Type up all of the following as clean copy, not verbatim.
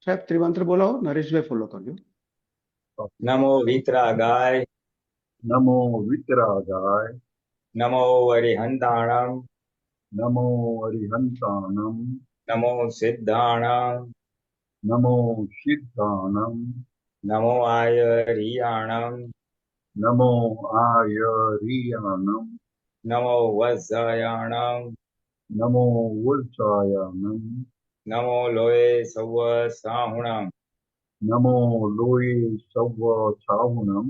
સાહેબ ત્રિમંત્ર બોલાવો, નરેશભાઈ ફોલો કરજો. નમો વિતરાગાય નમો વિતરાગાય નમો અરિહંતાણમ નમો અરિહંતાણમ નમો સિદ્ધાણમ નમો સિદ્ધાણમ નમો આયરિયાણમ નમો આયરિયાણમ નમો વજ્રયાણમ નમો વજ્રાયાણમ નમો લોય સવ સાહુણમ નમો લોય સવ છાહુણમ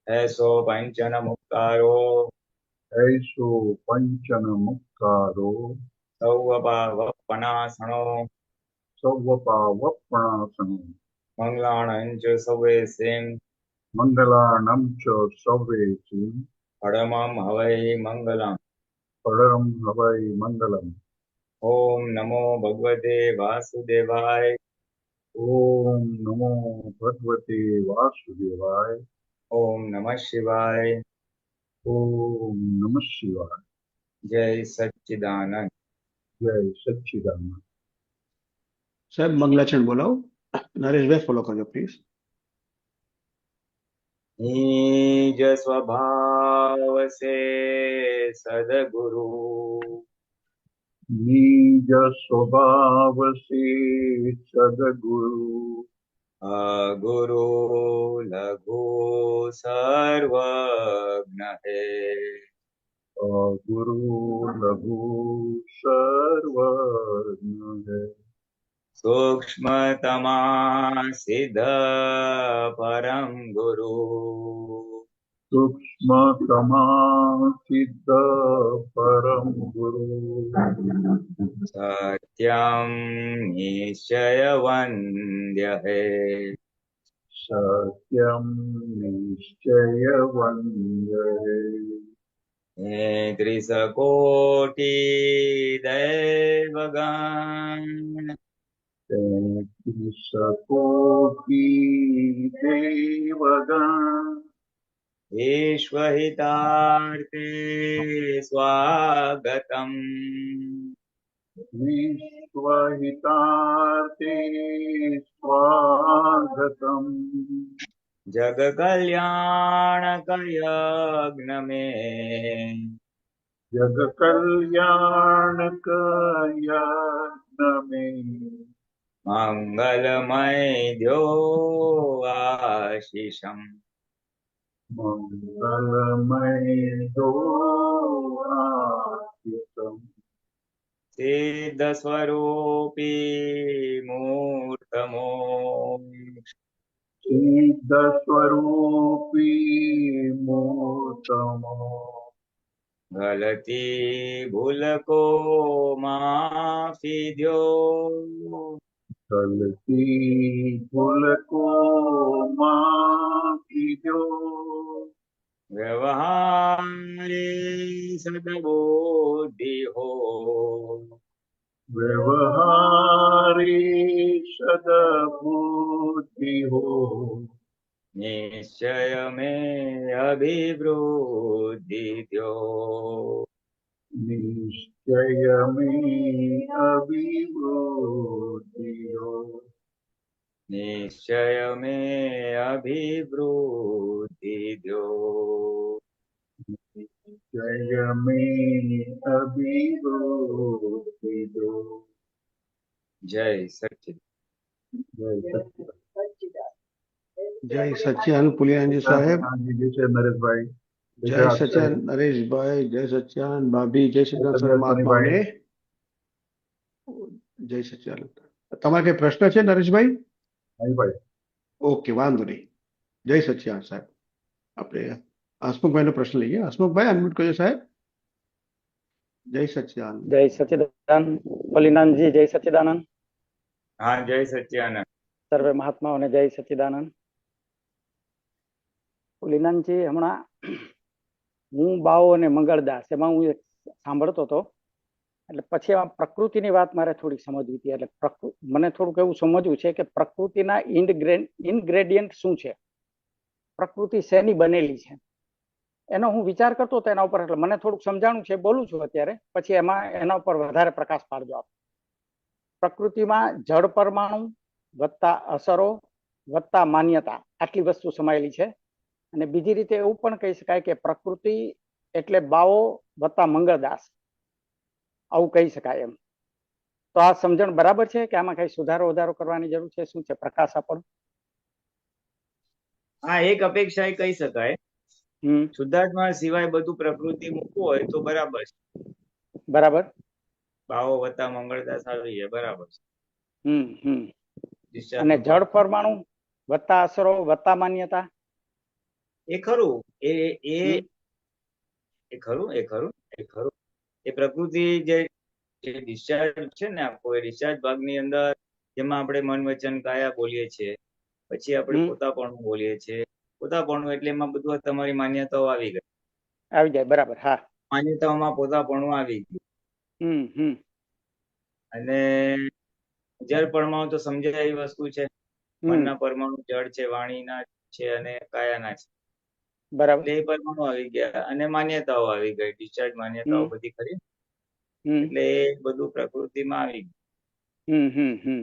એસો પંચન મુક્તારો એસો પંચન મુક્કારો સૌવપાવપનાસણો સૌવપાવપણાસનો મંગલાણંચ સવે સેમ મંગલાણમ ચ સર્વેસી હડમમ હવૈ મંગલમ. પરમ હવૈ મંગલમ. ઓમ નમો ભગવતે વાસુદેવાય. ઓમ નમો ભગવતે વાસુદેવાય. ઓમ નમઃ શિવાય. ઓમ નમઃ શિવાય. જય સચ્ચિદાનંદ. જય સચ્ચિદાનંદ. સાહેબ મંગલાચરણ બોલાવો, નરેશભાઈ ફોલો કરજો પ્લીઝ. નિજ સ્વભાવ સે સદગુરુ નિજ સ્વભાવ સે સદગુરુ અગુરુ લઘુ સર્વજ્ઞ હે. ગુરુ લઘુ સર્વજ્ઞ હૈ. સૂક્ષ્મતમા સિદ્ધ પરમ ગુરુ સૂક્ષ્મતમા સિદ્ધ પરમ ગુરુ સત્યમ નિશ્ચય વંદ્ય હે. સત્યમ નિશ્ચય વંદ્ય હૈ. ત્રિસકોટિ દૈવગણ સકોટિ દેવગણ વિશ્વહિતાર્થે સ્વાગતમ. વિશ્વહિતાર્થે સ્વાગતમ. જગ કલ્યાણક યજ્ઞ મે જગ કલ્યાણક યજ્ઞ મે મંગલમય દ્યો આશીષમ. મંગલમય દો આશીષમ. સિદ્ધ સ્વરૂપી મૂર્તમો સિદ્ધ સ્વરૂપી મૂર્તમો ગલતી ભૂલકો માફી દ્યો. ગલતી ભૂલકો માફી દો. વ્યવહારે સદબુદ્ધિ હો વ્યવહારી સદબુદ્ધિ હો. નિશ્ચય મેં અભિવૃદ્ધિ દ્યો. નિશ્ચય મેં અભિવૃદ્ધિ હો. નિશ્ચય મેં અભિવૃદ્ધિ દ્યો. નિશ્ચય મેં અભિવૃદ્ધિ દો. જય સચિદ. જય સચ્ચિદાનંદ. જય સચ્ચિદાનંદ પુલિયાનજી સાહેબ. જય છે નરેશભાઈ. જય સચ્ચિદાનંદ નરેશભાઈ. જય સચ્ચિદાનંદ ભાભી. જય સચ્ચિદાનંદ સર્વ મહાત્માઓને. જય સચ્ચિદાનંદ. તમારે કઈ પ્રશ્ન છે નરેશભાઈ? ભાઈ ઓકે, વાંધો નહીં. જય સચ્ચિદાનંદ સાહેબ. આપણે હસમુખભાઈ નો પ્રશ્ન લઈએ. હસમુખભાઈ અનમ્યુટ કરજો સાહેબ. જય સચ્ચિદાનંદ. જય સચ્ચિદાનંદ ભોલીનાથજી. જય સચ્ચિદાનંદ. હા, જય સચ્ચિદાનંદ. સર્વે મહાત્માઓને જય સચ્ચિદાનંદ. ભોલીનાથજી, હમણાં હું બાવો અને મંગળદાસ એમાં હું સાંભળતો હતો, એટલે પછી આ પ્રકૃતિની વાત મારે થોડીક સમજવી હતી. એટલે મને થોડુંક એવું સમજવું છે કે પ્રકૃતિના ઇન્ગ્રેડિયન્ટ શું છે, પ્રકૃતિ શેની બનેલી છે, એનો હું વિચાર કરતો હતો એના ઉપર. એટલે મને થોડુંક સમજાણું છે, બોલું છું અત્યારે, પછી એના ઉપર વધારે પ્રકાશ પાડજો આપ. પ્રકૃતિમાં જળ પરમાણુ, વત્તા અસરો વત્તા માન્યતા આટલી વસ્તુ સમાયેલી છે. અને બીજી રીતે એવું પણ કહી શકાય કે પ્રકૃતિ એટલે બાવો વત્તા મંગળદાસ, આવું કહી શકાય એમ. તો આ સમજણ બરાબર છે કે આમાં કઈ સુધારો વધારો કરવાની જરૂર છે? શું છે? પ્રકાશ આપણ. હા, એક અપેક્ષા એ કહી શકાય. શુદ્ધાત્મા સિવાય બધું પ્રકૃતિ મૂકવું હોય તો બરાબર છે. બરાબર. બાવો વત્તા મંગળદાસ આવી જાય, બરાબર છે. અને જળ પરમાણુ વત્તા અસરો વત્તા માન્યતા, એ ખરું, એ ખરું, એ ખરું, એ ખરું. એ પ્રકૃતિ જે ડિસ્ચાર્જ છે ને, આખો એ ડિસ્ચાર્જ ભાગની અંદર જેમાં આપણે મન વચન કાયા બોલીએ છીએ, પછી આપણે પોતાપણું બોલીએ છીએ. પોતાપણું એટલે એમાં બધું તમારી માન્યતાઓ આવી ગઈ, આવી જાય. બરાબર. હા, માન્યતાઓમાં પોતાપણું આવી ગયું. અને જળ પરમાણુ તો સમજાય એવી વસ્તુ છે. મનના પરમાણુ જળ છે, વાણીના છે અને કાયાના છે. બરાબર. એટલે એ પરમાણુ આવી ગયા અને માન્યતાઓ આવી ગઈ, ડિસ્ચાર્જ માન્યતાઓ બધી ખરી. એટલે એ બધું પ્રકૃતિમાં આવી ગયું.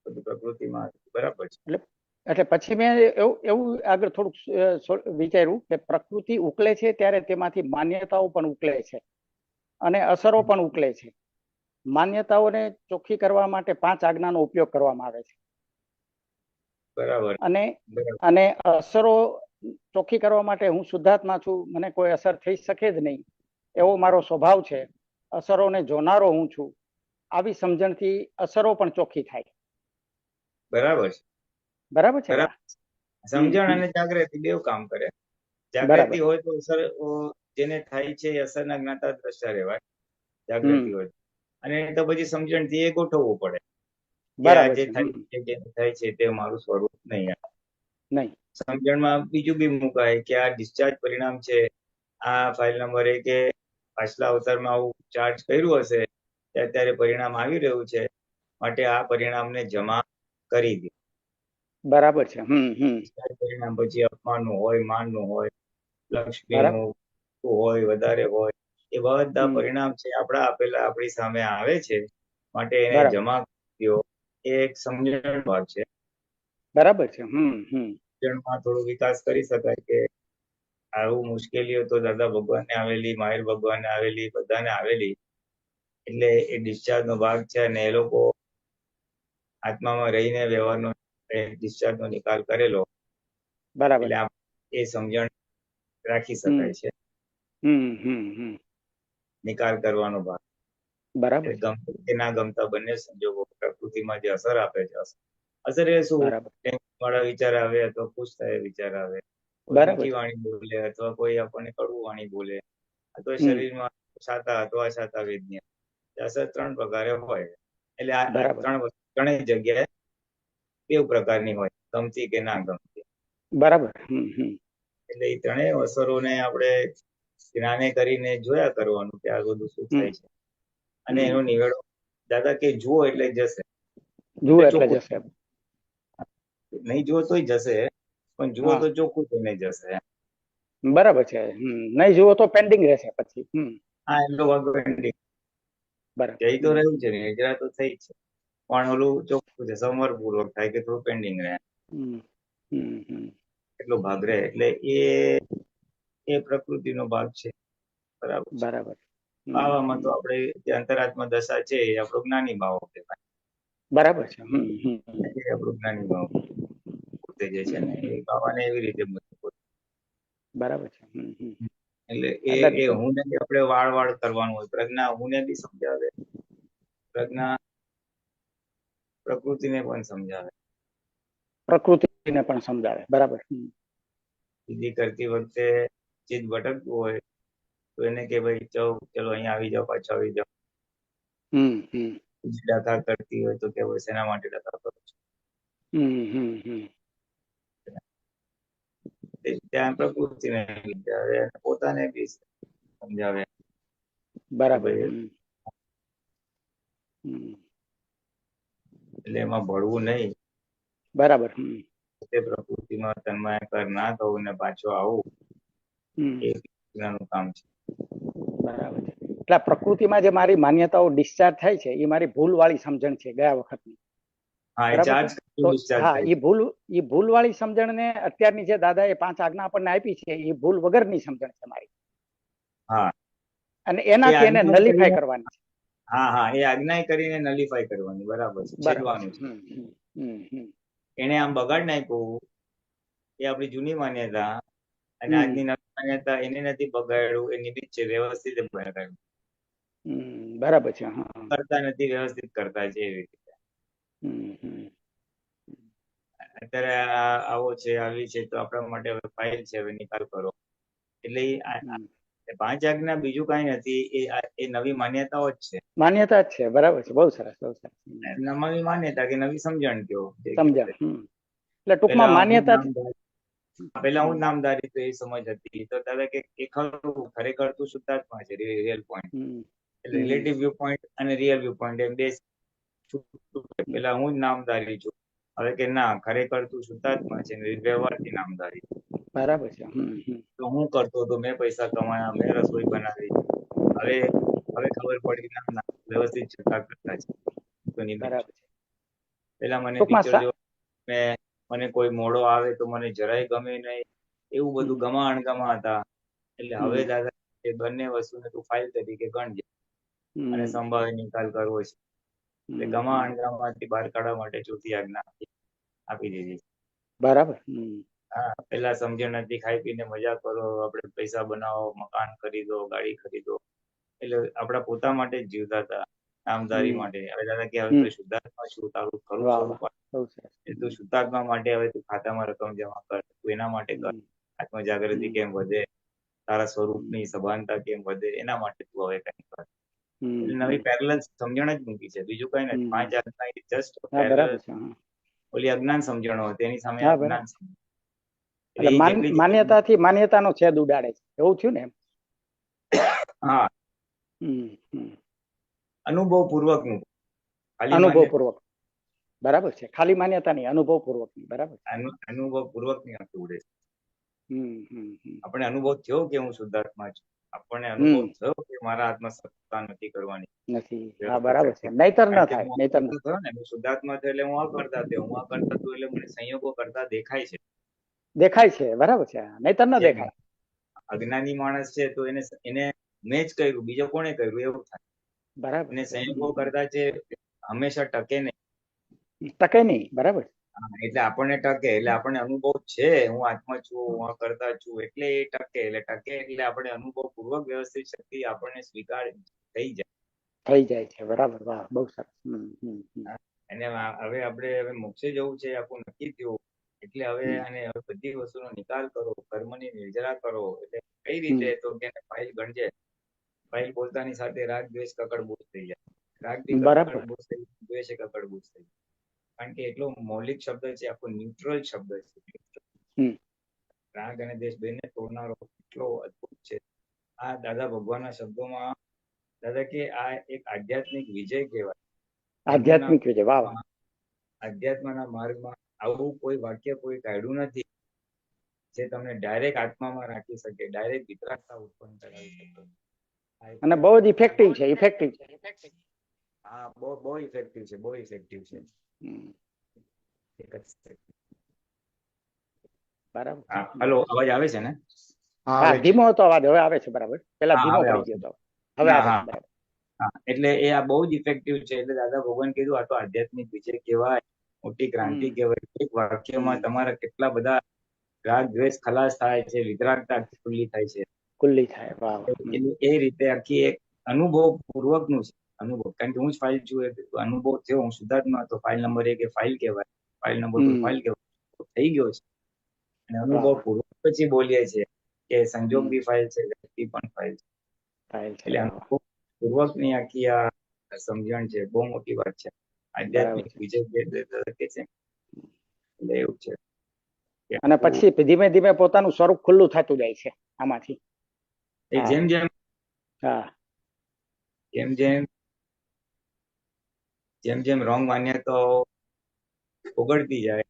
બધું પ્રકૃતિમાં આવી ગયું, બરાબર છે. એટલે પછી મેં એવું આગળ થોડુંક વિચાર્યું કે પ્રકૃતિ ઉકલે છે ત્યારે તેમાંથી માન્યતાઓ પણ ઉકલે છે અને અસરો પણ ઉકલે છે. માન્યતાઓને ચોખ્ખી કરવા માટે 5 આજ્ઞાનો ઉપયોગ કરવામાં આવે છે. બરાબર. અને અસરો ચોખ્ખી કરવા માટે હું શુદ્ધાત્મા છું, મને કોઈ અસર થઈ શકે જ નહીં એવો મારો સ્વભાવ છે, અસરોને જોનારો હું છું, આવી સમજણથી અસરો પણ ચોખ્ખી થાય. બરાબર છે. બરાબર છે. સમજણ અને જાગૃતિ બેવ કામ કરે. જાગૃતિ હોય તો અસર જેને થાય છે એ અસરના જ્ઞાતા દ્રષ્ટા રહેવાય, જાગૃતિ હોય. અને તો પછી સમજણથી એ ગોઠવવું પડે કે આ જે થાય છે તે મારું સ્વરૂપ નહીં. સમજણમાં બીજું બી મુકાય કે આ ડિસ્ચાર્જ પરિણામ છે, આ ફાઇલ નંબર કે પાછલા અવતારમાં આવું ચાર્જ કર્યું હશે ત્યારે પરિણામ આવી રહ્યું છે, માટે આ પરિણામને જમા કરી દે. બરાબર છે. પરિણામ પછી અપમાનનું હોય, માનનું હોય, લક્ષ્મીનું હોય, વધારે હોય, એ બધા પરિણામ છે આપણા આપેલા આપણી સામે આવે છે, માટે એને જમા કર્યો. એ એક સમજણ ભાગ છે. બરાબર છે. સમજણમાં થોડો વિકાસ કરી શકાય કે આવું મુશ્કેલીઓ તો દાદા ભગવાનને આવેલી, માહિર ભગવાનને આવેલી, બધાને આવેલી. એટલે એ ડિસ્ચાર્જ નો ભાગ છે અને એ લોકો આત્મામાં રહીને વ્યવહારનો ડિસ્ચાર્જ નો નિકાલ કરેલો. બરાબર. એટલે એ સમજણ રાખી શકાય છે. નિકાલ કરવાનો ભાગ. બરાબર. ગમતા કે ના ગમતા બંને સંજોગો પ્રકૃતિમાં જે અસર આપે છે, અસર એ શું વાળા વિચાર આવે અથવા ખુશ થાય વિચાર આવે, મીઠી વાણી બોલે અથવા કોઈ આપણને કડવું વાણી બોલે, અથવા શરીરમાં છાતા અથવા અછાતા વેદના, અસર 3 પ્રકારે હોય. એટલે આ ત્રણેય જગ્યાએ 2 પ્રકારની હોય, ગમતી કે ના ગમતી. બરાબર. એટલે એ ત્રણેય અસરોને આપણે જ્ઞાને કરીને જોયા કરવાનું કે આ બધું શું થાય છે, અને એનો નિવેડો દાદા કે જુઓ એટલે જશે. જુઓ એટલે જશે. નહીં જુઓ તોય જશે, પણ જુઓ તો ચોખ્ખું થઈને જશે. બરાબર છે. નહીં જુઓ તો પેન્ડિંગ રહેશે પછી. હા, એટલો ભાગ પેન્ડિંગ. બરાબર. જઈ તો રહ્યું છે ને, હિજરા તો થઈ છે, પણ ઓલું ચોખ્ખું છે, સંવર પૂર્વક થાય કે થોડું પેન્ડિંગ રહે. એટલો ભાગ રહે. એટલે એ પ્રકૃતિનો ભાગ છે. બરાબર. બરાબર. બાવામાં તો આપણે જે અંતરાત્મા દશા છે એ આપણો જ્ઞાની ભાવ કહેવાય. બરાબર છે. આપણું જ્ઞાની ભાવ પોતે જે છે ને એ બાવાને એવી રીતે બરાબર છે. એટલે એ હું ને આપણે વાળ કરવાનું હોય. પ્રજ્ઞા હું ને બી સમજાવે, પ્રજ્ઞા પ્રકૃતિને પણ સમજાવે. પ્રકૃતિને પણ સમજાવે. બરાબર. સિદ્ધિ કરતી વખતે ચીજ ભટકતું હોય તો એને કે ભાઈ ચલો અહીંયા આવી જાઓ, પાછો આવી જાઓ. ડખા કરતી હોય તો કે શેના માટે ડખા કરો છો? ત્યાં પ્રકૃતિને સમજાવે અને પોતાને બી સમજાવે. બરાબર. એટલે એમાં ભળવું નહીં. બરાબર. તે પ્રકૃતિમાં તન્માયાકાર ના થવું ને પાછો આવું, એ નું કામ છે. બરાબર છે. એટલે પ્રકૃતિમાં જે મારી માન્યતાઓ ડિસ્ચાર્જ થાય છે એ મારી ભૂલ વાળી સમજણ છે ગયા વખતની. હા, એ ચાર્જ તો discharge હા, થાય. એ ભૂલ વાળી સમજણને અત્યારની જે દાદાએ 5 આજ્ઞા આપણને આપી છે એ ભૂલ વગરની સમજણ છે મારી, હા, અને એ એનાથી એને આજ્ઞા નલિફાય કરીને, કરવાની છે. હા, એ આજ્ઞા કરીને નલિફાય કરવાની, બરાબર છે, બરાબર છેદવાનું છે. છે. એને આમ બગાડ નાખ્યું, એ આપણી જૂની માન્યતા, અને આજની નવી માન્યતા એને નથી બગાડ્યું, એ નિમિત્ત છે, વ્યવસ્થિત બગાડ્યું. બરાબર છે. હા. કરતા નથી, વ્યવસ્થિત કરતા છે, એવી રીતે. અત્યારે આવો છે, આવી છે, તો આપણા માટે હવે ફાઇલ છે, હવે નિકાલ કરો. એટલે એ 5 આજ્ઞા બીજું કઈ નથી, એ નવી માન્યતાઓ જ છે. માન્યતા જ છે. બરાબર છે. બહુ સરસ, બહુ સરસ. નવી માન્યતા કે નવી સમજણ કયો. સમજણ. એટલે ટૂંકમાં માન્યતા પેલા હું નામદારી તો એ સમજ હતી, તો દાદા કે ખરું ખરેખર તું શુદ્ધાત્મા છે, રિયલ પોઈન્ટ. એટલે રિલેટિવ વ્યૂ પોઈન્ટ અને રિયલ વ્યૂ પોઈન્ટ એમ બે છૂટું. પેલા હું જ નામદારી છું, હવે કે ના, ખરેખર તું શુદ્ધાત્મા છે, વ્યવહારથી નામદારી. બરાબર છે. તો હું કરતો હતો, મેં પૈસા કમાયા, મેં રસોઈ બનાવી, હવે ખબર પડી ના, વ્યવસ્થિત છતાં કરતા છે. તો બરાબર છે. પેલા મને ટૂંકમાં પિક્ચર જોવા, મને કોઈ મોડો આવે તો મને જરાય ગમે નહીં, એવું બધું ગમા અણગમા હતા. એટલે હવે દાદા એ બંને વસ્તુને તું ફાઇલ તરીકે ગણજે અને સંભાવે નિકાલ કરવો છે. એટલે ગમા અણગમાથી બહાર કાઢવા માટે ચોથી આજ્ઞા આપી દીધી. બરાબર. હા, પેલા સમજણ નથી, ખાઈ પીને મજા કરો, આપણે પૈસા બનાવો, મકાન ખરીદો, ગાડી ખરીદો, એટલે આપણા પોતા માટે જ જીવતા હતા, નામદારી માટે. હવે દાદા કે હવે તો શુદ્ધાત્મા છું, તારું ખરું સ્વરૂપ એ તું શુદ્ધાત્મા માટે હવે તું ખાતામાં રકમ જમા કર, તું એના માટે કર. આત્મ જાગૃતિ કેમ વધે, તારા સ્વરૂપની સભાનતા કેમ વધે, એના માટે તું હવે કઈ કર. એટલે નવી પેરેલલ સમજણ જ મૂકી છે, બીજું કઈ નથી. 5 આજ્ઞા જસ્ટ પેરેલલ ઓલી અજ્ઞાન સમજણો હતી, એની સામે અજ્ઞાન સમજણ. એટલે માન્યતાથી માન્યતાનો છેદ ઉડાડે છે, એવું થયું ને? હા, અનુભવ પૂર્વક નું, અનુભવ પૂર્વક. બરાબર છે. ખાલી માન્યતા નહીં, અનુભવ પૂર્વક ની. બરાબર. અનુભવ પૂર્વક ની આંખી ઉડે છે. આપણે અનુભવ થયો કે હું શુદ્ધાત્મા છું, આપણને અનુભવ થયો કે મારા હાથમાં સત્તા નથી કરવાની, નથી. હા, બરાબર છે. નહીતર ન થાય. નહીતર ન થયો ને, શુદ્ધાત્મા થયો એટલે હું આ કરતા થયો, હું આ કરતા થયો એટલે મને સંયોગો કરતા દેખાય છે. દેખાય છે. બરાબર છે. નહીતર ન દેખાય. અજ્ઞાની માણસ છે તો એને મેં જ કર્યું, બીજો કોણે કર્યું એવું થાય. બરાબર. એને સંયોગો કરતા છે, હંમેશા ટકે નહીં. ટકે નહીં. બરાબર. એટલે આપણને ટકે, એટલે આપણને અનુભવ છે, હું આત્મા છું, હું આ કરતા છું, એટલે એ ટકે. એટલે ટકે એટલે આપણે અનુભવ પૂર્વક વ્યવસ્થિત શક્તિ આપણને સ્વીકાર થઈ જાય છે. બરાબર. વાહ, બહુ સરસ. અને હવે મોક્ષે જવું છે, આપણું નક્કી થયું. એટલે હવે બધી વસ્તુનો નિકાલ કરો, કર્મની નિર્જરા કરો. એટલે કઈ રીતે? તો કે ફાઇલ ગણજે. ફાઇલ બોલતાની સાથે રાગ દ્વેષ કકડબૂચ થઈ જાય. રાગ થી કકડબૂચ થઈ, દ્વેષ કકડબૂચ થઈ. કારણ કે એટલો મૌલિક શબ્દ છે, આખો ન્યુટ્રલ શબ્દ છે. રાગ અને દ્વેષ બેને તોડનારો એટલો અદભુત છે. આ દાદા ભગવાનના શબ્દોમાં દાદા કે આ એક આધ્યાત્મિક વિજય કહેવાય. આધ્યાત્મિક વિજય. વાહ. આધ્યાત્મના માર્ગમાં આવું કોઈ વાક્ય કોઈ કાઢ્યું નથી જે તમને ડાયરેક્ટ આત્મામાં રાખી શકે, ડાયરેક્ટ વિતરાગતા ઉત્પન્ન કરાવી શકે. અને બહુ જ ઇફેક્ટિવ છે. ઇફેક્ટિવ છે. હા, બહુ ઇફેક્ટિવ છે. બહુ ઇફેક્ટિવ છે. બરાબર. હલો, અવાજ આવે છે ને? હા, ધીમો હતો અવાજ, હવે આવે છે. બરાબર. પેલા ધીમો પડી ગયો હતો, હવે આવે છે. બરાબર. એટલે એ આ બહુ જ ઇફેક્ટિવ છે. એટલે દાદા ભગવાન કીધું આ તો આધ્યાત્મિક વિજય કહેવાય, મોટી ક્રાંતિ કહેવાય. એક વાક્યમાં તમારા કેટલા બધા રાગ દ્વેષ ખલાસ થાય છે, વિતરાગતા ખુલ્લી થાય છે. ખુલ્લી થાય. વાહ. એ રીતે આખી એક અનુભવ પૂર્વક નું છે. અનુભવ, કારણ કે હું જ ફાઇલ છું, અનુભવ થયો, હું શુદ્ધાત્મા, તો ફાઇલ નંબર 1 એ ફાઇલ કહેવાય, ફાઇલ નંબર 2 ફાઇલ કહેવાય. થઈ ગયો છે. અને અનુભવ પૂર્વક પછી બોલીએ છીએ કે સંજોગ બી ફાઇલ છે, વ્યક્તિ પણ ફાઇલ છે. એટલે અનુભવ પૂર્વક ની આખી આ સમજણ છે, બહુ મોટી વાત છે. આધ્યાત્મિક વિજય કે છે. એટલે એવું છે. અને પછી ધીમે ધીમે પોતાનું સ્વરૂપ ખુલ્લું થતું જાય છે આમાંથી. જેમ જેમ જેમ જેમ રોંગ માન્યતાઓ ઓગળતી જાય,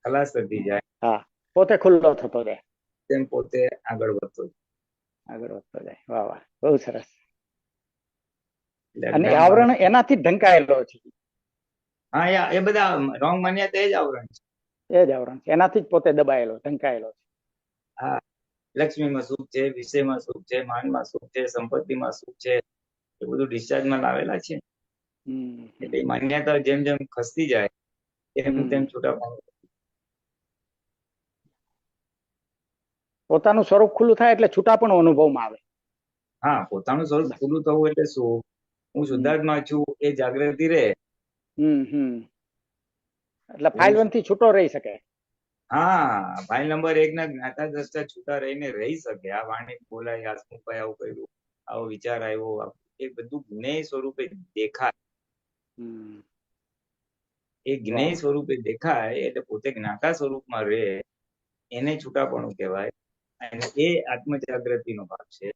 ખલાસ થતી જાય, પોતે ખુલ્લો થતો જાય, તેમ પોતે આગળ વધતો જાય. વાહ વાહ, બહુ સરસ. અને આવરણ એનાથી ઢંકાયેલો છે. હા એ બધા રોંગ માન્યતા એ જ આવરણ છે. એ જ આવરણ છે, એનાથી જ પોતે દબાયેલો ઢંકાયેલો છે. હા, લક્ષ્મીમાં સુખ છે, વિષયમાં સુખ છે, માનમાં સુખ છે, સંપત્તિમાં સુખ છે, એ બધું ડિસ્ચાર્જમાં લાવેલા છે. એટલે એ માન્યતા જેમ જેમ ખસતી જાય તેમ તેમ છૂટાપણું. પોતાનું સ્વરૂપ ખુલ્લું થાય એટલે છૂટાપણું અનુભવમાં આવે. હા, પોતાનું સ્વરૂપ ખુલ્લું થવું એટલે શું? હું શુદ્ધાત્મા છું એ જાગૃતિ રહે. એટલે ફાઇલ 1 થી છૂટો રહી શકે. હા, ફાઇલ નંબર 1 ના જ્ઞાતા દ્રષ્ટા છૂટા રહીને રહી શકે. આ વાણી બોલાય, આ સ્મુપાય આવું કર્યું, આવો વિચાર આવ્યો, એ બધું જ્ઞેય સ્વરૂપે દેખાય. એ જ્ઞેય સ્વરૂપે દેખાય એટલે પોતે જ્ઞાતા સ્વરૂપમાં રહે, એને છૂટાપણું કહેવાય. અને એ આત્મ જાગૃતિનો ભાગ છે.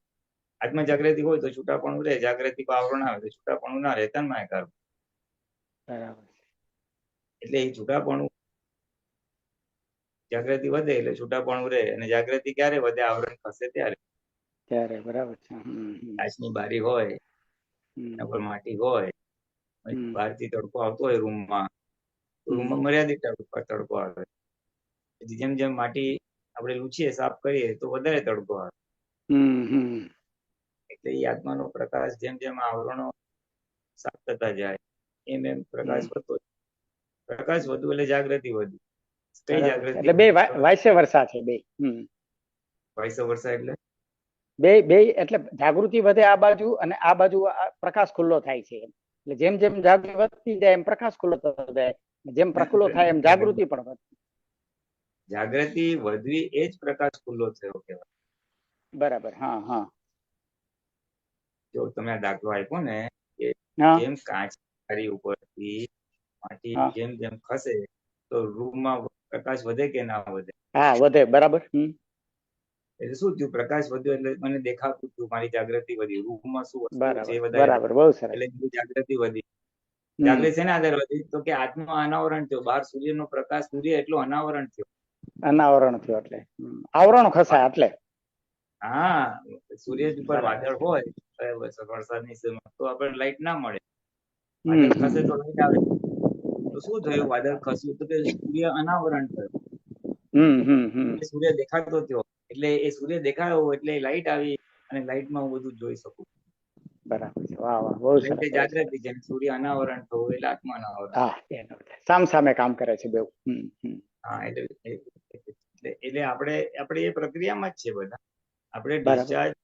આત્મ જાગૃતિ હોય તો છૂટાપણું રહે, જાગૃતિ આવરણ આવે તો છૂટાપણું ના રહે. તન્માયકાર. બરાબર. એટલે એ છૂટાપણું, જાગૃતિ વધે એટલે છૂટાપણું રહે. અને જાગૃતિ ક્યારે વધે? આવરણ ખસે ત્યારે. બરાબર છે. કાચની બારી હોય, એના પર માટી હોય, બહારથી તડકો આવતો હોય રૂમમાં મર્યાદિત તડકો આવે. પછી જેમ જેમ માટી આપણે લૂછીએ, સાફ કરીએ તો વધારે તડકો આવે. એટલે એ આત્માનો પ્રકાશ જેમ જેમ આવરણો સાફ થતા જાય એમ એમ પ્રકાશ વધતો. પ્રકાશ વધુ એટલે જાગૃતિ વધી. કઈ જાગૃતિ? એટલે બે વાઇસ વર્ષા છે. બે વાઇસ વર્ષા એટલે બે એટલે જાગૃતિ વધે આ બાજુ અને આ બાજુ પ્રકાશ ખુલ્લો થાય છે. એટલે જેમ જેમ જાગૃતિ વધતી જાય એમ પ્રકાશ ખુલ્લો થતો જાય, જેમ પ્રખુલ્લો થાય એમ જાગૃતિ પણ વધે. જાગૃતિ વધવી એ જ પ્રકાશ ખુલ્લો થયો કહેવાય. બરાબર. હા. જો તમે આ દાખલો આપ્યો ને કે જેમ કાચ ઉપરથી માટી જેમ જેમ ખસે તો રૂમમાં પ્રકાશ વધે કે ના વધે? હા, વધે. બરાબર. એટલે શું થયું? પ્રકાશ વધ્યો એટલે મને દેખાતું થયું, મારી જાગૃતિ વધી. રૂમમાં શું વસ્તુ છે એ બરાબર. બહુ સરસ. એટલે જાગૃતિ વધી. જાગૃતિ શેના આધારે વધી? તો કે આત્મા અનાવરણ થયો. બહાર સૂર્યનો પ્રકાશ, સૂર્ય એટલો અનાવરણ થયો. અનાવરણ થયો એટલે આવરણ ખસાય એટલે. હા, સૂર્ય ઉપર વાદળ હોય વરસાદની સમયમાં તો આપણને લાઈટ ના મળે. વાદળ ખસે તો લાઈટ આવે. તો શું થયું? વાદળ ખસ્યું તો કે સૂર્ય અનાવરણ થયો. સૂર્ય દેખાતો થયો એટલે એ સૂર્ય દેખાયો એટલે લાઈટ આવી અને લાઈટમાં હું બધું જોઈ શકું. બરાબર છે. વાહ વાહ, બહુ સરસ. જાગૃતિ છે. સૂર્ય અનાવરણ થયું એટલે આત્મા અનાવરણ. સામ સામે કામ કરે છે બેઉ. હા, એટલે આપણે એ પ્રક્રિયામાં જ છે બધા. આપણે ડિસ્ચાર્જ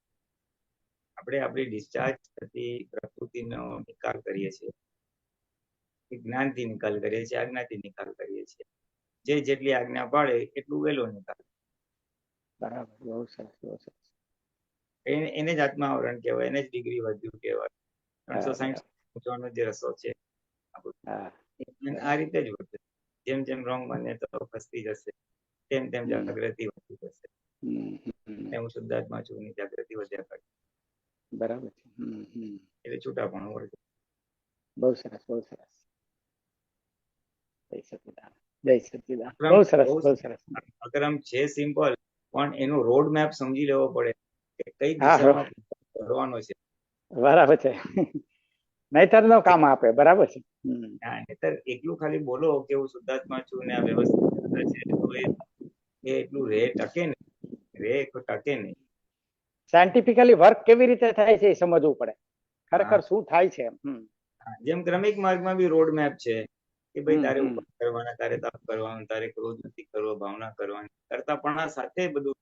આપણી ડિસ્ચાર્જ થતી પ્રકૃતિનો નિકાલ કરીએ છીએ. જ્ઞાનથી નિકાલ કરીએ છીએ, આજ્ઞાથી નિકાલ કરીએ છીએ. જે જેટલી આજ્ઞા પાડે એટલું વહેલો નિકાલ. બરાબર. બહુ સરસ, બહુ સરસ. એને જ આત્માવરણ કહેવાય, એને જ ડિગ્રી વધ્યું કહેવાય. 360 જે રસો છે આ રીતે જ વધે. જેમ જેમ રોંગ માન્યતાઓ ખસતી જશે તેમ તેમ જાગૃતિ વધતી જશે. હું શુદ્ધાત્મા છું ની જાગૃતિ વધ્યા કરે. બરાબર છે. એટલે છૂટાપણું વળે. બહુ સરસ, બહુ સરસ. જય સચ્ચિદાનંદ. બહુ સરસ, બહુ સરસ. અક્રમ છે સિમ્પલ, પણ એનો રોડ મેપ સમજી લેવો પડે કે કઈ દિશામાં કરવાનો છે. બરાબર છે. નહીતર નો કામ આપે. બરાબર છે. નહીતર એકલું ખાલી બોલો કે હું શુદ્ધાત્મા છું ને આ વ્યવસ્થિત છે તો એ એટલું ટકે નહીં. સાયન્ટિફિકલી વર્ક કેવી રીતે થાય છે એ સમજવું પડે. ખરેખર શું થાય છે. જેમ ક્રમિક માર્ગમાં બી રોડ મેપ છે કે ભાઈ તારે ઉપાય કરવાના, તારે તપ કરવાનું, તારે ક્રોધ નથી કરવો, ભાવના કરવાની. કરતાપણા સાથે બધું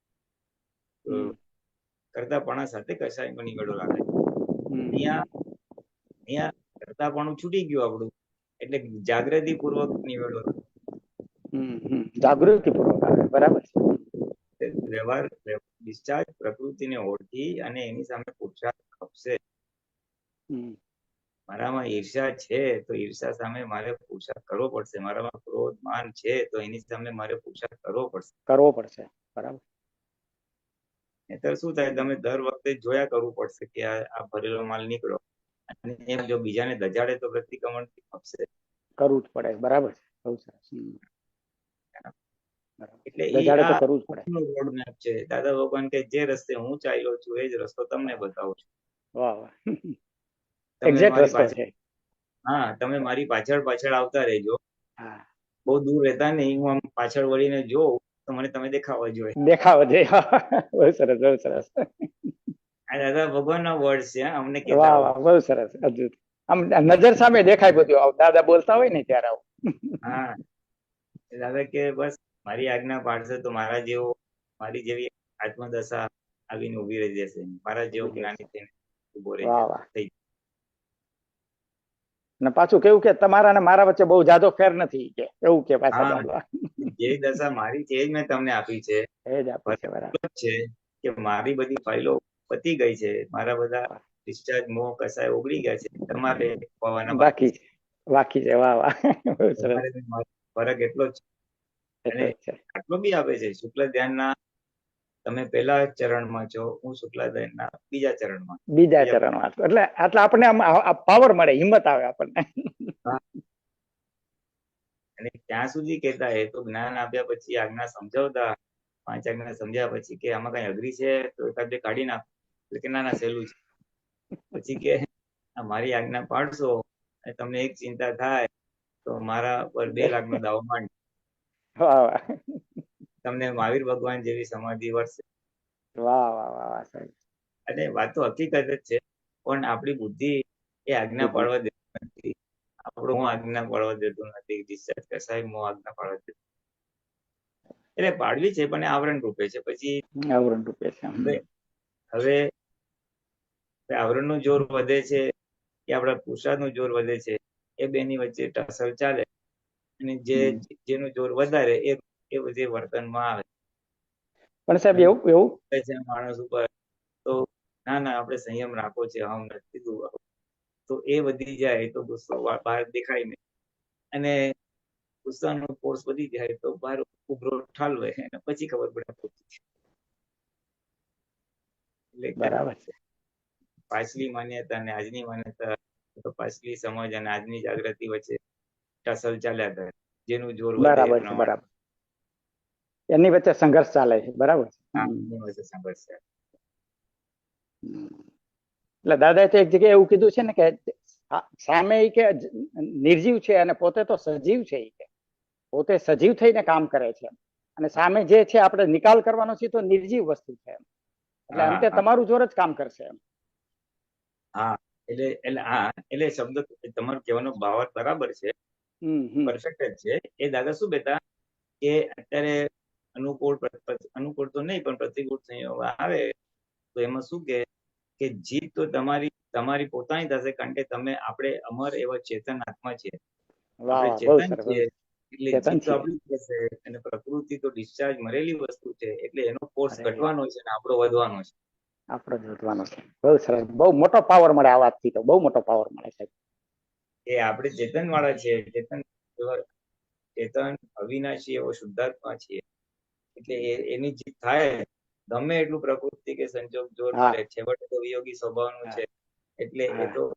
કરતાપણા સાથે કસાયમાં નિવેડો લાગે. અહીંયા કરતાપણું છૂટી ગયું આપણું એટલે જાગૃતિ પૂર્વક નિવેડો. જાગૃતિ પૂર્વક આવે. બરાબર છે. વ્યવહાર ડિસ્ચાર્જ પ્રકૃતિને ઓળખી અને એની સામે પુરુષાર્થ ખપશે. મારામાં ઈર્ષા છે તો ઈર્ષા સામે મારે પુરુષાર્થ કરવો પડશે. મારામાં ક્રોધ માન છે તો એની સામે મારે પુરુષાર્થ કરવો પડશે. બરાબર. નહીતર શું થાય? તમે દર વખતે જોયા કરવું પડશે કે આ ભરેલો માલ નીકળો અને એમ જો બીજાને દજાડે તો પ્રતિક્રમણ ખપશે. કરવું જ પડે. બરાબર છે. બહુ સરસ. એટલે એ રોડ મેપ છે. દાદા ભગવાન કે જે રસ્તે હું ચાલ્યો છું એ જ રસ્તો તમને બતાવું છું. વાહ વાહ. એક્ઝેક્ટ રસ્તો છે. હા તમે મારી પાછળ પાછળ આવતા રહેજો, હા, બહુ દૂર રહેતા નહીં, હું આમ પાછળ વળીને જોઉં તો મને તમે દેખાવા જોઈએ. દેખાવો જોઈએ. બહુ સરસ, બહુ સરસ. આ દાદા ભગવાનના વર્ડ છે, હા, અમને કહેતા વાહ હોય. વાહ, બહુ સરસ, અદ્ભુત. આમ નજર સામે દેખાય બધું, આવું દાદા બોલતા હોય ને ત્યારે આવું. હા એ દાદા કે બસ મારી આજ્ઞા પાડશે તો મારા જેવો, મારી જેવી આત્મદશા આવીને ઉભી રહી જશે, મારા જેવો જ્ઞાની થઈને ઉભો રહી વાહ જશે. વાહ. અને પાછું કેવું કે તમારા ને મારા વચ્ચે બહુ જાજો ફેર નથી, કે એવું કે પાછા હા દાદા. જે દશા મારી છે એ જ મેં તમને આપી છે. એ જ આપી છે, ફરક બરાબર. એટલો જ છે કે મારી બધી ફાઇલો પતી ગઈ છે, મારા બધા ડિસ્ચાર્જ મોહ કસાય ઓગળી ગયા છે, તમારે હોવાના બાકી બાકી છે. છે, બાકી છે. વાહ વાહ, બહુ સરસ. તમારે ને મારો ફરક એટલો જ છે. અને એટલો જ છે. આટલો બી આપે છે, શુક્લ ધ્યાનના તમે પહેલા ચરણમાં છો, હું શુક્લ ધ્યાનના બીજા ચરણમાં. બીજા ચરણમાં એટલે આપણને પાવર મળે, હિંમત આવે આપણને. અને ત્યાં સુધી કહેતા એ તો જ્ઞાન આપ્યા પછી આજ્ઞા સમજાવતા, 5 આજ્ઞા સમજ્યા પછી કે આમાં કઈ અઘરી છે તો એકાદ બે કાઢી નાખો, એટલે કે ના ના સહેલું છે. પછી કે આ મારી આજ્ઞા પાડશો અને તમને એક ચિંતા થાય તો મારા પર 2 લાખનો દાવો માંડ, વાહ વાહ, તમને મહાવીર ભગવાન જેવી સમાધિ વર્ષે. વાહ વાહ, વાહ વાહ, સાહેબ. અને વાત તો હકીકત જ છે, પણ આપણી બુદ્ધિ એ આજ્ઞા બુદ્ધિ. પાડવા દેતું નથી, આપણું હું આજ્ઞા પાડવા દેતું નથી, ડિસ્ચાર્જ કસાય હું આજ્ઞા પાડવા દેતું. એટલે પાડવી છે પણ એ આવરણ રૂપે છે. પછી આવરણ રૂપે છે. હવે આવરણનું જોર વધે છે કે આપણા પુરુષાર્થનું જોર વધે છે, એ બેની વચ્ચે ટસલ ચાલે, અને જેનું જોર વધારે એ બધી વર્તનમાં આવે. પણ સાહેબ એવું છે માણસ ઉપર તો ના ના આપણે સંયમ રાખવો છે, હમ નથી કીધું, તો એ વધી જાય તો ગુસ્સો બહાર દેખાય નહીં, અને ગુસ્સાનો ફોર્સ વધી જાય તો બહાર ઉભરો ઠાલવે, અને પછી ખબર પડે. એટલે બરાબર છે. પાછલી માન્યતા અને આજની માન્યતા, તો પાછલી સમજ અને આજની જાગૃતિ વચ્ચે ટસલ ચાલ્યા કરે, જેનું જોર વધે એ બરાબર છે, પ્રમાણે. બરાબર. એની વચ્ચે સંઘર્ષ ચાલે છે, બરાબર છે. હા એની વચ્ચે સંઘર્ષ છે. એટલે દાદાએ તો એક જગ્યાએ એવું કીધું છે ને કે સામે ઈ કે નિર્જીવ છે અને પોતે તો સજીવ છે, ઈ કે પોતે સજીવ થઈને કામ કરે છે, અને સામે જે છે આપણે નિકાલ કરવાનો છે તો નિર્જીવ વસ્તુ છે, એટલે હા અંતે હા તમારું જોર જ કામ કરશે. હા એટલે શબ્દ તમારો કહેવાનો ભાવાર્થ બરાબર છે, પરફેક્ટ જ છે. એ દાદા શું કહેતા કે અત્યારે અનુકૂળ તો નહીં પણ પ્રતિકૂળ સંયોગ આવે તો એમાં શું કે જીત તો તમારી પોતાની થશે, કારણ કે આપણે અમર એવા ચેતન આત્મા છીએ, વાહ આપણે વાહ, બહુ ચેતન સરસ. છીએ, એટલે ચેતન જીત તો છીએ. આપણી જ થશે. અને પ્રકૃતિ તો ડિસ્ચાર્જ મરેલી વસ્તુ છે, એટલે એનો ફોર્સ અરે ઘટવાનો છે અને આપણો વધવાનો છે. આપણો જોડવાનો છે. બહુ સરસ, બહુ મોટો પાવર મળે આ વાતથી, તો બહુ મોટો પાવર મળે છે. એ આપણે ચેતન વાળા છીએ, ચેતન અવિનાશી એવો શુદ્ધાત્મા છીએ, એટલે એની જીત થાય, ગમે એટલું પ્રકૃતિ કે સંજોગ જોર હા મારે, છેવટે તો વિયોગી સ્વભાવનું છે, એટલે હા,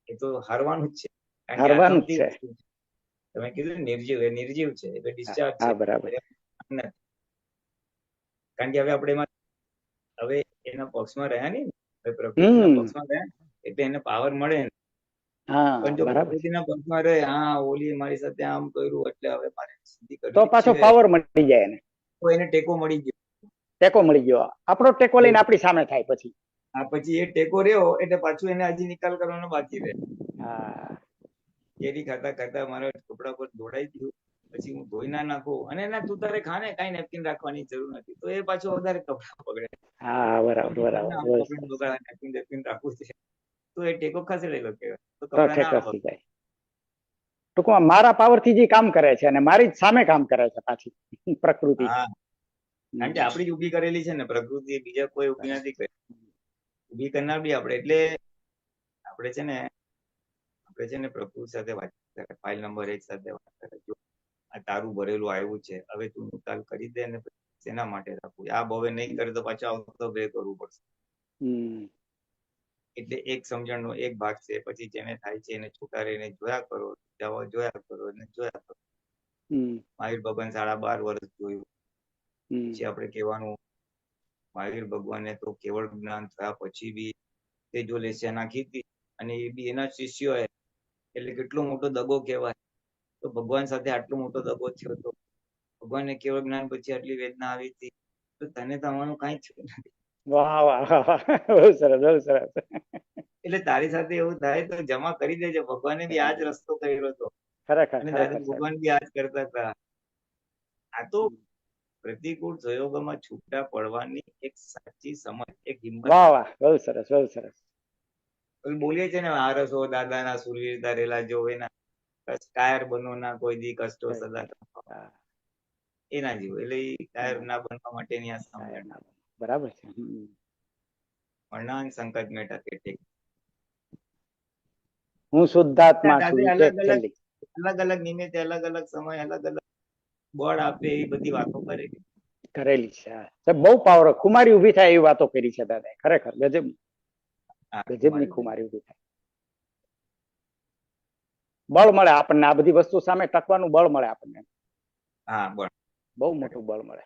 એ તો હારવાનું જ છે, કારણ કે હારવાનું જ આત્મથી છે. વસ્તુ છે. તમે કીધું નિર્જીવ, એ નિર્જીવ છે, એટલે ડિસ્ચાર્જ છે. હા, બરાબર. કારણ કે હવે એના પક્ષમાં રહ્યા નહીં, હવે પ્રકૃતિના પક્ષમાં રહ્યા એટલે એને પાવર મળે. હા, પણ જો બરાબર છે. પ્રકૃતિના પક્ષમાં રહે, હા ઓલી મારી સાથે આમ કર્યું એટલે હવે મારે સિદ્ધિ તો કરવી જ પાછો છે, પાવર મળી જાય એને, તો એને ટેકો મળી ગયો. ટેકો મળી ગયો, આપણો ટેકો લઈને આપણી સામે થાય પછી. આ પછી એ ટેકો રહ્યો એટલે પાછું એને હજી નિકાલ કરવાનો બાકી રહે. હા, કેરી ખાતા ખાતા મારા કપડા પર દોડાઈ ગયું, પછી હું ધોઈ ના નાખું, અને એના તું તારે ખાને કાંઈ નેપકિન રાખવાની જરૂર નથી, તો એ પાછો વધારે કપડા પકડે. હા, બરાબર, બરાબર, બહુ સરસ. નેપકિન રાખવું છે, તો એ ટેકો ખસેડેલો કહેવાય, તો તો કપડા ના ઠેકાસી જાય. ટૂંકમાં મારા પાવર થી જે કામ કરે છે, અને મારી જ સામે કામ કરે છે પાછી પ્રકૃતિ. હા, કારણ કે આપણી જ ઉભી કરેલી છે ને પ્રકૃતિ, બીજા કોઈ ઉભી નથી કરી, ઉભી કરનાર બી આપણે. એટલે આપણે છે ને પ્રકૃતિ સાથે વાત કરે, ફાઇલ નંબર 1 સાથે વાત કરે, જો આ તારું ભરેલું આવ્યું છે, હવે તું નિકાલ કરી દે, ને શેના માટે રાખવું, આ હવે નહીં કરે તો પાછો આવતો બે કરવું પડશે. એટલે એક સમજણનો એક ભાગ છે. પછી જેને થાય છે એને છૂટા રહીને જોયા કરો, જોયા કરો અને જોયા કરો. મહાવીર ભગવાન 12.5 વર્ષ જોયું, પછી આપણે કહેવાનું મહાવીર ભગવાનને તો કેવળ જ્ઞાન થયા પછી બી તે જો લેસ્યા નાખી હતી, અને એ બી એના શિષ્યોએ એટલે કેટલો મોટો દગો કહેવાય. તો ભગવાન સાથે આટલો મોટો દગો થયો હતો, ભગવાનને કેવળ જ્ઞાન પછી આટલી વેદના આવી હતી, તો તને તો આવવાનું કાંઈ થયું નથી. વાહ વાહ વાહ, બહુ સરસ બહુ સરસ. એટલે તારી સાથે એવું થાય તો જમા કરી દેજે, ભગવાને બી આ જ રસ્તો કર્યો હતો ખરેખર અને ખરેખર દાદા સાહેબ. ભગવાન બી આ જ કરતા હતા. આ તો પ્રતિકૂળ સંયોગોમાં છૂટા પડવાની એક સાચી સમજ, એક હિંમત. વાહ વાહ, બહુ સરસ બહુ સરસ. બોલીએ છે ને, આરસો દાદાના સુરવીર તારેલા જોવેના, કાયર બનો ના કોઈ દી કષ્ટો સદા. હા, એના જેવું. એટલે એ કાયર ના બનવા માટેની આ સમજણ. બરાબર છે. વર્ણાન સંકટ મેટા કે ટેક. હું શુદ્ધાત્મા છું, દાદા ઈ અલગ અલગ છેલ્લી અલગ અલગ નિમિત્તે અલગ અલગ સમય અલગ અલગ બળ આપે એ બધી વાતો કરે. કરેલી છે. સાહેબ બહુ પાવર, ખુમારી ઉભી થાય એવી વાતો કરી છે દાદા, ખરેખર ગજબ ગજબની ખુમારી ઉભી થાય. બળ મળે આપણને, આ બધી વસ્તુ સામે ટકવાનું બળ મળે આપણને. હા, બળ બહુ મોટું બળ મળે.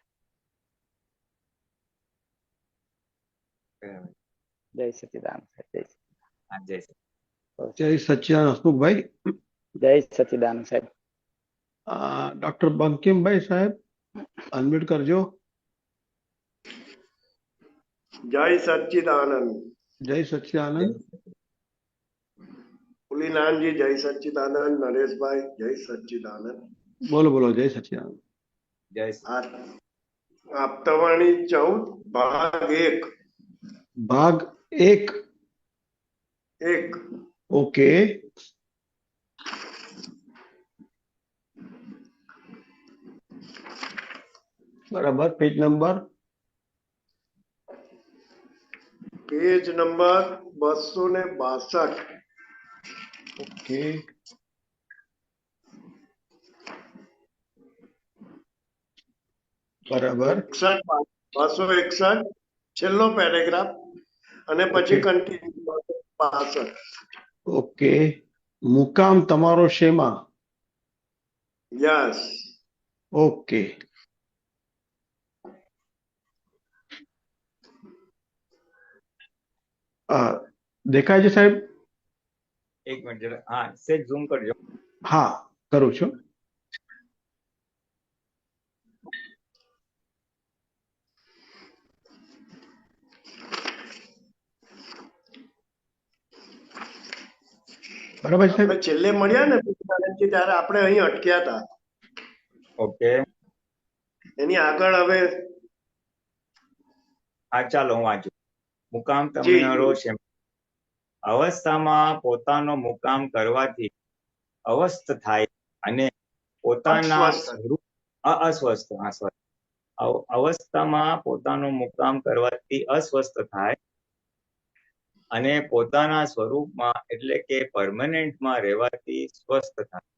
જય સચિદાન. જય જય સચ્ચિદાનંદ હસમુખભાઈ. જય સચિદાન સાહેબ. ડોક્ટર બંકિમભાઈ સાહેબ અનમ્યુટ કરજો. જય સચ્ચિદાનંદ. જય સચ્ચિદાનંદ. પુલીનાનજી જય સચ્ચિદાનંદ. નરેશભાઈ જય સચ્ચિદાનંદ. બોલો બોલો. જય સચ્ચિદાનંદ. જય આપતાવાણી 14 ભાગ 1. ભાગ 1. ઓકે. બરાબર. Page number 262. ઓકે. બરાબર. 261 છેલ્લો પેરેગ્રાફ અને પછી કન્ટિન્યુ 262. ઓકે. મુકામ તમારો શેમાં? યસ. ઓકે. દેખાય છે સાહેબ? એક મિનિટ જરા. હા, સેજ ઝૂમ કરજો. હા, કરું છું. બરાબર છે. આપણે છેલ્લે મળ્યા ને ત્યારે આપણે અહીં અટક્યા હતા. ઓકે. એની આગળ હવે હા, ચાલો હું વાંચું. મુકામ જી તમારો શેમાં? અવસ્થામાં પોતાનો મુકામ કરવાથી અવસ્થ થાય અને પોતાના અસ્વસ્થ અવસ્થામાં પોતાનો મુકામ કરવાથી અસ્વસ્થ થાય અને પોતાના સ્વરૂપમાં એટલે કે પરમનન્ટમાં રહેવાથી સ્વસ્થ થાય.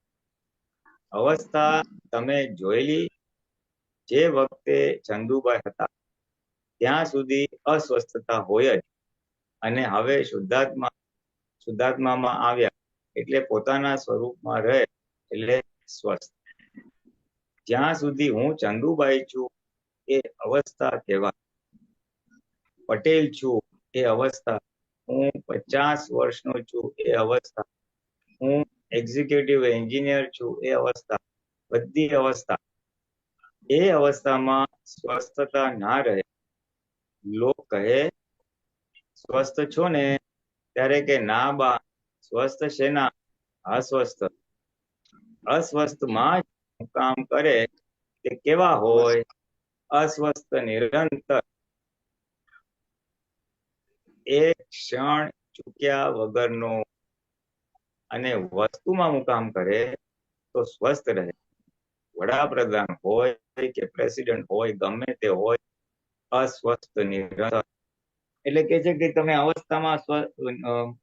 અવસ્થા તમે જોયેલી. જે વખતે ચંદુભાઈ હતા ત્યાં સુધી અસ્વસ્થતા હોય જ, અને હવે શુદ્ધાત્મામાં આવ્યા એટલે પોતાના સ્વરૂપમાં રહે એટલે સ્વસ્થ. જ્યાં સુધી હું ચંદુભાઈ છું એ અવસ્થા કહેવાય. પટેલ છું એ અવસ્થા. હું 50 વર્ષનો છું એ અવસ્થા. હું એક્ઝિક્યુટિવ એન્જિનિયર છું એ અવસ્થા. બધી અવસ્થા. એ અવસ્થામાં સ્વસ્થતા ના રહે. લોક કહે સ્વસ્થ છો ને, ત્યારે કે ના બા, સ્વસ્થ છે ના, અસ્વસ્થ. અસ્વસ્થમાં જ મુકામ કરે તે કેવા હોય? અસ્વસ્થ નિરંતર. એક ક્ષણ ચૂક્યા વગરનો. અને વસ્તુમાં મુકામ કરે તો સ્વસ્થ રહે. વડાપ્રધાન હોય કે પ્રેસિડેન્ટ હોય, ગમે તે હોય, અસ્વસ્થ નિરંતર. એટલે કે છે કે તમે અવસ્થામાં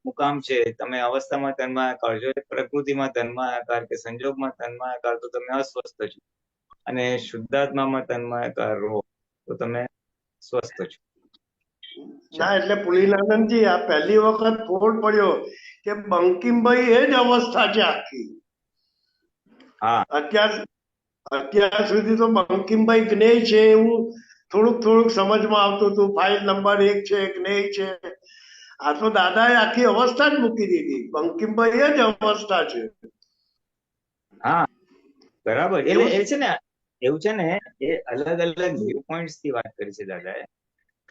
મુકામ છે, તમે અવસ્થામાં તન્માયાકાર છો, પ્રકૃતિમાં તન્માયાકાર કે સંજોગમાં તન્માયાકાર, તો તમે અસ્વસ્થ છો. અને શુદ્ધાત્મામાં તન્માયાકાર રહો તો તમે સ્વસ્થ છો. ના, એટલે પુલીનાનંદજી આ પહેલી વખત ફોડ પડ્યો કે બંકિમભાઈ એ જ અવસ્થા છે આખી. હા, અત્યાર સુધી તો બંકિમભાઈ જ્ઞેય છે એવું થોડુંક સમજમાં આવતું હતું. ફાઇલ નંબર 1 છે, જ્ઞેય છે. આ તો દાદાએ આખી અવસ્થા જ મૂકી દીધી. બંકિમભાઈ જ અવસ્થા છે. હા બરાબર. એટલે એવું એ છે ને એવું છે ને એ અલગ અલગ વ્યૂ પોઈન્ટ્સ થી વાત કરી છે દાદાએ.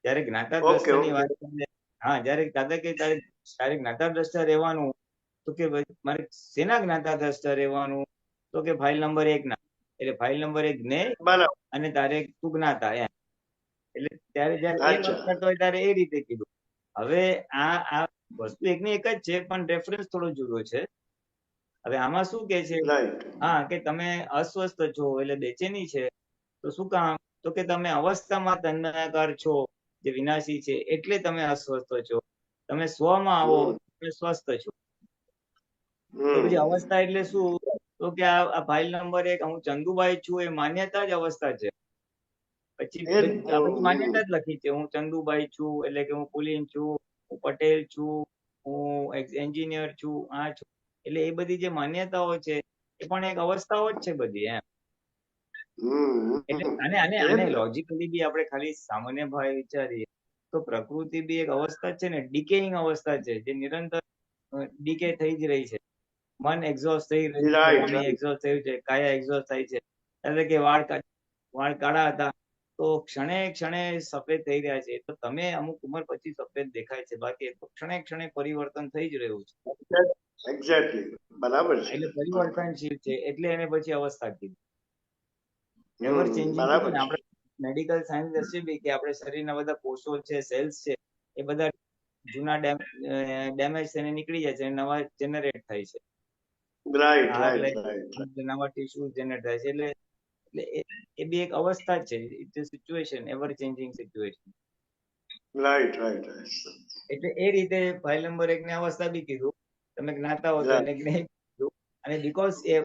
જયારે જ્ઞાતા ઓકે દ્રષ્ટાની ઓકે વાત કરીએ, હા જયારે દાદા કે તારે જ્ઞાતા દ્રષ્ટા રહેવાનું, તો કે ભાઈ મારે શેના જ્ઞાતા દ્રષ્ટા રહેવાનું, તો કે ફાઇલ નંબર 1 ના. એટલે ફાઇલ નંબર 1 જ્ઞેય બરાબર. અને તારે તું જ્ઞાતા એમ. એટલે ત્યારે જયારે એ વાત અચ્છા કરતો હોય ત્યારે એ રીતે કીધું. હવે આ વસ્તુ એકની એક જ છે, પણ રેફરન્સ થોડો જુદો છે. હવે આમાં શું કે છે, રાઈટ. હા કે તમે અસ્વસ્થ છો એટલે બેચેની છે, તો શું કામ, તો કે તમે અવસ્થામાં તન્માયાકાર છો જે વિનાશી છે એટલે તમે અસ્વસ્થ છો. તમે સ્વમાં આવો તમે સ્વસ્થ છો. તો પછી અવસ્થા એટલે શું, તો કે આ ફાઇલ નંબર 1 હું ચંદુભાઈ છું એ માન્યતા જ અવસ્થા છે. પછી એ આ બધી માન્યતા જ લખી છે, હું ચંદુભાઈ છું એટલે કે હું પુલિન છું, હું પટેલ છું, હું એન્જિનિયર છું, આ છું. એટલે એ બધી જે માન્યતાઓ છે એ પણ એક અવસ્થાઓ જ છે બધી એમ. એટલે આને આને આને લોજિકલી બી આપણે ખાલી સામાન્ય ભાવે વિચારીએ તો પ્રકૃતિ બી એક અવસ્થા છે ને, ડીકેઇંગ અવસ્થા છે જે નિરંતર ડીકે થઈ જ રહી છે. મન એક્ઝોસ્ટ થઈ રહ્યું છે, રાઈટ વાણી એક્ઝોસ્ટ થયું છે, કાયા એક્ઝોસ્ટ થાય છે. એટલે કે વાળ કાળા હતા તો ક્ષણે ક્ષણે સફેદ થઈ રહ્યા છે. તો તમે અમુક ઉંમર પછી સફેદ દેખાય છે, બાકી એ તો ક્ષણે ક્ષણે પરિવર્તન થઈ જ રહ્યું છે. એક્ઝેક્ટલી બરાબર છે. એટલે પરિવર્તનશીલ છે એટલે એને પછી અવસ્થા કીધી. એવર ચેન્જિંગ બરાબર કીધું ને. છે. આપણે મેડિકલ સાયન્સ દર્શે બી કે આપણે શરીરના બધા કોષો છે, સેલ્સ છે, એ બધા જૂના ડેમેજ થઈને નીકળી જાય છે અને નવા જનરેટ થાય છે. રાઈટ આગ રાઈટ લાગી રાઈટ નવા ટીસ્યુ જનરેટ થાય છે. એટલે એ બી એક અવસ્થા જ છે. It's a situation, ever changing situation. Right right right. એટલે એ રીતે ફાઇલ નંબર 1 ની અવસ્થા બી કીધું. તમે જ્ઞાતા હો તો એને જ્ઞેય કીધું. અને બીકોઝ એ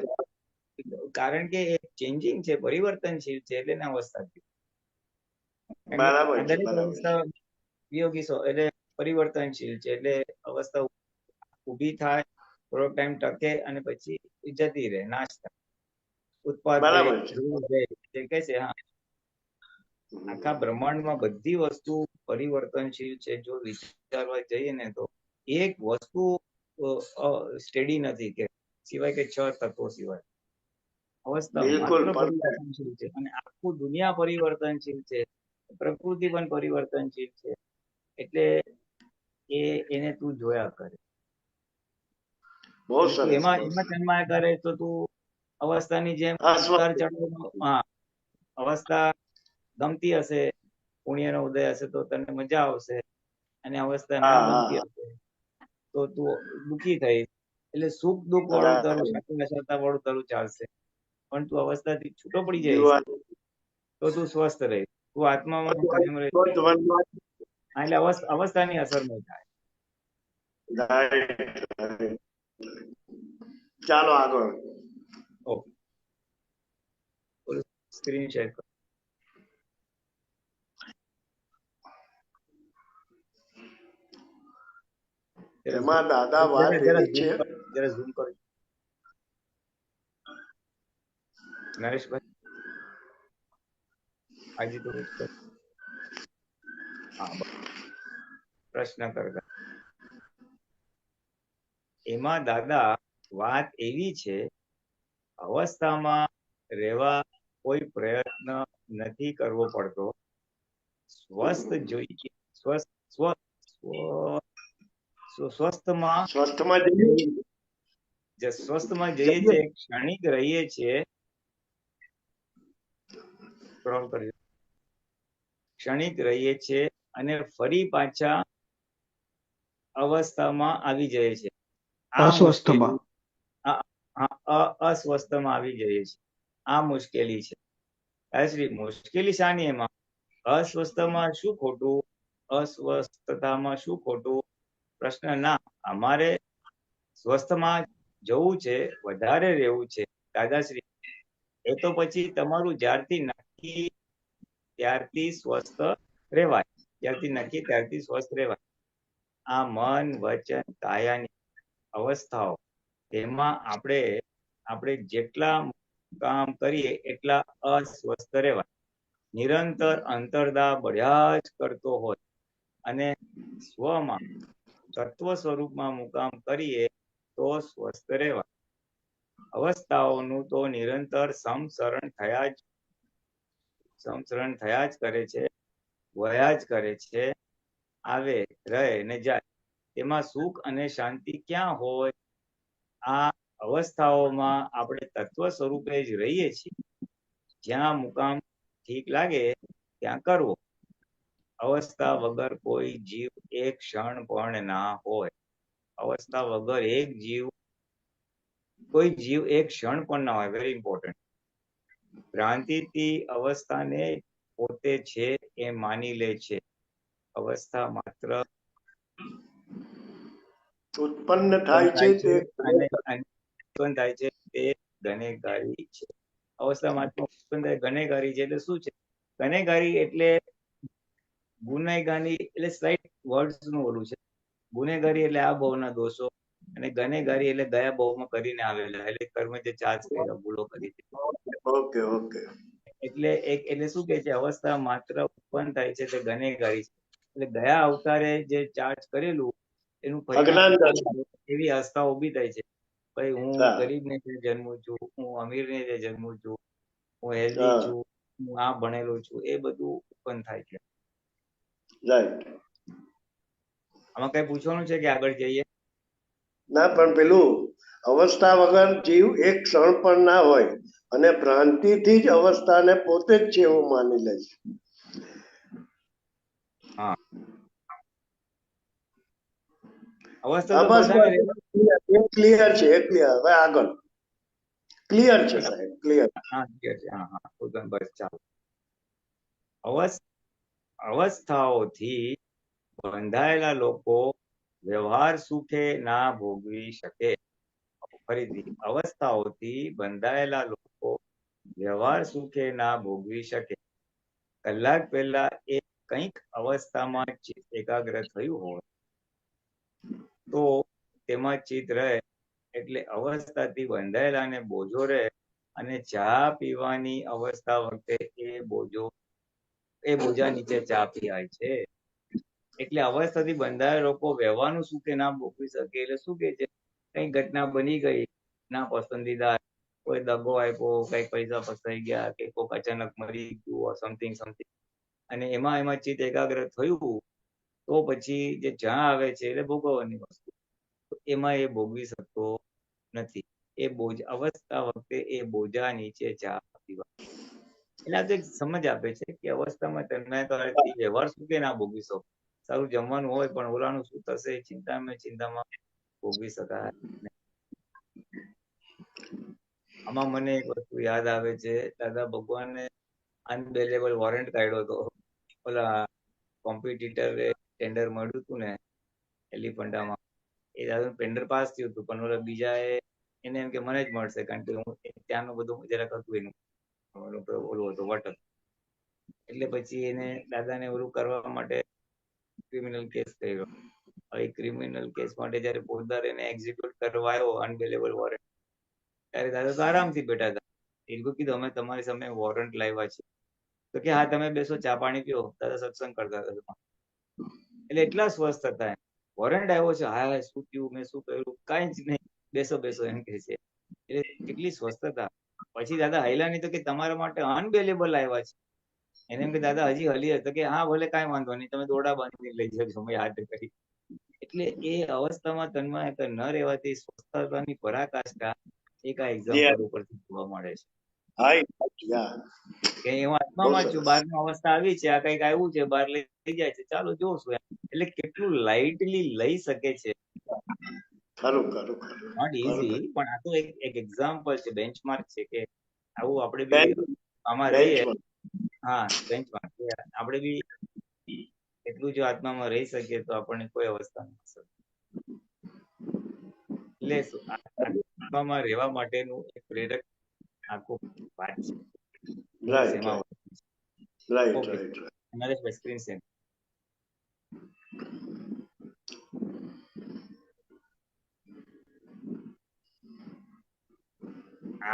કારણ કે એ ચેન્જિંગ છે, પરિવર્તનશીલ છે એટલે એને અવસ્થા કીધું. બરાબર છે. દરેક બરાબર છે. અવસ્થા વિયોગી એટલે પરિવર્તનશીલ છે. એટલે અવસ્થા ઊભી થાય, થોડો ટાઈમ ટકે અને પછી જતી રહે, નાશ થાય, ઉત્પાદ બરાબર છે. જે કહે છે. હા, આખા બ્રહ્માંડમાં બધી વસ્તુ પરિવર્તનશીલ છે. જો વિચારવા જઈએ ને તો એક વસ્તુ સ્ટેડી નથી, કે સિવાય કે 6 તત્વો સિવાય. અવસ્થા બિલકુલ માત્ર પરફેક્ટ. પરિવર્તનશીલ છે અને આખું દુનિયા પરિવર્તનશીલ છે, પ્રકૃતિ પણ પરિવર્તનશીલ છે. એટલે એને તું જોયા કરે. બહુ એટલે તું સરસ. એમાં તન્માયા કરે તો તું અવસ્થાની જેમ ઉતાર ચઢાવ. હા, અવસ્થા ગમતી હશે, પુણ્યનો ઉદય હશે તો તને મજા આવશે, અને અવસ્થા ના ગમતી હશે તો તું દુઃખી થઈશ. એટલે સુખ દુઃખ વાળું તારું શાતા વાળું તારું ચાલશે. પણ તું અવસ્થાથી છૂટો પડી જઈશ તો તું સ્વસ્થ રહીશ, તું આત્મામાં કાયમ રહીશ. એટલે અવસ્થાની અસર નહીં થાય. ચાલો આગળ. ઓકે, સ્ક્રીન શેર કરો. એમાં દાદા વાત એવી છે. જરા ઝૂમ કરો નરેશભાઈ. આજે તો હા, પ્રશ્ન કરતા એમાં દાદા વાત એવી છે, અવસ્થામાં રહેવા કોઈ પ્રયત્ન નથી કરવો પડતો. સ્વસ્થ જોઈએ, સ્વસ્થમાં જઈએ છીએ, ક્ષણિક રહીએ છીએ. ક્ષણિક રહીએ છીએ અને ફરી પાછા અવસ્થામાં આવી જાય છે. અસ્વસ્થમાં. અસ્વસ્થમાં આવી જાય છે. આ મુશ્કેલી છે. મુશ્કેલી શાની? એમાં અસ્વસ્થમાં શું ખોટું, અસ્વસ્થતામાં શું ખોટું? પ્રશ્ન ના. અમારે સ્વસ્થમાં જવું છે, વધારે રહેવું છે દાદાશ્રી. એ તો પછી તમારું જ્યારથી નક્કી ત્યારથી સ્વસ્થ રહેવાય. જ્યારથી નક્કી ત્યારથી સ્વસ્થ રહેવાય. આ મન વચન કાયાની અવસ્થાઓ, તેમાં આપણે જેટલા કામ કરીએ એટલા અસ્વસ્થ રહેવાય. નિરંતર અંતરદા બળ્યા જ કરતો હોય અને સ્વમાં તત્વ સ્વરૂપમાં મુકામ કરીએ તો સ્વસ્થ રહેવા. અવસ્થાઓનું તો નિરંતર સમસરણ થયા જ કરે છે, વયા જ કરે છે, આવે રહે ને જાય. તેમાં સુખ અને શાંતિ ક્યાં હોય? આ અવસ્થાઓમાં આપણે તત્વ સ્વરૂપે જ રહીએ છીએ. જ્યાં મુકામ ઠીક લાગે ત્યાં કરવો. અવસ્થા વગર કોઈ જીવ એક ક્ષણ પણ ના હોય. અવસ્થા વગર કોઈ જીવ એક ક્ષણ પણ ના હોય. Very important. ભ્રાંતિથી અવસ્થાને પોતે છે એ માની લે છે. અવસ્થા માત્ર ઉત્પન્ન થાય છે તે ઉત્પન્ન થાય છે તે ગનેગારી છે. અવસ્થામાં ઉત્પન્ન થાય ગનેગારી છે એટલે શું છે? ગનેગારી એટલે ગુનેગારી એટલે સ્લાઇટ વર્ડ્સ નું ઓલું છે. ગુનેગારી એટલે આ ભવના દોષો, અને ગનેગારી એટલે ગયા ભવમાં કરીને આવેલા, એટલે કર્મ જે ચાર્જ કર્યા, ભૂલો કરી. ઓકે ઓકે એટલે શું કે છે? અવસ્થા માત્ર ઉત્પન્ન થાય છે તે ગનેગારી છે. એટલે ગયા અવતારે જે ચાર્જ કરેલું એનું પરિણામ એવી અવસ્થા ઉભી થાય છે. ભાઈ હું ગરીબ ને જન્મું છું, હું અમીર ને જન્મું છું, હું હેલ્ધી છું, હું આ ભણેલો છું, એ બધું ઉત્પન્ન થાય છે. આમાં કઈ પૂછવાનું છે કે આગળ જઈએ? ના, પણ પેલું અવસ્થા વગર જીવ એક ક્ષણ પણ ના હોય અને ભ્રાંતિથી જ અવસ્થાને પોતે જ છે એવું માની લે છે. હા, અવસ્થા ક્લિયર છે. હવે આગળ ક્લિયર છે સાહેબ, ક્લિયર. હા ક્લિયર છે. હા બસ ચાલો. અવસ્થાઓથી બંધાયેલા લોકો વ્યવહાર સુખે ના ભોગવી શકે. ફરીથી, અવસ્થાઓથી બંધાયેલા લોકો વ્યવહાર સુખે ના ભોગવી શકે. કલાક પહેલા એ કંઈક અવસ્થામાં એકાગ્ર થયું હોય તો તેમાં ચિત્ત રહે, એટલે અવસ્થાથી બંધાયેલા ને બોજો રહે, અને ચા પીવાની અવસ્થા વખતે એ બોજા નીચે ચા પીવાય છે. એટલે અવસ્થાથી બંધાયેલા લોકો વ્યવહારનું સુખે ના ભોગવી શકે. એટલે શું કે છે? કઈ ઘટના બની ગઈ ના પસંદીદા, કોઈ દગો આપ્યો, કઈ પૈસા ફસાઈ ગયા, કે કોઈક અચાનક મરી ગયું, સમથિંગ, અને એમાં ચિત્ત એકાગ્ર થયું તો પછી જે ચા આવે છે એટલે ભોગવવાની વસ્તુ, એમાં એ ભોગવી શકતો નથી. એ અવસ્થા વખતે એ બોજા નીચે ચા પીવા. એટલે આ તો એક સમજ આપે છે કે અવસ્થામાં તન્મયતાથી વ્યવહાર સુખે ના ભોગવી શકો. સારું જમવાનું હોય પણ ઓલાનું શું થશે ચિંતામાં ભોગવી શકાય. આમાં મને એક વસ્તુ યાદ આવે છે, દાદા ભગવાને અનબેલેબલ વોરંટ કાઢ્યો હતો. ઓલા કોમ્પિટિટરે ટેન્ડર મળ્યું હતું ને એલિફન્ટામાં, એ દાદા ટેન્ડર પાસ થયું હતું, પણ ઓલા બીજા એને એમ કે મને જ મળશે, કારણ કે હું ત્યાંનું બધું જરાક હતું એનું ઓલું હતું વટક. એટલે પછી એને દાદાને ઓલું કરવા માટે ક્રિમિનલ કેસ કર્યો. હવે ક્રિમિનલ કેસ માટે જયારે પોતદાર એને એક્ઝિક્યુટ કરવા આવ્યો અનબેલેબલ વોરંટ, ત્યારે દાદા તો આરામથી બેઠા હતા. એ લોકો કીધું અમે તમારી સામે વોરંટ લાવ્યા છે. તો કે હા તમે બેસો, ચા પાણી પીઓ. દાદા સત્સંગ કરતા હતા, એટલે એટલા સ્વસ્થ હતા. વોરંટ આવ્યો છે, હા શું થયું, મેં શું કર્યું, કઈ જ નહીં, બેસો એમ કે છે. એટલે કેટલી સ્વસ્થતા. પછી દાદા હાઈલા નહીં તો કે તમારા માટે અનબેલેબલ આવ્યા છે. એને એમ કે દાદા હજી હલી તો કે હા ભલે કાંઈ વાંધો નહીં, તમે દોડા બાંધીને લઈ જજો, મેં યાદ કરી. એટલે એ અવસ્થામાં તન્મય ન રહેવાથી સ્વસ્થતાની પરાકાષ્ઠા એક આ એક્ઝામ્પલ ઉપરથી જોવા મળે છે. કે હું આત્મામાં છું, બહારની અવસ્થા આવી છે, આ કઈક આવ્યું છે, બહાર લઈ જાય છે, ચાલો જોશું. એટલે કેટલું લાઇટલી લઈ શકે છે. નોટ ઇઝી, પણ આ તો એક એક્ઝામ્પલ છે, બેન્ચમાર્ક છે કે આવું આપણે બી આમાં રહીએ. હા, બેન્ચમાર્ક. આપણે બી એટલું જો આત્મામાં રહી શકીએ તો આપણને કોઈ અવસ્થા નથી. એટલે આત્મામાં રહેવા માટેનું એક પ્રેરક આખું વાત છે. Screen share.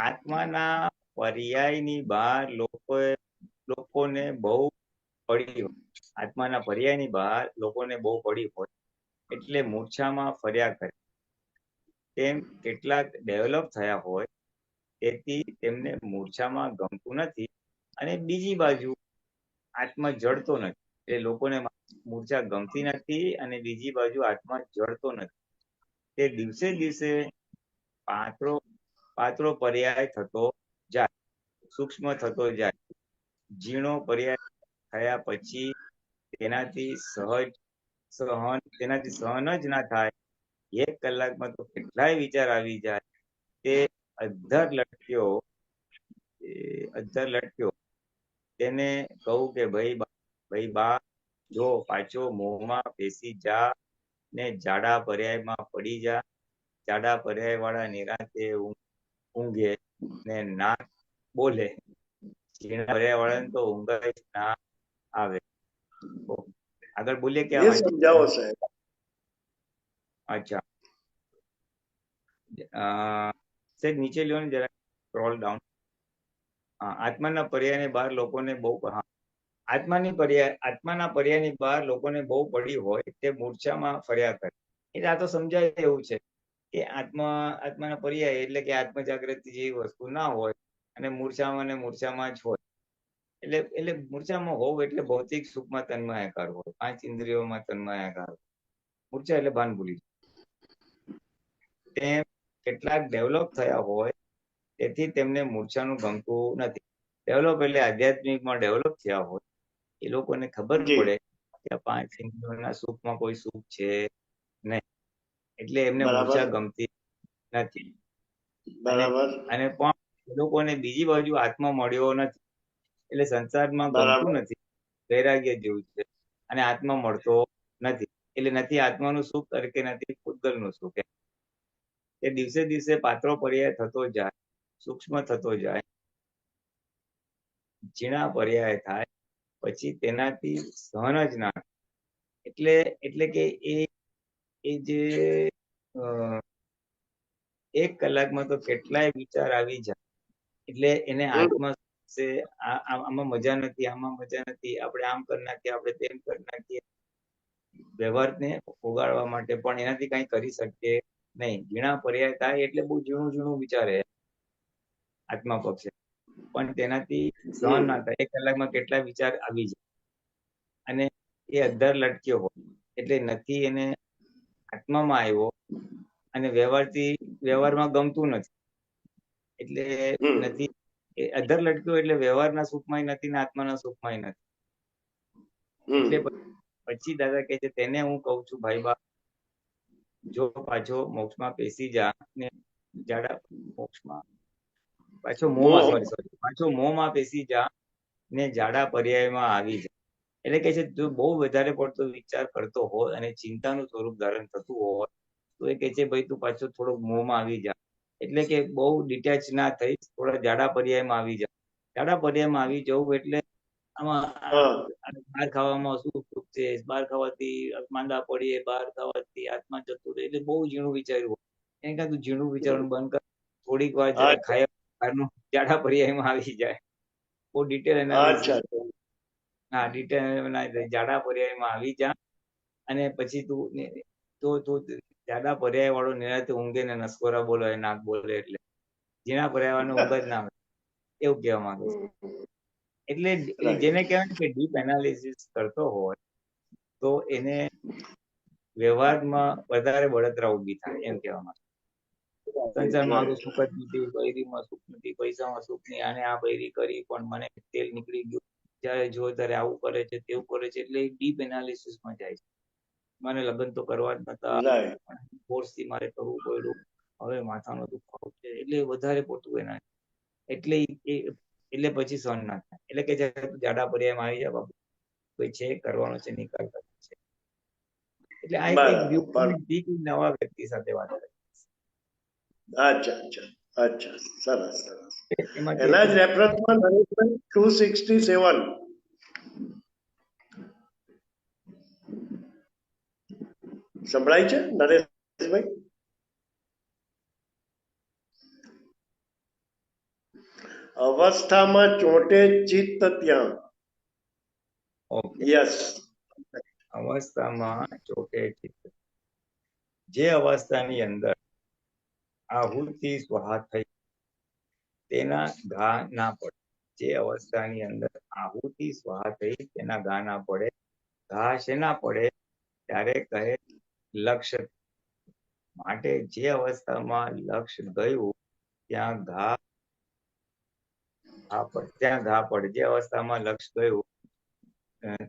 આત્માના પર્યાયની બહાર લોકોને બહુ પડી હોય. આત્માના પર્યાયની બહાર લોકોને બહુ પડી હોય. એટલે મૂર્છામાં ફર્યા કરે. તેમ કેટલાક ડેવલપ થયા હોય તેથી તેમને મૂર્છામાં ગમતું નથી, અને બીજી બાજુ આત્મા જડતો નથી. એટલે લોકોને મૂર્છા ગમતી નથી અને બીજી બાજુ આત્મા જડતો નથી. તે દિવસે દિવસે પાતળો પર્યાય થતો જાય, સૂક્ષ્મ થતો જાય. ઝીણો પર્યાય થયા પછી તેનાથી સહન જ ના થાય. 1 કલાકમાં તો કેટલાય વિચાર આવી જાય. તે અધ્ધર લટક્યો. તેને કહું કે ભાઈ બા, જો પાછો મોહમાં પેસી જા ને જાડા પર્યાયમાં પડી જા. જાડા પર્યાય વાળા નિરાંતે ઊંઘે ને ના બોલે. ઝીણા પર્યાય વાળાને તો ઊંઘ જ ના આવે. આગળ બોલીએ કે એ સમજાવો સાહેબ. અચ્છા, સાહેબ નીચે લ્યો ને જરા, સ્ક્રોલ ડાઉન. આત્માના પર્યાયની બહાર લોકોને બહુ આત્માના પર્યાયની બહાર લોકોને બહુ પડી હોય તે મૂર્છામાં ફર્યા કરે. એટલે આ તો સમજાય એવું છે કે આત્માના પર્યાય એટલે કે આત્મ જાગૃતિ જેવી વસ્તુ ના હોય અને મૂર્છામાં જ હોય. એટલે મૂર્છામાં હોવું એટલે ભૌતિક સુખમાં તન્માયાકાર હોય, 5 ઇન્દ્રિયોમાં તન્માયાકાર હોય. મૂર્છા એટલે ભાન ભૂલી જાય. તેમ કેટલાક ડેવલપ થયા હોય તેથી તેમને મૂર્છાનું ગમતું નથી. ડેવલપ એટલે આધ્યાત્મિકમાં ડેવલપ થયા હોય એ લોકોને ખબર પડે કે 5 ઇન્દ્રિયોના સુખમાં કોઈ સુખ છે નહીં, એટલે એમને મૂર્છા ગમતી નથી. બરાબર. અને પણ એ લોકોને બીજી બાજુ આત્મા મળ્યો નથી, એટલે સંસારમાં ગમતું નથી, વૈરાગ્ય જેવું છે. અને આત્મા મળતો નથી, એટલે નથી આત્માનું સુખ કે નથી પૂતગલનું સુખ. એ દિવસે દિવસે પાતળો પર્યાય થતો જાય, સૂક્ષ્મ થતો જાય. ઝીણા પર્યાય થાય પછી તેનાથી સહન જ ના. એટલે કે એ જે 1 કલાકમાં તો કેટલાય વિચાર આવી જાય. એટલે એને આત્મા આમાં મજા નથી, આમાં મજા નથી, આપણે આમ કરી નાખીએ, આપણે તેમ કરી નાખીએ. વ્યવહારને ઉગાડવા માટે પણ એનાથી કઈ કરી શકીએ નહીં. ઝીણા પર્યાય થાય એટલે બહુ ઝીણું વિચારે આત્મા પક્ષે, પણ તેનાથી સહન ના થાય. 1 કલાકમાં કેટલા વિચાર આવી જાય અને એ અધ્ધર લટક્યો હોય એટલે નથી એને આત્મામાં આવ્યો અને વ્યવહારમાં ગમતું નથી. એટલે નથી એ અધ્ધર લટક્યો એટલે વ્યવહારના સુખમાં નથી ને આત્માના સુખમાં નથી. એટલે પછી દાદા કહે છે તેને હું કહું છું ભાઈ બા, જો પાછો મોક્ષમાં પેસી જા ને જાડા પાછો મોહમાં પેસી જા ને જાડા પર્યાયમાં આવી જા. એટલે કે છે જો બહુ વધારે પડતો વિચાર કરતો હોય અને ચિંતાનું સ્વરૂપ ધારણ થતું હોય તો એ કે છે ભાઈ તું પાછો થોડોક મોહમાં આવી જા. એટલે કે બહુ ડિટેચ ના થઈ, થોડા જાડા પર્યાયમાં આવી જા. જાડા પર્યાયમાં આવી જવું એટલે આમાં બહાર ખાવામાં શું સુખ છે, બહાર ખાવાથી માંદા પડીએ, બહાર ખાવાથી આત્મા જતું રહે, એટલે બહુ ઝીણું વિચાર્યું હોય. એને કાં તું ઝીણું વિચારવાનું બંધ કર, થોડીક વાર જરા ખાયા બહારનું જાડા પર્યાયમાં આવી જાય. બહુ ડિટેલ એનાલિસિસ, ડિટેલ જાડા પર્યાયમાં આવી જા અને પછી તું જાડા પર્યાય વાળો નિરાતે ઊંઘે ને નસકોરા બોલે, નાક બોલે, એટલે ઝીણા પર્યાય વાળો ઊંઘ જ ના આવે, એવું કહેવા માંગે છે. એટલે જેને કહેવાય કે ડીપ એનાલિસિસ કરતો હોય તો એને વ્યવહારમાં વધારે બળતરા ઊભી થાય, એમ કહેવા માંગે. સંસારમાં મારું સુખ જ નથી, બૈરીમાં સુખ નથી, પૈસામાં સુખ નહીં, આને આ બૈરી કરી પણ મને તેલ નીકળી ગયું, જ્યારે જો ત્યારે આવું કરે છે, તેવું કરે છે. એટલે ડીપ એનાલિસિસમાં જાય છે. મને લગ્ન તો કરવા જ નતા, ફોર્સથી મારે કરવું પડ્યું, હવે માથાનો દુખાવો છે, એટલે વધારે પડતું એના એટલે પછી સહન ના થાય. એટલે કે જાડા પર્યાયમાં આવી જાય બાબુ, કોઈ છે કરવાનો છે, નિકાલ કરવાનો છે. એટલે આ એક વ્યૂ પોઈન્ટ નવા વ્યક્તિ સાથે વાત કરે. અચ્છા, સરસ. એના જ રેફરન્સમાં નરેશભાઈ 267 સંભળાય છે નરેશભાઈ? અવસ્થામાં ચોંટે ચિત્ત ત્યાં. યસ, અવસ્થામાં ચોટે ચિત્ત. જે અવસ્થાની અંદર આહુતિ સ્વાહા થઈ તેના ઘા ના પડે. જે અવસ્થાની અંદર આહુતિ સ્વાહા થઈ તેના ઘા ના પડે. ઘા શેના પડે? ત્યારે કહે લક્ષ્ય. માટે જે અવસ્થામાં લક્ષ્ય ગયું ત્યાં ઘા પડે. જે અવસ્થામાં લક્ષ્ય ગયું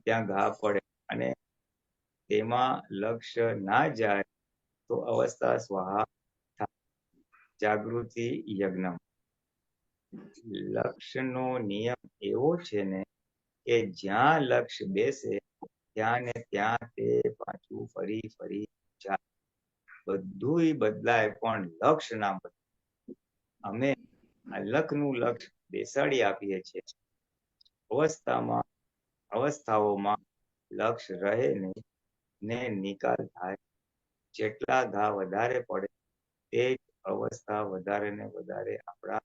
ત્યાં ઘા પડે. અને તેમાં લક્ષ્ય ના જાય તો અવસ્થા સ્વાહા થાય. જાગૃતિ યજ્ઞ. લક્ષ્યનો નિયમ એવો છે ને કે જ્યાં લક્ષ્ય બેસે ત્યાં ને ત્યાં તે પાછું ફરી જાય. બધુંય બદલાય પણ લક્ષ્ય ના બદલાય. અમે આ લખનું લક્ષ્ય બેસાડી આપીએ છીએ. અવસ્થાઓમાં લક્ષ્ય રહે નહીં ને નિકાલ થાય. જેટલા ઘા વધારે પડે તે જ અવસ્થા વધારે ને વધારે આપણા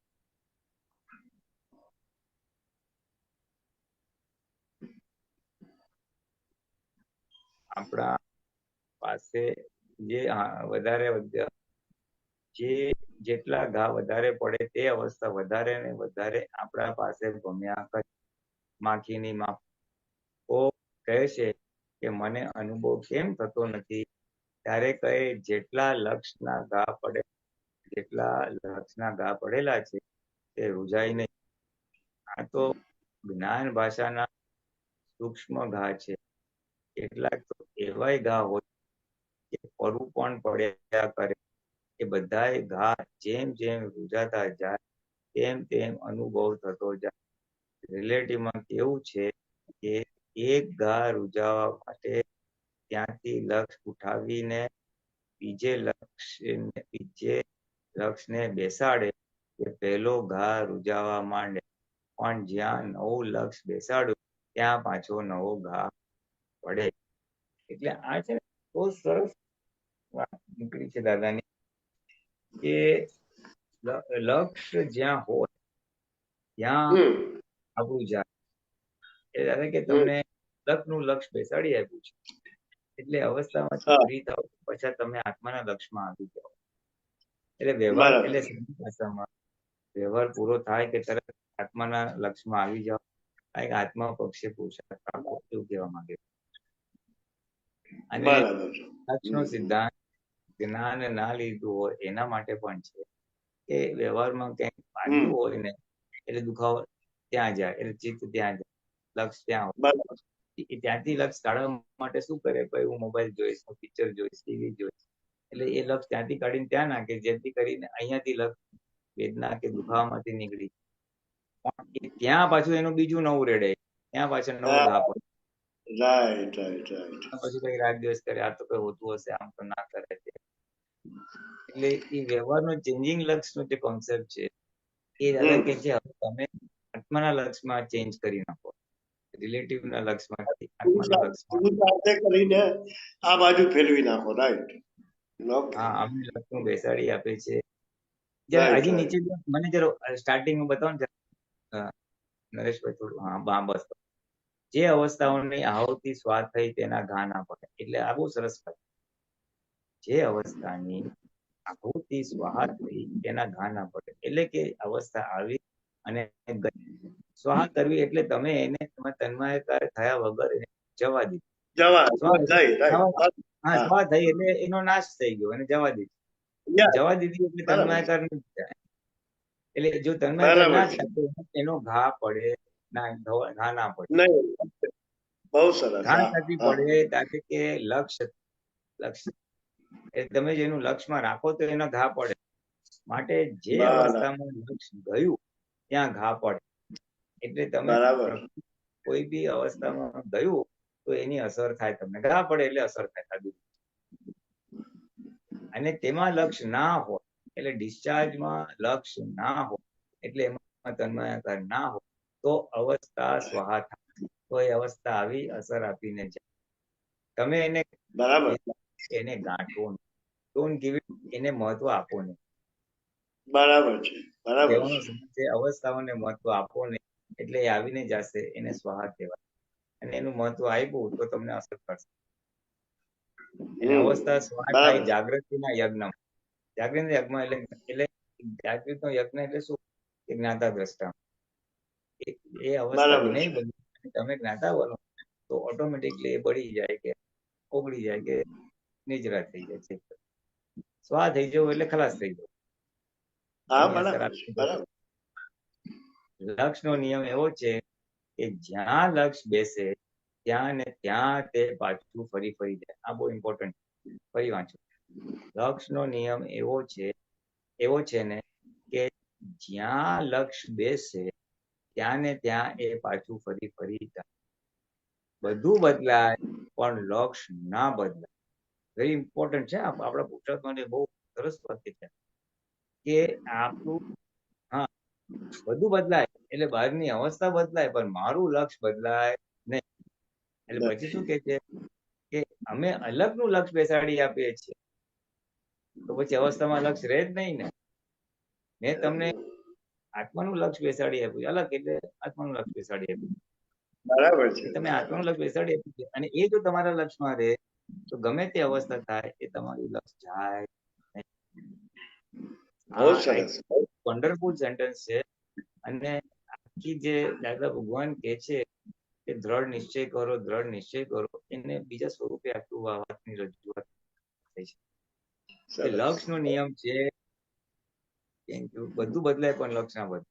પાસે જેટલા ઘા વધારે પડે તે અવસ્થા વધારે ને વધારે આપણા પાસે ભમ્યા કરે. માખીની માફ. કોક કહે છે કે મને અનુભવ કેમ થતો નથી? ત્યારે કહે જેટલા લક્ષના ઘા પડેલા છે તે રૂજાય નહીં. આ તો જ્ઞાન ભાષાના સૂક્ષ્મ ઘા છે. કેટલાક તો એવાય ઘા હોય કે પરું પણ પડ્યા કરે. એ બધાય ઘા જેમ જેમ રૂજાતા જાય તેમ તેમ અનુભવ થતો જાય. રિલેટિવમાં કેવું છે કે એક ઘા રૂજાવા માટે ત્યાંથી લક્ષ ઉઠાવીને બીજે લક્ષને બેસાડે કે પહેલો ઘા રૂજાવા માંડે. પણ જ્યાં નવું લક્ષ બેસાડ્યું ત્યાં પાછો નવો ઘા પડે. એટલે આ છે ને બહુ સરસ વાત નીકળી છે દાદાની કે લક્ષ્ય જ્યાં હોય ત્યાં આપણું જાય. એ દાદા કે તમને લક્ષનું લક્ષ્ય બેસાડી આપ્યું છે એટલે અવસ્થામાંથી ફ્રી થાવ પછી તમે આત્માના લક્ષ્યમાં આવી જાઓ. એટલે વ્યવહાર એટલે સીધી ભાષામાં વ્યવહાર પૂરો થાય કે તરત આત્માના લક્ષ્યમાં આવી જાઓ. કારણ કે આત્મા પક્ષે પુરુષાર્થ આપો એવું કહેવા માંગે. અને લક્ષ્યનો સિદ્ધાંત જ્ઞાન ના લીધું હોય એના માટે પણ છે કે વ્યવહારમાં ક્યાંક વાગ્યું હોય ને એટલે દુખાવો ત્યાં જાય, એટલે ચિત્ત ત્યાં જાય, લક્ષ ત્યાં હોય. ત્યાંથી લક્ષ કાઢવા માટે શું કરે? ભાઈ હું મોબાઈલ જોઈશ, હું પિક્ચર જોઈશ, ટીવી જોઈશ. એટલે એ લક્ષ ત્યાંથી કાઢીને ત્યાં નાખે જેથી કરીને અહીંયાથી લક્ષ વેદના કે દુખાવામાંથી નીકળી. પણ ત્યાં પાછું એનું બીજું નવું રેડે, ત્યાં પાછળ નવો ઘા પડે. પછી કઈ રાત દિવસ કરે, આ તો કઈ હોતું હશે, આમ તો ના કરે. એટલે એ વ્યવહારનો ચેન્જિંગ લક્ષનો જે કોન્સેપ્ટ છે એ દાદા કે છે તમે આત્માના લક્ષમાં ચેન્જ કરી નાખો. રિલેટિવના લક્ષમાંથી આત્માના લક્ષમાં કરીને આ બાજુ ફેરવી નાખો. રાઈટ. હા, અમે લક્ષનું બેસાડી આપે છે. જરા હજી નીચે મને જરા સ્ટાર્ટિંગ બતાવો ને નરેશભાઈ થોડું. હા બસ. જે અવસ્થાઓની આહુતિ સ્વાદ થઈ તેના ઘા ના પડે. એટલે આ બહુ સરસ વાત. જે અવસ્થાની આહુતિ સ્વાહા થઈ તેના ઘા ના પડે. એટલે કે અવસ્થા આવી અને સ્વાહા કરવી એટલે તમે એને તન્માયકાર થયા વગર જવા દીધી. સ્વાહા થઈ એટલે એનો નાશ થઈ ગયો અને જવા દીધી. જવા દીધી એટલે તન્માયકાર નહીં થાય. એટલે જો તન્માયકાર ના થાય તો એનો ઘા પડે ઘા ના પડે. ઘા સાથી પડે તાકે કે લક્ષ્ય તમે જેનું લક્ષ્યમાં રાખો તો એનો ઘા પડે. માટે જે અવસ્થામાં લક્ષ્ય ગયું ત્યાં ઘા પડે. એટલે તમે કોઈ બી અવસ્થામાં ગયું તો એની અસર થાય. તમને ઘા પડે એટલે અસર થાય. અને તેમાં લક્ષ્ય ના હોય એટલે ડિસ્ચાર્જમાં લક્ષ્ય ના હોય એટલે એમાં તન્માયાકાર ના હોય તો અવસ્થા સ્વાહા થાય. તો એ અવસ્થા આવી અસર આપીને જાય. તમે એને ગાંઠવો નહીં. ડોન્ટ ગિવ ઇટ, એને મહત્વ આપો નહીં. બરાબર છે. અવસ્થાઓને મહત્વ આપો નહીં એટલે એ આવીને જશે, એને સ્વાહા કહેવાય. અને એનું મહત્વ આપ્યું તો તમને અસર કરશે. એટલે અવસ્થા સ્વા થાય બરાબર. જાગૃતિના યજ્ઞ. જાગૃતિ યજ્ઞ એટલે જાગૃતિનો યજ્ઞ એટલે શું? કે જ્ઞાતા દ્રષ્ટા. એ અવસ્થા બરાબર નહીં છે. બની તમે જ્ઞાતા બનો તો ઓટોમેટિકલી એ બળી જાય કે ઓગળી જાય કે નિજરા થઈ જાય છે. સ્વા થઈ જવું એટલે ખલાસ થઈ જવું. હા, એની અસર બરાબર છે. બરાબર. લક્ષનો નિયમ એવો છે કે જ્યાં લક્ષ બેસે ત્યાં ને ત્યાં તે પાછું ફરી ફરી જાય. આ બહુ ઇમ્પોર્ટન્ટ. ફરી વાંચું. લક્ષનો નિયમ એવો છે ને કે જ્યાં લક્ષ બેસે ત્યાં ને ત્યાં એ પાછું ફરી ફરી જાય. બધું બદલાય પણ લક્ષ ના બદલાય. વેરી ઇમ્પોર્ટન્ટ છે. આપણા પુસ્તક માટે બહુ સરસ વાક્ય છે કે આપણું હા બધું બદલાય એટલે બહારની અવસ્થા બદલાય પણ મારું લક્ષ બદલાય નહીં. એટલે પછી શું કે છે કે અમે અલગનું લક્ષ બેસાડી આપીએ છીએ તો પછી અવસ્થામાં લક્ષ રહે જ નહીં ને. મેં તમને આત્માનું લક્ષ બેસાડી આપ્યું અલગ એટલે આત્માનું લક્ષ બેસાડી આપ્યું. બરાબર છે. તમે આત્માનું લક્ષ બેસાડી આપ્યું છે અને એ જો તમારા લક્ષમાં રહે તો ગમે તે અવસ્થા થાય એ તમારું લક્ષ જાય બહુ સરસ. વન્ડરફુલ સેન્ટેન્સ છે. અને આખી જે દાદા ભગવાન કે છે કે દ્રઢ નિશ્ચય કરો દ્રઢ નિશ્ચય કરો એને બીજા સ્વરૂપે આટલું વાતની રજૂઆત થઈ છે. સરસ. લક્ષનો નિયમ છે બધું બદલાય પણ લક્ષ ના બદલાય.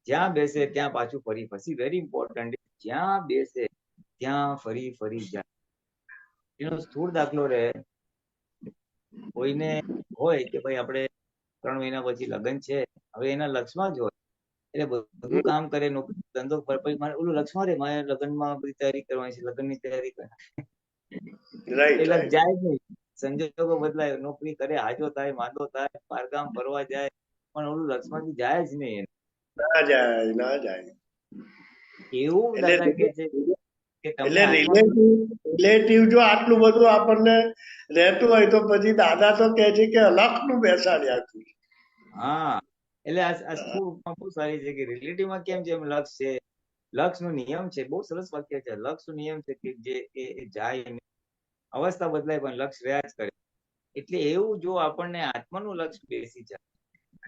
જ્યાં બેસે ત્યાં પાછું ફરી ફરી. Very important. જ્યાં બેસે ત્યાં ફરી ફરી જાય. એનો સ્થૂળ દાખલો રહે. કોઈને હોય કે ભાઈ આપણે 3 મહિના પછી લગ્ન છે હવે એના લક્ષમાં જ હોય એટલે બધું કામ કરે નોકરી ધંધો પછી મારે ઓલું લક્ષમાં રે મારે લગ્નમાં બધી તૈયારી કરવાની છે લગ્નની તૈયારી કરે રાઈટ એટલે રાઈટ. જાય જ નહીં. સંજોગો બદલાય નોકરી કરે હાજો થાય માંદો થાય બહારગામ ફરવા જાય પણ ઓલું લક્ષમાંથી જાય જ નહીં. ના જાય ના જાય. એવું એટલે દાદા કે છે કે તમે એટલે રિલેટિવ જો આટલું બધું આપણને રહેતું હોય તો પછી દાદા તો કહે છે કે અલગનું બેસાડી આપ્યું. હા એટલે આ સ્થૂળમાં બહુ સારી છે કે રિલેટિવમાં કેમ છે લક્ષ છે. લક્ષનો નિયમ છે. બહુ સરસ વાક્ય છે. લક્ષનો નિયમ છે કે જે એ જાય નહીં. અવસ્થા બદલાય પણ લક્ષ રહ્યા જ કરે. એટલે એવું જો આપણને આત્માનું લક્ષ બેસી જાય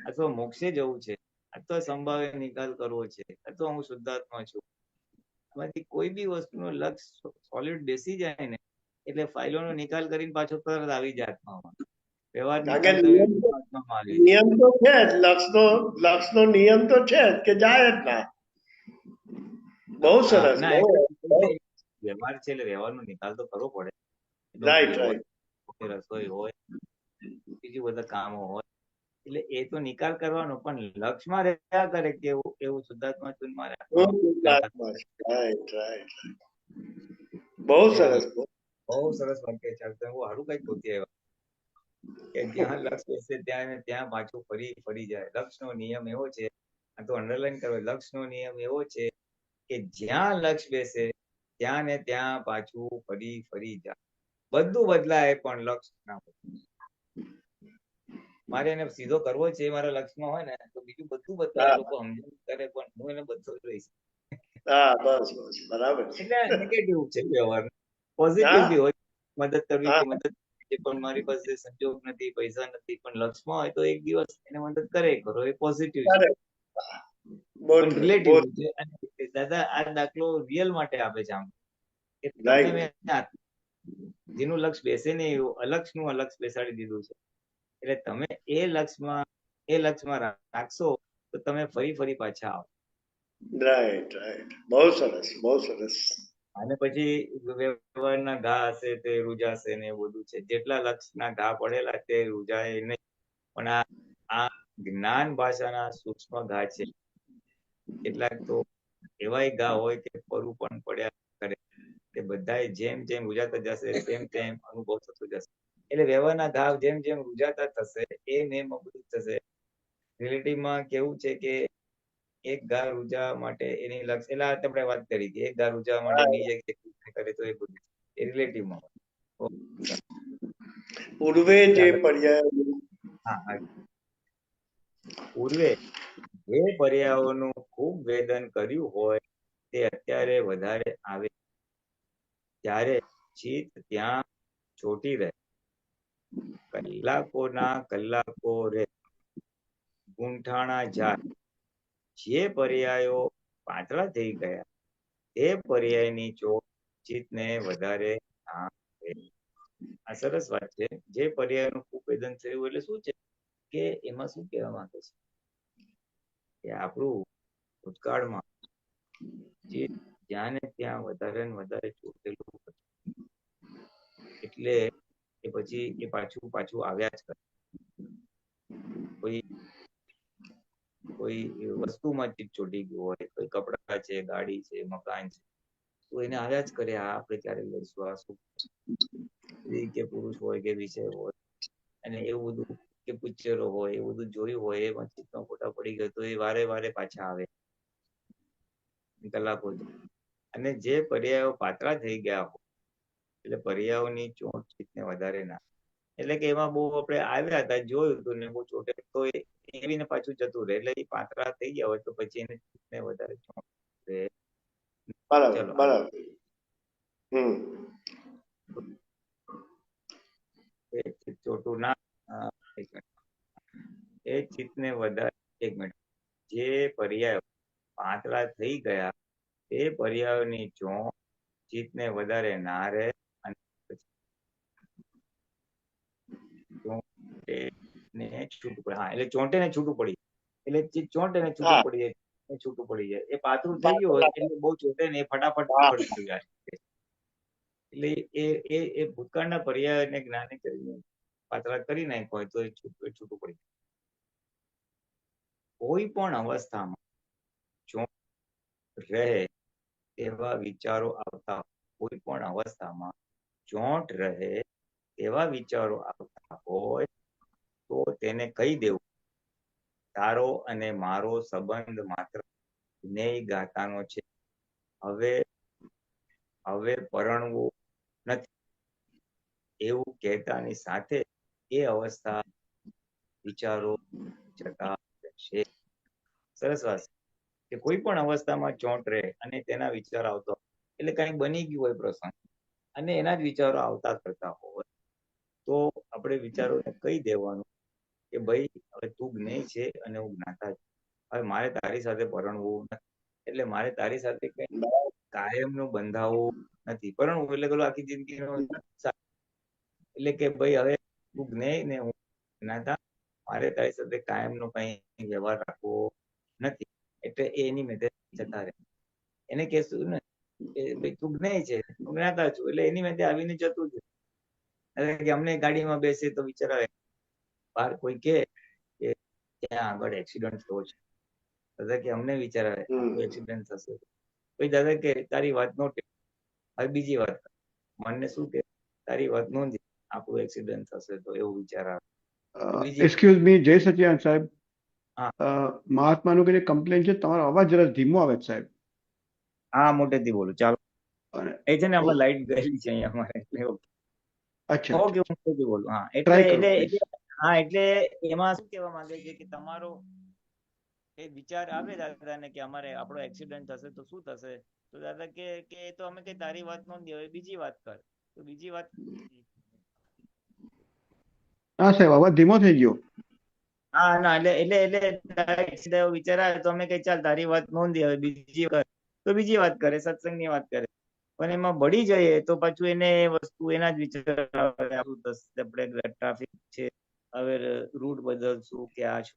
અથવા મોક્ષે જવું છે અથવા સંભાવ્ય નિકાલ કરવો છે અથવા હું શુદ્ધાત્મા છું આમાંથી કોઈ બી વસ્તુનો લક્ષ સોલિડ બેસી જાય ને એટલે ફાઇલોનો નિકાલ કરીને પાછો તરત આવી જાય આત્મામાં. વ્યવહાર નિકાલ કરીને આત્મામાં આવી જાય. નિયમ તો છે જ. લક્ષનો નિયમ તો છે જ કે જાય જ ના. બહુ સરસ. ના એટલે વ્યવહાર છે એટલે વ્યવહારનો નિકાલ તો કરવો પડે. Right right. રસોઈ હોય બીજું બધા કામો હોય એટલે એ તો નિકાલ કરવાનો પણ લક્ષમાં રહ્યા કરે કે એવું શુદ્ધાત્મા છું મારે રાઈટ રાઈટ. બહુ સરસ. બહુ સરસ વાક્ય છે. હું હારું કઈ ગોતી આવ્યા કે જ્યાં લક્ષ બેસે ત્યાં ને ત્યાં પાછું ફરી ફરી જાય. લક્ષનો નિયમ એવો છે આ તો અંડરલાઈન કરો. લક્ષનો નિયમ એવો છે કે જ્યાં લક્ષ બેસે ત્યાં ને ત્યાં પાછું ફરી ફરી જાય. બધું બદલાય પણ લક્ષ ના બદલાય. મારે એને સીધો કરવો છે મારા લક્ષમાં હોય ને તો બીજું બધું બદલાય લોકો સમજણ કરે પણ હું એને બધો રહીશ. હા બસ બસ બરાબર. એટલે નેગેટિવ છે વ્યવહાર. પોઝિટિવ બી હોય મદદ કરવી કે મદદ પણ મારી પાસે સંજોગ નથી પૈસા નથી પણ લક્ષમાં હોય તો એક દિવસ એને મદદ કરે કરો એ પોઝિટિવ છે. પણ રિલેટિવ છે. દાદા આ દાખલો રિયલ માટે આપે છે આમ કે તમને જેનું લક્ષ બેસે ને એવું અલક્ષનું અલક્ષ બેસાડી દીધું છે એટલે તમે એ લક્ષમાં રાખશો તો તમે ફરી ફરી પાછા આવો. Right right. બહુ સરસ બહુ સરસ. અને પછી વ્યવહારના ઘા હશે તે રૂજાશે ને એ બધું છે. જેટલા લક્ષના ઘા પડેલા તે રૂજાય નહીં પણ આ જ્ઞાન ભાષાના સૂક્ષ્મ ઘા છે. કેટલાક તો એવાય ઘા હોય કે પરું પણ પડ્યા કરે તે બધા જેમ જેમ રૂજાતા જશે તેમ તેમ અનુભવ થતો જશે. એટલે વ્યવહારના ઘા જેમ જેમ રૂજાતા થશે એ નેમ બધું થશે. રિલેટિવમાં કેવું છે કે એક ઘા રૂજા માટે એની લક્ષ એટલે આપણે વાત કરી કે એક ઘા રૂજા માટે બીજે કરે તો એ બધું એ રિલેટિવમાં પૂર્વે જે પર્યાય પૂર્વે જે પર્યાયોનું ખૂબ વેદન કર્યું હોય તે અત્યારે વધારે આવે ત્યારે ચિત્ત ત્યાં ચોટી રહે, કલાકોના કલાકો રે, ગૂંઠાણા જાય. જે પર્યાયો પાતળા થઈ ગયા તે પર્યાયની ચોટ ચિત્તને વધારે ના રહે. આ સરસ વાત છે. જે પર્યાયનું કુપેદન થયું એટલે શું છે કે એમાં શું કહેવા માંગે છે કે આપણું ભૂતકાળમાં જે જ્યાં ને ત્યાં વધારે ને વધારે ચોટેલું હતું, એટલે એ પછી એ પાછું પાછું આવ્યા જ કરે. કોઈ કોઈ વસ્તુમાં ચિત્ત ચોટી ગયું હોય, કોઈ કપડા છે, ગાડી છે, મકાન છે, તો એને આવ્યા જ કરે. આ આપણે ક્યારે લઈશું, આ શું, સ્ત્રી કે પુરુષ હોય કે વિષય હોય, અને એવું બધું કે પિક્ચરો હોય, એવું બધું જોયું હોય, એમાં ચિત્તનો ફોટા પડી ગયો તો એ વારે વારે પાછા આવે કલાકો. અને જે પર્યાયો પાતળા થઈ ગયા હોય એટલે પર્યાયોની ચોટ ચિત્તને વધારે ના, એટલે કે એમાં બહુ આપણે આવ્યા હતા, જોયું હતું ને બહુ ચોટે તો એવીને પાછું જતું રહે. એટલે એ પાતળા થઈ ગયા હોય તો પછી એને ચિત્તને વધારે ચોટ રહે. બરાબર ચલો બરાબર. એ ચિત્ત ચોટું ના, એક મિનિટ. એ ચિત્તને વધારે, એક મિનિટ, જે પર્યાયો પાતળા થઈ ગયા તે પર્યાયોની ચોટ ચિત્તને વધારે ના રહે, અને છૂટું પડે. હા, એટલે ચોંટે ને છૂટું પડી, એટલે ચિત્ત ચોંટે ને છૂટું પડી જાય, છૂટું પડી જાય. એ પાતળું થઈ ગયું હોય એટલે બહુ ચોંટે ને એ ફટાફટ પડતું જાય. એટલે એ ભૂતકાળના પર્યાયને જ્ઞાને કરીને પાતળા કરી નાખ્યો હોય તો એ છૂટું પડી જાય. કોઈ પણ અવસ્થામાં ચોંટ રહે તેવા વિચારો આવતા, કોઈ પણ અવસ્થામાં ચોંટ રહે તેવા વિચારો આવતા હોય તો તેને કહી દેવું, તારો અને મારો સંબંધ માત્ર જ્ઞેય ગાથાનો છે, હવે પરણવું નથી. એવું કહેતાની સાથે એ અવસ્થા વિચારો જતા રહેશે. સરસ વાત છે કે કોઈ પણ અવસ્થામાં ચોંટ રહે અને તેના વિચાર આવતો, એટલે કઈ બની ગયું હોય પ્રસંગ અને એના જ વિચારો આવતા કરતા હોય તો આપણે વિચારોને કહી દેવાનું કે ભાઈ હવે તું જ્ઞેય છે અને હું જ્ઞાતા છું. હવે મારે તારી સાથે પરણવું નથી, એટલે મારે તારી સાથે કઈ કાયમનું બંધાવું નથી. પરણવું એટલે પેલું આખી જિંદગીનો, એટલે કે ભાઈ હવે તું જ્ઞેય ને હું જ્ઞાતા, મારે તારી સાથે કાયમનો કઈ વ્યવહાર રાખવો નથી. એટલે એની મેળે જતા રહે. એને કહેશું ને કે ભાઈ તું જ્ઞેય છે, હું જ્ઞાતા છું, એટલે એની મેળે આવીને જતું છે. એટલે કે અમને ગાડીમાં બેસે તો વિચાર આવે, બહાર કોઈ કે ત્યાં આગળ એક્સિડન્ટ થયો છે, દાદા કે અમને વિચાર આવે એક્સિડન્ટ થશે, પછી દાદા કે તારી વાત નોટ, હવે બીજી વાત મનને શું કે તારી વાત નોંધી, આપણું એક્સિડન્ટ થશે તો એવું વિચાર આવે. એક્સક્યુઝ મી, જય સચિદાનંદ સાહેબ. હા. મહાત્માનું કે કમ્પ્લેન છે, તમારો અવાજ જરા ધીમો આવે છે સાહેબ. હા, મોટેથી બોલું, ચાલો. અને એ છે ને આપણે લાઈટ ગયેલી છે અહીંયા અમારે, એટલે અચ્છા ઓકે, હું મોટેથી બોલું. હા, ટ્રાય કરો એટલે પ્લીઝ. હા, એટલે એમાં શું કહેવા માંગે છે કે તમારો એ વિચાર આવે દાદાને કે અમારે આપણો એક્સિડન્ટ થશે તો શું થશે, તો દાદા કે એ તો અમે કઈ તારી વાત નોંધી, હવે બીજી વાત કર. તો બીજી વાત, હા સાહેબ, અવાજ ધીમો થઈ ગયો. હા ના, એટલે વિચાર આવે તો અમે કઈ ચાલ તારી વાત નોંધી, હવે બીજી કર, તો બીજી વાત કરે, સત્સંગની વાત કરે. પણ એમાં બળી જાય તો પાછું એને વસ્તુ એના જ વિચાર આવે, આપણે ટ્રાફિક છે, હવે રૂટ બદલશું કે આ છે.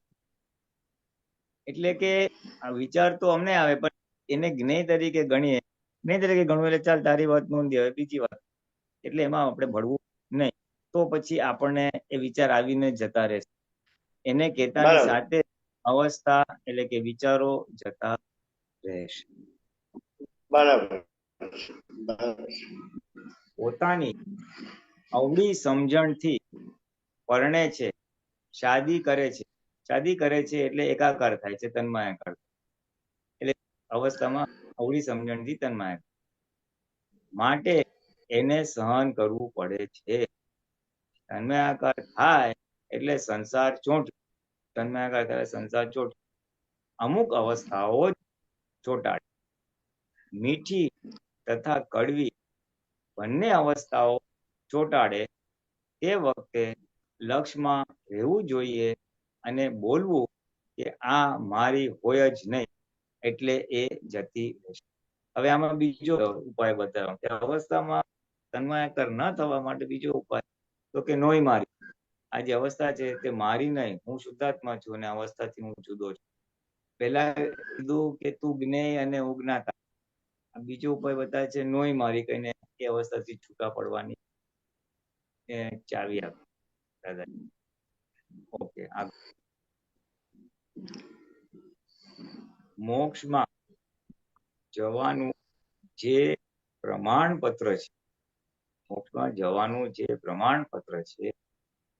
એટલે કે આ વિચાર તો અમને આવે પણ એને જ્ઞેય તરીકે ગણીએ, જ્ઞેય તરીકે ગણવું એટલે ચાલ તારી વાત નોંધી, હવે બીજી વાત. એટલે એમાં આપણે ભળવું નહીં, તો પછી આપણને એ વિચાર આવીને જતા રહેશે. એને કહેતાની સાથે અવસ્થા એટલે કે વિચારો જતા રહેશે. બરાબર. પોતાની અવળી સમજણથી પરણે છે, શાદી કરે છે. શાદી કરે છે એટલે એકાકાર થાય છે, તન્માયાકાર. એટલે અવસ્થામાં અવળી સમજણથી તન્માયાકાર માટે એને સહન કરવું પડે છે. તન્માયાકાર થાય એટલે સંસાર ચોંટ, તન્માયાકાર થાય સંસાર ચોંટ. અમુક અવસ્થાઓ જ ચોંટાડે, મીઠી તથા કડવી બંને અવસ્થાઓ ચોંટાડે તે વખતે લક્ષમાં રહેવું જોઈએ અને બોલવું કે આ મારી હોય જ નહીં, એટલે એ જતી રહેશે. હવે આમાં બીજો ઉપાય બતાવો કે અવસ્થામાં તન્માયાકાર ન થવા માટે બીજો ઉપાય તો કે નોય મારી. આ જે અવસ્થા છે તે મારી નહીં, હું શુદ્ધાત્મા છું અને અવસ્થાથી હું જુદો છું. પહેલા કીધું કે તું જ્ઞેય અને ઉજ્ઞાતા. આ બીજો ઉપાય બતાવે છે નોય મારી કહીને એ અવસ્થાથી છૂટા પડવાની ચાવી આપે દાદાજી. ઓકે, મોક્ષમાં જવાનું જે પ્રમાણપત્ર છે, મોક્ષમાં જવાનું જે પ્રમાણપત્ર છે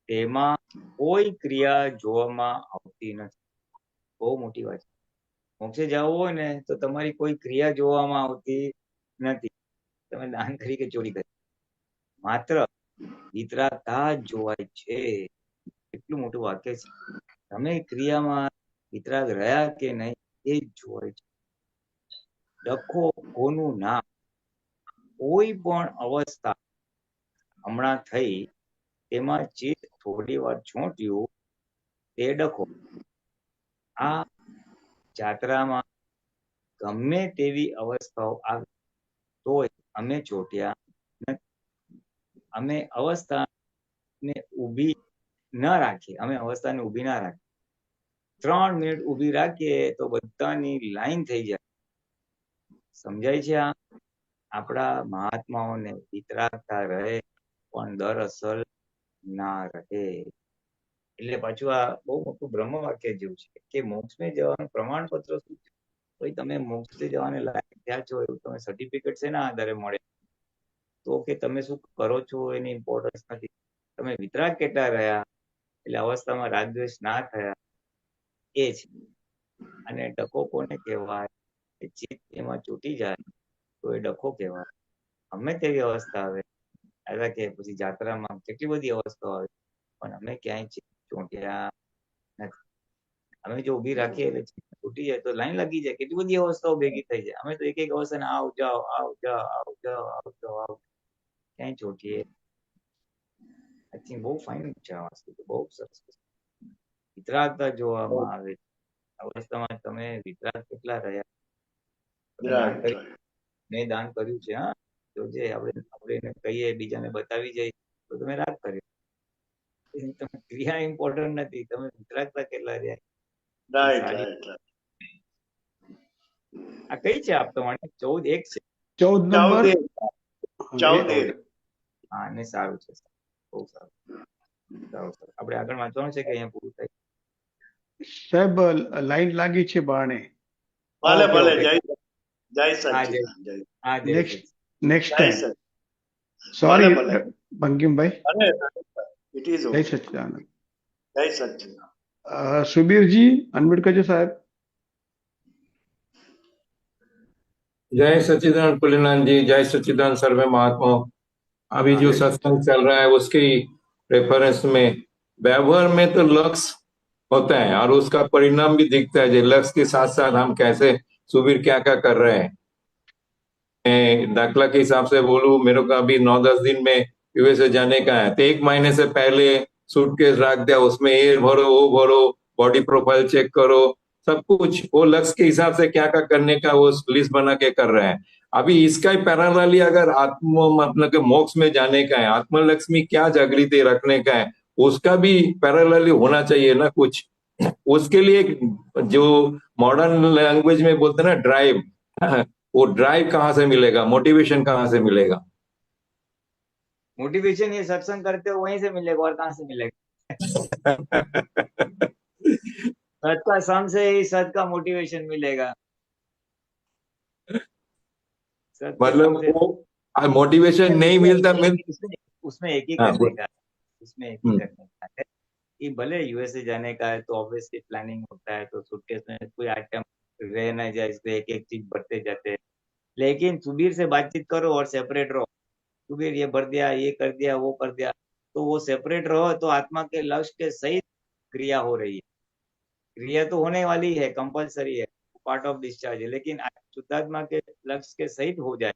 તેમાં કોઈ ક્રિયા જોવામાં આવતી નથી. બહુ મોટી વાત છે. મોક્ષે જવું હોય ને તો તમારી કોઈ ક્રિયા જોવામાં આવતી નથી. તમે દાન કરી કે ચોરી કરી, માત્ર વિતરાગતા જ જોવાય છે. એટલું મોટું વાક્ય છે. તમે ક્રિયામાં વિતરાગ રહ્યા કે નહીં એ જ જોવાય છે. ડખો કોનું નામ. કોઈ પણ અવસ્થા હમણાં થઈ તેમાં ચિત્ત થોડી વાર ચોંટ્યું તે ડખો. આ જાત્રામાં ગમે તેવી અવસ્થાઓ આવે તોય અમે ચોંટ્યા નથી. અમે અવસ્થાને ઊભી ન રાખીએ, અમે અવસ્થાને ઊભી ના રાખીએ. 3 મિનિટ ઊભી રાખીએ તો બધાની લાઈન થઈ જાય. સમજાય છે? આ આપણા મહાત્માઓને વિતરાગતા રહે પણ દરઅસલ ના રહે. એટલે પાછું આ બહુ મોટું બ્રહ્મ વાક્ય જેવું છે કે મોક્ષમાં જવાનું પ્રમાણપત્ર શું છે? ભાઈ તમે મોક્ષે જવાને લાયક થયા છો એવું તમે સર્ટિફિકેટ છે ના આધારે મળે? તો કે તમે શું કરો છો એની ઇમ્પોર્ટન્સ નથી. તમે વિતરાગ કેટલા રહ્યા એટલે અવસ્થામાં રાગદ્વેષ ના થયા એ છે. અને ડખો કોને કહેવાય? ચિત્ત એમાં ચોંટી જાય તો એ ડખો કહેવાય. અમે તેવી અવસ્થા આવે આવ્યા કે પછી જાત્રામાં કેટલી બધી અવસ્થાઓ આવે પણ અમે ક્યાંય ચોંટ્યા નથી. અમે જો ઊભી રાખીએ એટલે તૂટી જાય તો લાઈન લાગી જાય. કેટલી બધી અવસ્થાઓ ભેગી થઈ જાય. અમે તો એક એક અવસ્થાને આવ જાઓ આવ જાઓ આવ જાઓ આવ જાઓ આવ, ક્યાંય ચોંટીએ. આઈ થિંક બહુ ફાઇન છે આ વસ્તુ, બહુ સરસ. વિતરાગતા જોવામાં આવે અવસ્થામાં તમે વિતરાગ કેટલા રહ્યા. મેં દાન કર્યું છે. હા, જોજે આપણે એને કહીએ બીજાને બતાવી જાય તો તમે રાગ કર્યો. તમે ક્રિયા ઇમ્પોર્ટન્ટ નથી, તમે વિતરાગતા કેટલા રહ્યા. આ કઈ છે આપ તમારે? 14 1 છે. 14 નંબર. હા, ને સારું છે, બહુ સારું. આપણે આગળ વાંચવાનું છે કે અહીંયા પૂરું થાય? સાહેબ લાઈન લાગી છે બાણે. ભલે ભલે. જય સચ્ચિદાનંદ. હા, નેક્સ્ટ ટાઈમ. સોરી બંકિમભાઈ. ઇટ ઇઝ જય સચ્ચિદાનંદ. જય સચ્ચિદાનંદ. સુબીરજી અનમ્યુટ કરજો સાહેબ. जय सच्चिदानंद पुलिनाथ जी, जय सच्चिदानंद सर्वे महात्मा। अभी जो सत्संग चल रहा है उसके रेफरेंस में व्यवहार में तो लक्ष्य होता है और उसका परिणाम भी दिखता है। जो लक्ष्य के साथ साथ हम कैसे सुबीर क्या क्या कर रहे हैं। मैं दाखला के हिसाब से बोलूं, मेरे को अभी 9-10 दिन में यूएसए जाने का है तो 1 महीने से पहले सूटकेस रख दिया, उसमें ये भरो वो भरो, बॉडी प्रोफाइल चेक करो, सब कुछ वो लक्ष्य के हिसाब से क्या क्या करने का वो लिस्ट बना के कर रहे हैं। अभी इसका ही पैरेलली अगर आत्म मतलब के मोक्ष में जाने का है, आत्मलक्ष्मी क्या जागृति रखने का है, उसका भी पैरेलली होना चाहिए ना कुछ। उसके लिए जो मॉडर्न लैंग्वेज में बोलते हैं ना ड्राइव, वो ड्राइव कहाँ से मिलेगा, मोटिवेशन कहाँ से मिलेगा? मोटिवेशन ये सत्संग करते हो वहीं से मिलेगा, और कहाँ से मिलेगा? सत का सम से ही सत का मोटिवेशन मिलेगा। मतलब वो मोटिवेशन नहीं मिलता उसमें एक ही करने का, उसमें एक ही करने का है कि भले यूएसए जाने का है तो ऑब्वियसली प्लानिंग होता है तो सूटकेस में कोई आइटम रह ना जाए इसलिए एक एक चीज भरते जाते हैं। लेकिन सुबीर से बातचीत करो और सेपरेट रहो। सुबीर ये भर दिया, ये कर दिया, वो कर दिया, तो वो सेपरेट रहो तो आत्मा के लक्ष्य के सहित क्रिया हो रही है। क्रिया तो होने वाली है, कंपलसरी है, पार्ट ऑफ डिस्चार्ज है, लेकिन शुद्धात्मा के लक्ष्य के सहित हो जाए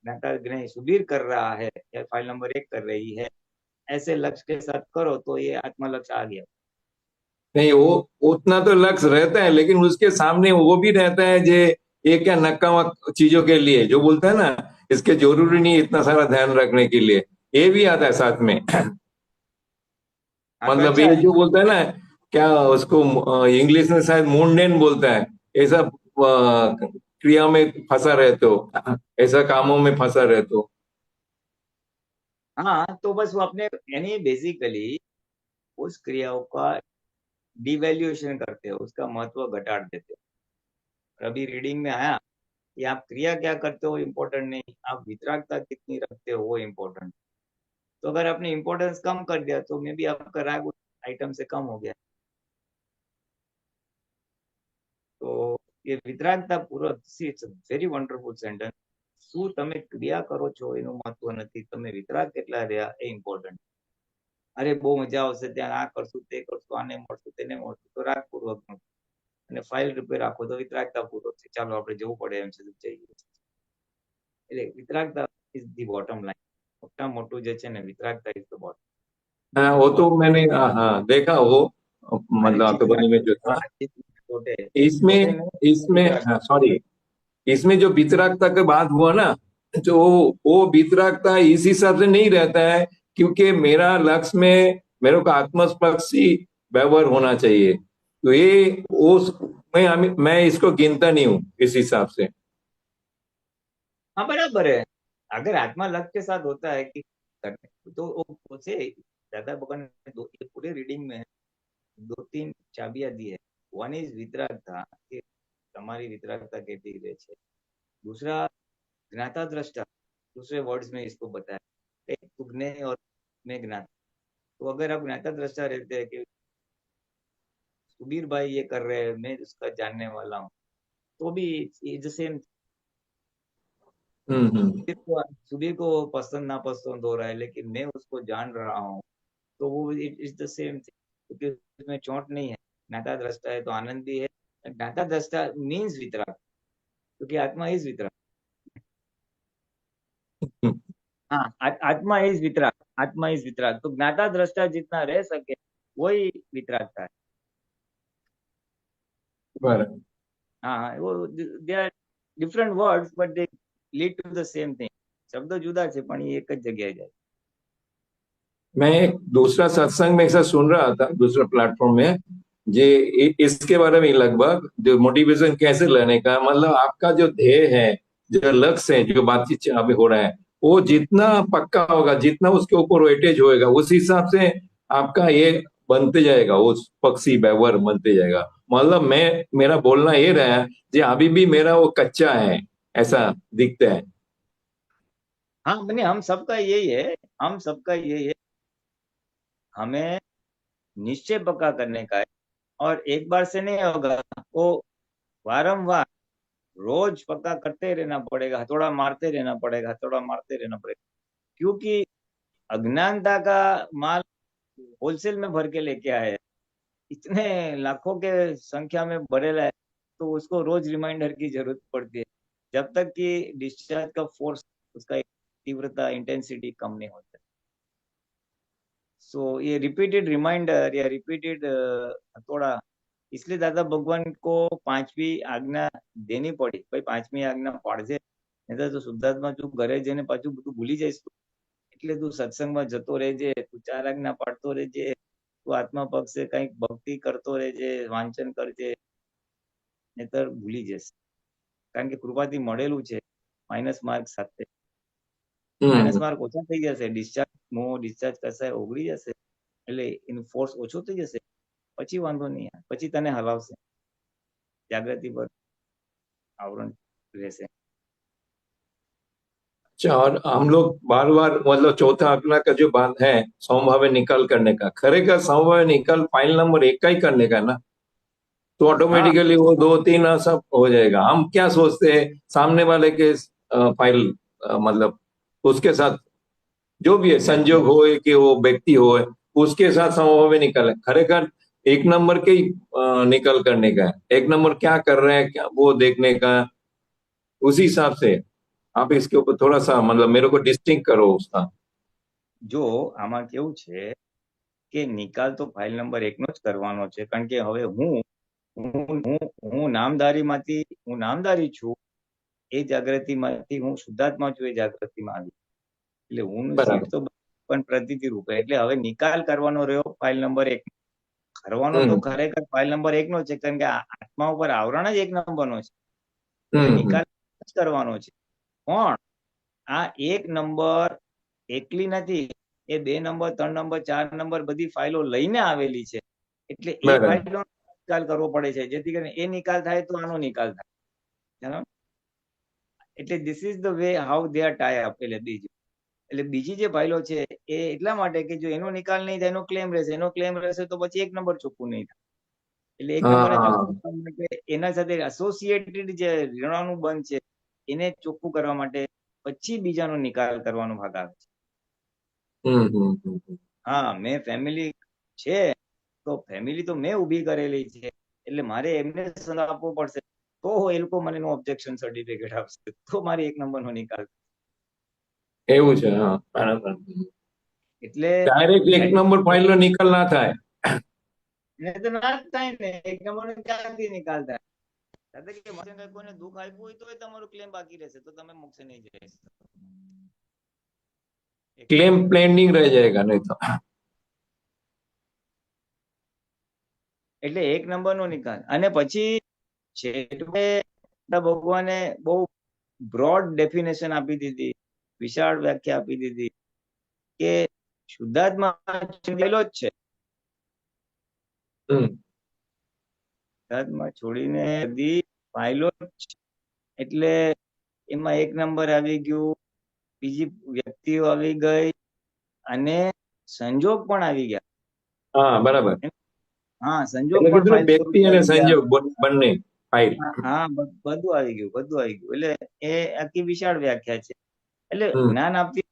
ज्ञाताग्रह सुबीर कर रहा है या फाइल नंबर 1 कर रही है, ऐसे लक्ष्य के साथ करो तो ये आत्मा लक्ष्य आ गया। नहीं, वो उतना तो लक्ष्य रहता है, लेकिन उसके सामने वो भी रहता है जे ये क्या नक्कामा चीजों के लिए जो बोलता है ना, इसके जरूरी नहीं इतना सारा ध्यान रखने के लिए, ये भी आता है साथ में। हाँ तो मतलब अच्छा ये है। जो बोलता है ना, क्या उसको इंग्लिश में शायद मुंडेन बोलता है, ऐसा क्रिया में फंसा रहते हो, ऐसा कामों में फंसा रहते हो। हाँ तो बस वो अपने यानी बेसिकली उस क्रियाओं का डिवैल्यूएशन करते हो, उसका महत्व घटा देते हो। अभी रीडिंग में आया कि आप क्रिया क्या करते हो इम्पोर्टेंट नहीं, आप वितरागता कितनी रखते हो वो इम्पोर्टेंट। तो अगर आपने इम्पोर्टेंस कम कर दिया तो मे बी आपका राग उस आइटम से कम हो गया। તો એ વિતરાગતા પૂર્વક ઇટ્સ વેરી વન્ડરફુલ સેન્ટેન્સ. શું તમે ક્રિયા કરો છો એનું મહત્વ નથી, તમે વિતરાગ કેટલા રહ્યા એ ઇમ્પોર્ટન્ટ. અરે બહુ મજા આવશે ત્યાં, આ કરશું તે કરશું, આને મળશું તેને મળશું, તો રાગ પૂર્વક નું. અને ફાઇલ રૂપે રાખો તો વિતરાગતા પૂર્વક છે, ચાલો આપણે જવું પડે એમ છે તો જઈએ. એટલે વિતરાગતા ઇઝ ધી બોટમ લાઈન. મોટા મોટું જે છે ને વિતરાગતા ઇઝ ધ બોટમ. हाँ, वो तो मैंने हाँ देखा वो, અને मतलब अखबार में जो था छोटे इसमें इसमें हाँ सॉरी, इसमें जो वितरागता का बात हुआ ना, तो वो वितरागता इस हिसाब से नहीं रहता है, क्योंकि मेरा लक्ष्य में मेरे को आत्मस्पर्शी व्यवहार होना चाहिए, तो ये उस मैं इसको गिनता नहीं हूँ इस हिसाब से। हाँ बराबर है। अगर आत्मा लक्ष्य के साथ होता है कि करने तो वो से दादा भगवान ने दो ये पूरे रीडिंग में 2-3 ચાબિયા दी है। वन इज वितरागता कि તમારી વિતરાગતા કેટલી રહે છે। दूसरा ज्ञाता दृष्टा, दूसरे वर्ड्स में इसको बताया एक तुगने और मैं ज्ञाता। तो अगर आप ज्ञाता दृष्टा रहते हैं कि सुबीर भाई ये कर रहे हैं, मैं उसका जानने वाला हूँ, तो भी इज द सेम। सुबीर को पसंद ना पसंद हो रहा है लेकिन मैं उसको जान रहा हूँ, तो वो it is the same thing, क्योंकि उसमें चोट नहीं है। ज्ञाता दृष्टा है तो आनंद भी है। ज्ञाता दृष्टा मीन्स वितराग, क्योंकि आत्मा इज वितराग। हाँ आत्मा इज वितराग, आत्मा इज वितराग। तो ज्ञाता दृष्टा जितना रह सके वही वितरागता है। बराबर। हाँ वो they are different words but they lead to the same thing. शब्दों जुदा છે પણ એ એક જ જગ્યાએ જાય। मैं एक दूसरा सत्संग में ऐसा सुन रहा था दूसरा प्लेटफॉर्म में, जे इसके बारे में लगभग जो मोटिवेशन कैसे लेने का, मतलब आपका जो ध्येय है, जो लक्ष्य है, जो बातचीत अभी हो रहा है, वो जितना पक्का होगा, जितना उसके ऊपर वेटेज होएगा, उस हिसाब से आपका ये बनते जाएगा, उस पक्षी व्यवहार बनते जाएगा। मतलब मेरा बोलना ये रहा कि अभी भी मेरा वो कच्चा है, ऐसा दिखता है। हाँ मैंने हम सबका यही है, हम सबका यही है। हमें निश्चय पक्का करने का है और एक बार से नहीं होगा, वो वारंवार रोज पक्का करते रहना पड़ेगा, हथौड़ा मारते रहना पड़ेगा, हथौड़ा मारते रहना पड़ेगा। क्योंकि अज्ञानता का माल होलसेल में भर के लेके आए, इतने लाखों के संख्या में भरेला है, तो उसको रोज रिमाइंडर की जरूरत पड़ती है जब तक कि डिस्चार्ज का फोर्स, उसका तीव्रता, इंटेंसिटी कम नहीं होता। सो ये रिपीटेड रिमाइंडर या रिपीटेड हथौड़ा, इसलिए दादा भगवान को 5મી આજ્ઞા દેनी पड़ी। भाई 5મી આજ્ઞા पाड़जे, नहीं तो शुद्धात्मा तू घरे जईने पाछू બધું ભૂલી જઈશ, એટલે તું સત્સંગમાં જતો રહેજે, તું 4 આજ્ઞા પાડતો રહેજે, તું આત્મા પક્ષે કંઈક ભક્તિ કરતો રહેજે, વાંચન કરજે, નહીતર ભૂલી જશે। કારણ કે કૃપાથી મળેલું છે માઇનસ માર્ક સાથે, માઇનસ માર્ક ઓછા થઈ જશે, ડિસ્ચાર્જ મો ડિસ્ચાર્જ કસાય ઓગળી જશે, એટલે એનું ફોર્સ ઓછો થઈ જશે, પછી વાંધો નહીં, પછી તને હલાવશે, જાગૃતિ પર આવરણ રહેશે। अच्छा, और हम लोग बार बार मतलब चौथा आंकड़ा का जो बात है समभाव निकाल करने का, खरेखर समभाव निकाल फाइल नंबर 1 का ही करने का ना, तो ऑटोमेटिकली वो 2-3 सब हो जाएगा। हम क्या सोचते हैं सामने वाले के फाइल मतलब उसके साथ जो भी है संजोग हो कि वो व्यक्ति हो, उसके साथ समभाव निकाल, खरेखर 1 नंबर के ही निकल करने का है। 1 नंबर क्या कर रहे हैं क्या वो देखने का, उसी हिसाब से आप इसके ऊपर थोड़ा सा मतलब मेरे को डिस्टिंक्ट करो उसका। જો આમાં કેવું છે કે નિકાલ તો ફાઇલ નંબર 1 નો જ કરવાનો છે, કારણ કે હવે હું નામદારી છું, એ જાગૃતિમાંથી હું શુદ્ધાત્મા છું, એ જાગૃતિમાં આવી, એટલે હું બરાબર. તો પણ પ્રતીતિ રૂપે, એટલે હવે નિકાલ કરવાનો રહ્યો ફાઇલ નંબર 1, કરવાનો તો ખરેખર ફાઇલ નંબર 1 નો છે, કારણ કે આત્મા ઉપર આવરણ જ 1 નંબરનો છે, એટલે નિકાલ જ કરવાનો છે. પણ આ 1 નંબર એકલી નથી, એ 2 નંબર 3 નંબર 4 નંબર બધી ફાઇલો લઈને આવેલી છે, એટલે એ બરાબર. ફાઇલો નિકાલ કરવો પડે છે, જેથી કરીને એ નિકાલ થાય તો આનો નિકાલ થાય. એટલે this is the way how they are tie up. એટલે બીજી જે ફાઇલો છે એ એટલા માટે કે જો એનો નિકાલ નહીં થાય, એનો ક્લેમ રહેશે તો પછી 1 નંબર ચોખ્ખું નહીં થાય. એટલે 1 નંબર ચોખ્ખું કરવા માટે એના સાથે એસોસિએટેડ જે ઋણાનું બંધ છે એને ચોખ્ખું કરવા માટે પછી બીજાનો નિકાલ કરવાનો ભાગ આવે છે. હા, મેં ફેમિલી છે તો ફેમિલી તો મેં ઊભી કરેલી છે, એટલે મારે એમને સંગ આપવો પડશે, તો એ લોકો મને ઓબ્જેક્શન સર્ટિફિકેટ આપશે, તો મારે 1 નંબરનો નિકાલ. એવું છે. હા, બરાબર. એટલે ડાયરેક્ટ 1 નંબર ફાઇલ નો નિકાલ ના થાય. તો ના જ થાય ને, 1 નંબર નો ક્યાંથી નિકાલ થાય? દાદા કે મને કોઈને દુઃખ આપ્યું હોય તો તમારું ક્લેમ બાકી રહેશે, તો તમે મોક્ષે નહીં જઈ શકો. क्लेम पेंडिंग रह जाएगा नहीं तो। એટલે 1 નંબરનો નિકાલ. અને પછી છેવટે ભગવાને બહુ બ્રોડ ડેફિનેશન આપી દીધી, વિશાળ વ્યાખ્યા આપી દીધી કે શુદ્ધાત્મા છોડેલો જ છે, શુદ્ધાત્મા છોડીને બધી ફાઇલો જ છે, એટલે એમાં 1 નંબર આવી ગયું, બીજી વ્યક્તિઓ આવી ગઈ, અને સંજોગ પણ આવી ગયા. હા, બરાબર. હા, સંજોગ પણ વ્યક્તિ અને સંજોગ બંને ફાઇલ. હા, બધું આવી ગયું. એટલે એ આખી વિશાળ વ્યાખ્યા છે. એટલે જ્ઞાન આપતી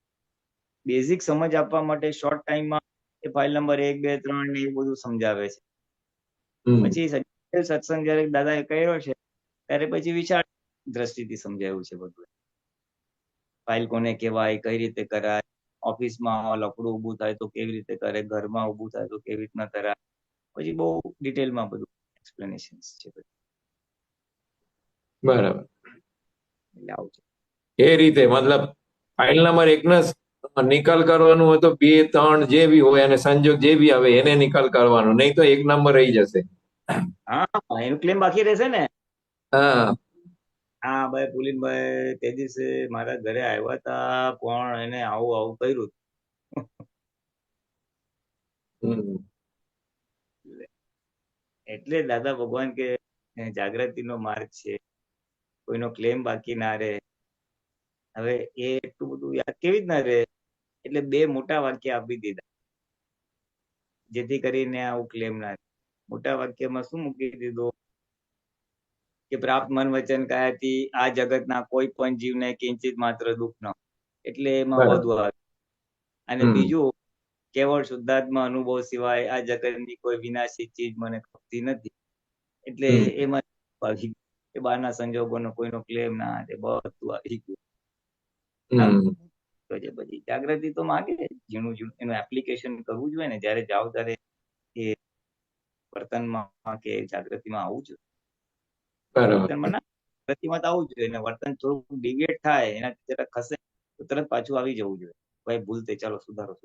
બેઝિક સમજ આપવા માટે શોર્ટ ટાઈમમાં એ ફાઇલ નંબર 1, 2, 3 ને એ બધું સમજાવે છે. પછી સત્સંગ જયારે દાદાએ કર્યો છે ત્યારે પછી વિશાળ દ્રષ્ટિથી સમજાયું છે બધું. ફાઇલ કોને કહેવાય, કઈ રીતે કરાય, ઓફિસમાં લફડું ઊભું થાય તો કેવી રીતે કરે, ઘરમાં ઊભું થાય તો કેવી રીતના કરાય, પછી બહુ ડિટેલમાં બધું એક્સપ્લેનેશન છે. બરાબર. એટલે આવું છે. એ રીતે મતલબ ફાઇલ નંબર 1 નો નિકાલ કરવાનું હોય તો 2, 3 જે બી હોય અને સંજોગ જે બી આવે એને નિકાલ કરવાનો, નહીં તો 1 નંબર રહી જશે. હા, એનું ક્લેમ બાકી રહેશે ને. હા, ભાઈ પુલિનભાઈ તે દિવસે મારા ઘરે આવ્યા હતા, પણ એને આવું કર્યું. એટલે દાદા ભગવાન કે જાગૃતિનો માર્ગ છે, કોઈનો ક્લેમ બાકી ના રહે. હવે એ એટલું બધું યાદ કેવી રીતના રહે, એટલે 2 મોટા વાક્ય આપી દીધા, જેથી કરીને આવું ક્લેમ ના રહે. મોટા વાક્યમાં શું મૂકી દીધું કે પ્રાપ્ત મન વચન કાયાથી આ જગતના કોઈ પણ જીવને કિંચિત માત્ર દુઃખ ન, એટલે એમાં વધુ આવે. અને બીજું, કેવળ શુદ્ધાત્મા અનુભવ સિવાય આ જગતની કોઈ વિનાશી ચીજ મને ખપતી નથી, એટલે એમાં એ બહારના સંજોગોનો કોઈનો ક્લેમ ના, બધું આવી ગયું. તો જે બધી જાગૃતિ તો માંગે, ઝીણું એનું એપ્લિકેશન કરવું જોઈએ ને, જયારે જાઓ ત્યારે એ વર્તનમાં કે જાગૃતિમાં આવવું જોઈએ. વર્તનમાં ના, જાગૃતિમાં તો આવવું જોઈએ, અને વર્તન થોડું ડિવિએટ થાય, એનાથી જરા ખસે તો તરત પાછું આવી જવું જોઈએ. ભાઈ ભૂલ થઈ, ચાલો સુધારો.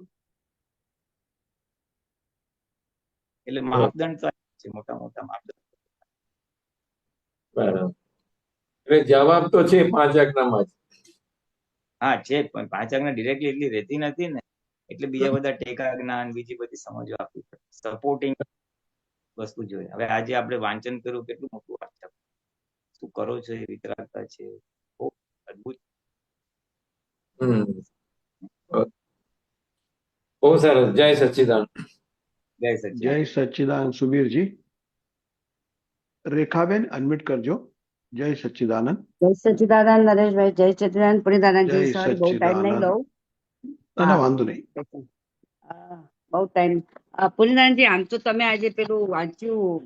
એટલે માપદંડ તો છે, મોટા માપદંડ. બરાબર. એટલે જવાબ તો છે 5 આજ્ઞામાં જ. હા છે, પણ 5 આજ્ઞા ડિરેક્ટલી એટલી રહેતી નથી ને, એટલે બીજા બધા ટેકા જ્ઞાન, બીજી બધી સમજો આપવી પડે, સપોર્ટિંગ વસ્તુ જોઈએ. હવે આજે આપણે વાંચન કર્યું, કેટલું મોટું વાંચન, શું કરો છો એ વિતરાગતા છે, બહુ અદભુત. બહુ સરસ. જય સચ્ચિદાનંદ. જય સચ્ચિદાનંદ. સુબીરજી, રેખાબેન અનમ્યુટ કરજો. જય સચ્ચિદાનંદ. જય સચ્ચિદાનંદ નરેશભાઈ. જય સચ્ચિદાનંદ પુનિદાનંદજી. જય સર, બહુ ટાઈમ નહીં લઉં. ના, વાંધો નહીં. બહુ ટાઈમ. પુનિદાનંદજી, આમ તો તમે આજે પેલું વાંચ્યું,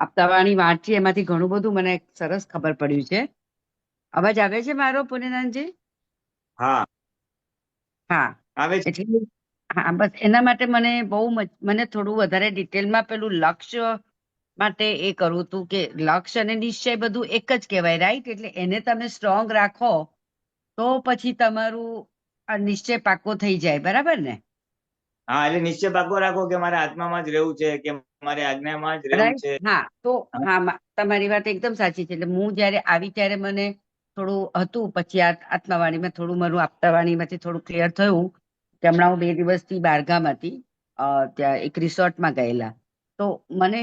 આપતાવાણી વાંચી, એમાંથી ઘણું બધું મને સરસ ખબર પડ્યું છે. અવાજ આવે છે મારો, પુનિદાનંદજી? હા હા આવે છે. એટલે હા બસ એના માટે મને મને થોડું વધારે ડિટેલમાં પેલું લક્ષ્ય માટે એ કરવું હતું કે લક્ષ્ય અને નિશ્ચય બધું એક જ કહેવાય, રાઈટ? એટલે એને તમે સ્ટ્રોંગ રાખો તો પછી તમારું આ નિશ્ચય પાકો થઈ જાય, બરાબર ને? હા, એટલે નિશ્ચય પાકો રાખો કે મારે આત્મામાં જ રહેવું છે, કે મારે આજ્ઞામાં જ રહેવું રાઈટ. છે. હા તો તમારી વાત એકદમ સાચી છે. એટલે હું જયારે આવી ત્યારે મને થોડું હતું, પછી આત્માવાણીમાં થોડું મારું આપતાવાણીમાંથી થોડું ક્લિયર થયું કે હમણાં હું 2 દિવસથી બહારગામ હતી, ત્યાં એક રિસોર્ટમાં ગયેલા. તો મને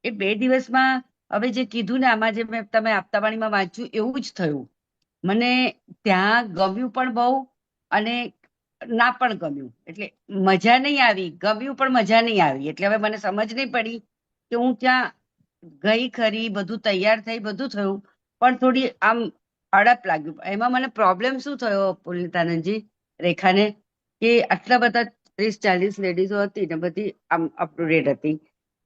એ 2 દિવસમાં હવે જે કીધું ને આમાં જે તમે આપતાવાણીમાં વાંચ્યું એવું જ થયું. મને ત્યાં ગમ્યું પણ બહુ અને ના પણ ગમ્યું. એટલે મજા નહીં આવી, ગમ્યું પણ મજા નહીં આવી. એટલે હવે મને સમજ નહીં પડી કે હું ત્યાં ગઈ ખરી, બધું તૈયાર થઈ, બધું થયું, પણ થોડી આમ અડપ લાગ્યું. એમાં મને પ્રોબ્લેમ શું થયો પુનિતાનંદજી, રેખાને, કે આટલા બધા 30-40 લેડીઝો હતી ને બધી આમ અપ ટુ ડેટ હતી,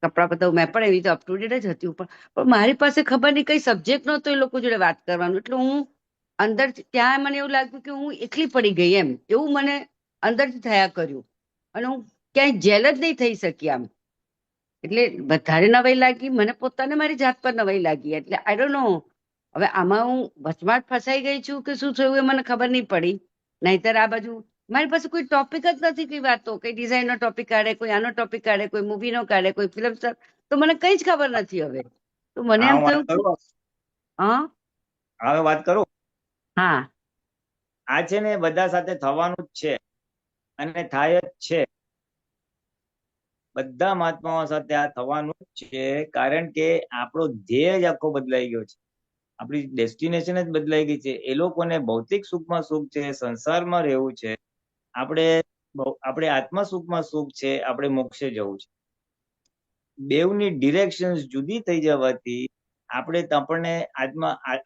કપડા બધા મેં પણ એવી રીતે અપ ટુ ડેટ જ હતી, પણ મારી પાસે ખબર નહીં કઈ સબ્જેક્ટ નહોતો એ લોકો જોડે વાત કરવાનું. એટલે હું અંદર ત્યાં મને એવું લાગ્યું કે હું એકલી પડી ગઈ એમ, એવું મને અંદરથી થયા કર્યું. અને હું ક્યાંય જેલ જ નહીં થઈ શકી આમ. એટલે વધારે નવાઈ લાગી મને, પોતાને મારી જાત પર નવાઈ લાગી. એટલે આઈ ડોન્ટ નો હવે આમાં હું વચમાં જ ફસાઈ ગઈ છું કે શું થયું એ મને ખબર નહીં પડી. નહીતર આ બાજુ મારી પાસે કોઈ ટોપિક જ નથી, કઈ વાતો, કઈ ડિઝાઇન નો ટોપિક કાઢે, કોઈ આનો ટોપિક કાઢે, કોઈ મૂવી નો કાઢે, કોઈ ફિલ્મ સ્ટાર, તો મને કઈ જ ખબર નથી હવે. તો મને હા, એમ હું વાત થયું કે કરું. હા હવે વાત કરું. હા આ છે ને બધા સાથે થવાનું જ છે અને થાય જ છે. બધા મહાત્માઓ સાથે આ થવાનું જ છે, કારણ કે આપણો ધ્યેય જ આખો બદલાઈ ગયો છે. આપણી ડેસ્ટિનેશન જ બદલાઈ ગઈ છે. એ લોકોને ભૌતિક સુખમાં સુખ છે, સંસારમાં રહેવું છે. આપણે આત્મા સુખમાં સુખ છે, આપણે મોક્ષે જવું છે. બેવની ડિરેક્શન જુદી થઈ જવાથી આપણને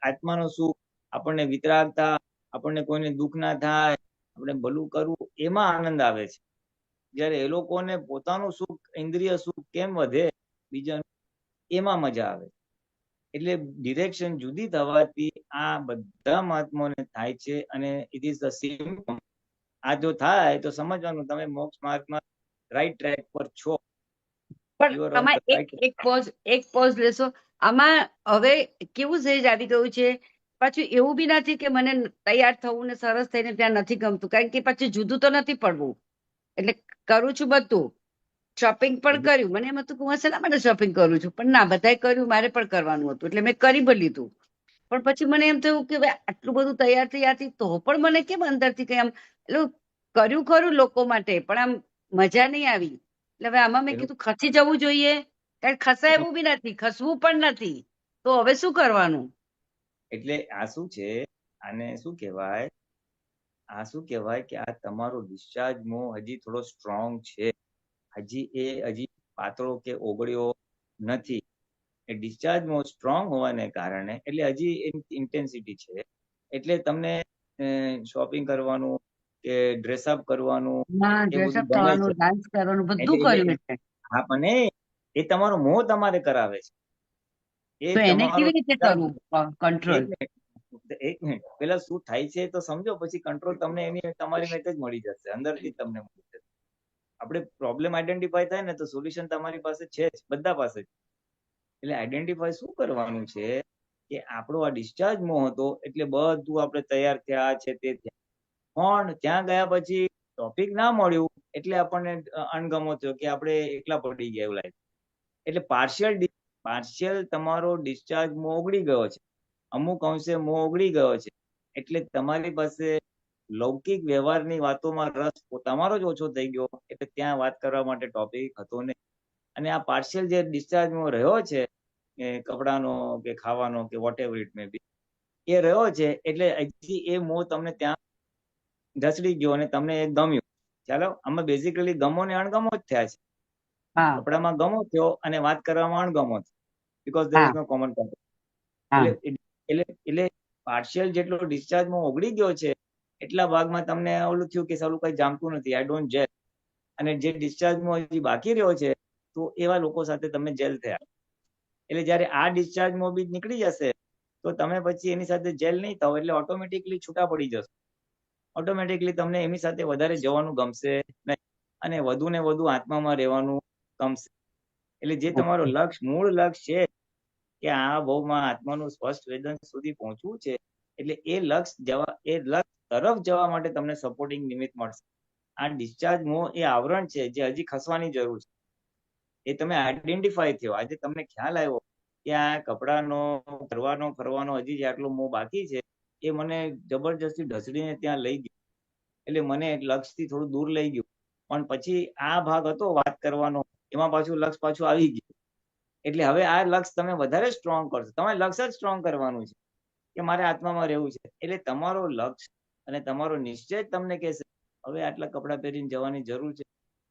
આત્માનું સુખ, આપણને વિતરાગતા, આપણને કોઈને દુઃખ ના થાય, આપણે ભલું કરવું, એમાં આનંદ આવે છે. જ્યારે એ લોકોને પોતાનું સુખ, ઇન્દ્રિય સુખ કેમ વધે બીજાનું, એમાં મજા આવે. એટલે ડિરેક્શન જુદી થવાથી આ બધા મહાત્માઓને થાય છે. અને ઇટ ઇઝ ધ સેમ. આ જો થાય તો સમજવાનું તમે મોક્ષ માર્ગમાં રાઈટ ટ્રેક પર છો. પણ આમાં એક પોઝ લેશો. આમાં હવે કેવું સહેજ આવી ગયું છે, પાછું એવું બી નથી કે મને તૈયાર થવું ને સરસ થઈને ત્યાં નથી ગમતું, કારણ કે પાછું જુદું તો નથી પડવું. એટલે કરું છું બધું, શોપિંગ પણ કર્યું. મને એમ હતું કે હું શેના માટે શોપિંગ કરું છું, પણ ના, બધાએ કર્યું, મારે પણ કરવાનું હતું, એટલે મેં કરી પણ લીધું. પણ પછી મને એમ થયું કે આટલું બધું તૈયાર થયાથી તો પણ મને કેમ અંદરથી કઈ આમ એટલું કર્યું ખરું લોકો માટે, પણ આમ મજા નહીં આવી. એટલે હવે આમાં મેં કીધું ખસી જવું જોઈએ, કારણ ખસાય એવું બી નથી, ખસવું પણ નથી. તો હવે શું કરવાનું? એટલે આ શું છે, આને શું કહેવાય, કે આ તમારો ડિસ્ચાર્જ મોહ હજી થોડો સ્ટ્રોંગ છે. હજી પાતળો કે ઓગળ્યો નથી. એ ડિસ્ચાર્જ મોહ સ્ટ્રોંગ હોવાને કારણે, એટલે હજી ઇન્ટેન્સિટી છે. એટલે તમને શોપિંગ કરવાનું કે ડ્રેસઅપ કરવાનું એ બધું ગમે છે. ડાન્સ કરવાનું બધું કર્યું છે. હા, પણ એ તમારો મોહ તમારે કરાવે છે. એ તો એને તમારો કેવી રીતે કરવું કંટ્રોલ? એક મિનિટ પેલા શું થાય છે તો સમજો, પછી કંટ્રોલ તમને તમારી મેં જ મળી જશે, અંદરથી તમને મળી જશે. આપણે પ્રોબ્લેમ આઈડેન્ટિફાય થાય ને તો સોલ્યુશન તમારી પાસે છે જ, બધા પાસે. એટલે આઈડેન્ટિફાય શું કરવાનું છે કે આપણો આ ડિસ્ચાર્જ મોહ હતો, એટલે બધું આપણે તૈયાર થયા છે તે થયા, પણ ત્યાં ગયા પછી ટોપિક ના મળ્યું એટલે આપણને અણગમો થયો કે આપણે એકલા પડી ગયા એવું લાગ્યું. એટલે પાર્શિયલ તમારો ડિસ્ચાર્જ મોહ ઓગળી ગયો છે, અમુક અંશે મોહ ઓગળી ગયો છે. એટલે તમારી પાસે લૌકિક વ્યવહારની વાતોમાં રસ તમારો જ ઓછો થઈ ગયો. એટલે ત્યાં વાત કરવા માટે ટોપિક હતો નહીં. અને આ પાર્શિયલ જે ડિસ્ચાર્જમાં રહ્યો છે, કપડાનો કે ખાવાનો કે વોટ એવર ઇટ મે બી, એ રહ્યો છે. એટલે હજી એ મોહ તમને ત્યાં ઢસડી ગયો અને તમને એ ગમ્યું. ચાલો, આમાં બેઝિકલી ગમો ને અણગમો જ થયા છે. કપડામાં ગમો થયો અને વાત કરવામાં અણગમો થયો, because there is no common topic. એટલે પાર્શિયલ જેટલો ડિસ્ચાર્જમાં ઓગળી ગયો છે, એટલા ભાગમાં તમને ઓલું થયું કે સાલું કઈ જામતું નથી, આઈ ડોન્ટ જેલ. અને જે ડિસ્ચાર્જમાં હજી બાકી રહ્યો છે, તો એવા લોકો સાથે તમે જેલ થયા. એટલે જયારે આ ડિસ્ચાર્જમાં બી નીકળી જશે, તો તો તમે પછી એની સાથે જેલ નહીં થાવ એટલે ઓટોમેટિકલી છૂટા પડી જશો. ઓટોમેટિકલી તમને એની સાથે વધારે જવાનું ગમશે નહીં અને વધુ ને વધુ આત્મામાં રહેવાનું ગમશે. એટલે જે તમારો મૂળ લક્ષ્ય છે કે આ ભવમાં આત્માનું સ્પષ્ટ વેદન સુધી પહોંચવું છે, એટલે એ લક્ષ્ય તરફ જવા માટે તમને સપોર્ટિંગ નિમિત્ત મળશે. આ ડિસ્ચાર્જ મોહ એ આવરણ છે જે હજી ખસવાની જરૂર છે. એ તમે આઈડેન્ટિફાય થયો, આજે તમને ખ્યાલ આવ્યો કે આ કપડાનો ફરવાનો હજી આટલો મોહ બાકી છે, એ મને જબરજસ્તી ઢસડીને ત્યાં લઈ ગયો, એટલે મને લક્ષ્યથી થોડું દૂર લઈ ગયું. પણ પછી આ ભાગ હતો વાત કરવાનો, એમાં પાછું લક્ષ્ય પાછું આવી ગયું. એટલે હવે આ લક્ષ્ય તમે વધારે સ્ટ્રોંગ કરશો. તમારે લક્ષ્ય જ સ્ટ્રોંગ કરવાનું છે કે મારે આત્મામાં રહેવું છે. એટલે તમારો લક્ષ્ય અને તમારો નિશ્ચય જ તમને કહેશે હવે આટલા કપડાં પહેરીને જવાની જરૂર છે,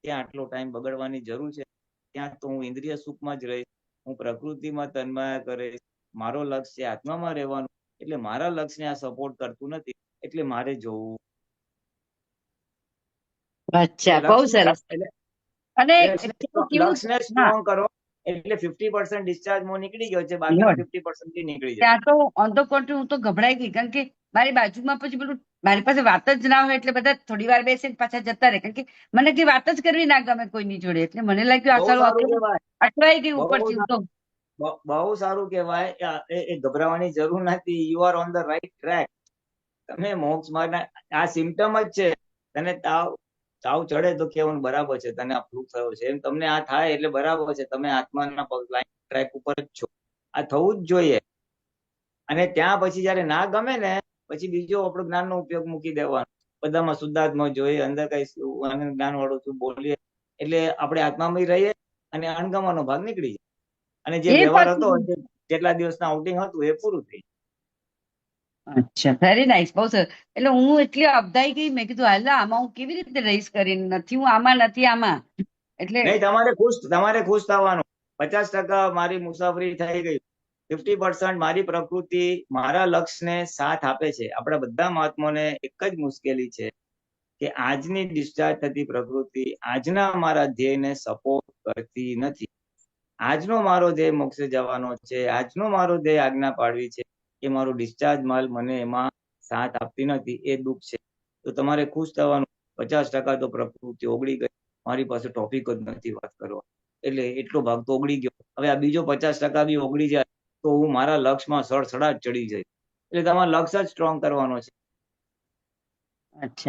ત્યાં આટલો ટાઈમ બગડવાની જરૂર છે, ત્યાં તો હું ઇન્દ્રિય સુખમાં જ રહીશ, હું પ્રકૃતિમાં તન્માયા કરીશ. મારો લક્ષ્ય છે આત્મામાં રહેવાનું, એટલે મારા લક્ષ્યને આ સપોર્ટ કરતું નથી, એટલે મારે જોવું. અચ્છા, બહુ સરસ. અને લક્ષ્યને સ્ટ્રોંગ કરો એટલે 50% ડિસ્ચાર્જ મોહ નીકળી ગયો છે, બાકીનો 50% થી નીકળી જાય. ત્યાં તો ઓન ધ કોન્ટ્રી હું તો ગભરાઈ ગઈ, કારણ કે મારી બાજુમાં પછી પેલું મારી પાસે વાત જ ના હોય એટલે બધા થોડી વાર બેસીને પાછા જતા રહે, કારણ કે મને કઈ વાત જ કરવી ના ગમે કોઈની જોડે. એટલે મને લાગ્યું આ સારું અટવાઈ ગયું ઉપરથી. તો બહુ સારું કહેવાય. એ ગભરાવાની જરૂર નથી. You are on the right track. તમે મોક્ષ માર્ગના આ સિમ્ટમ જ છે. તને તાવ ચડે તો કેવું બરાબર છે, તને આ ફ્લૂ થયો છે, એમ તમને આ થાય એટલે બરાબર છે, તમે આત્માના ટ્રેક ઉપર જ છો. આ થવું જ જોઈએ. અને ત્યાં પછી જયારે ના ગમે ને પછી બીજો આપણો જ્ઞાનનો ઉપયોગ મૂકી દેવાનો. બધામાં શુદ્ધાત્મા જોઈએ, અંદર કઈ જ્ઞાન વાળું છું બોલીએ એટલે આપણે આત્મામાં રહીએ અને અણગમાનો ભાગ નીકળી જાય. અને જે વ્યવહાર હતો, જેટલા દિવસના આઉટિંગ હતું એ પૂરું થઈ જાય. અચ્છા, વેરી નાઇસ, બહુ સરસ. એટલે હું એટલી અબધાઈ ગઈ, મેં કીધું હાલ આમાં હું કેવી રીતે રહીશ કરીને, નથી હું આમાં નથી આમાં. એટલે નહીં, તમારે ખુશ થવાનું. 50% મારી મુસાફરી થઈ ગઈ, 50% મારી પ્રકૃતિ મારા લક્ષ્યને સાથ આપે છે. આપણા બધા મહાત્માઓને એક જ મુશ્કેલી છે કે આજની ડિસ્ચાર્જ થતી પ્રકૃતિ આજના મારા ધ્યેયને સપોર્ટ કરતી નથી. આજનો મારો ધ્યેય મોક્ષે જવાનો છે, આજનો મારો ધ્યેય આજ્ઞા પાડવી છે, એ મારો ડિસ્ચાર્જ માલ મને એમાં સાથ આપતી નથી, એ દુઃખ છે. તો તમારે ખુશ થવાનું. 50% તો પ્રકૃતિ ઓગળી ગઈ, મારી પાસે ટોપિક જ નથી વાત કરવા, એટલે એટલો ભાગ તો ઓગળી ગયો. હવે આ બીજો 50% બી ઓગળી જાય તો હું મારા લક્ષ્યમાં સડસડાટ ચડી જાય. એટલે તમારે લક્ષ્ય જ સ્ટ્રોંગ કરવાનો છે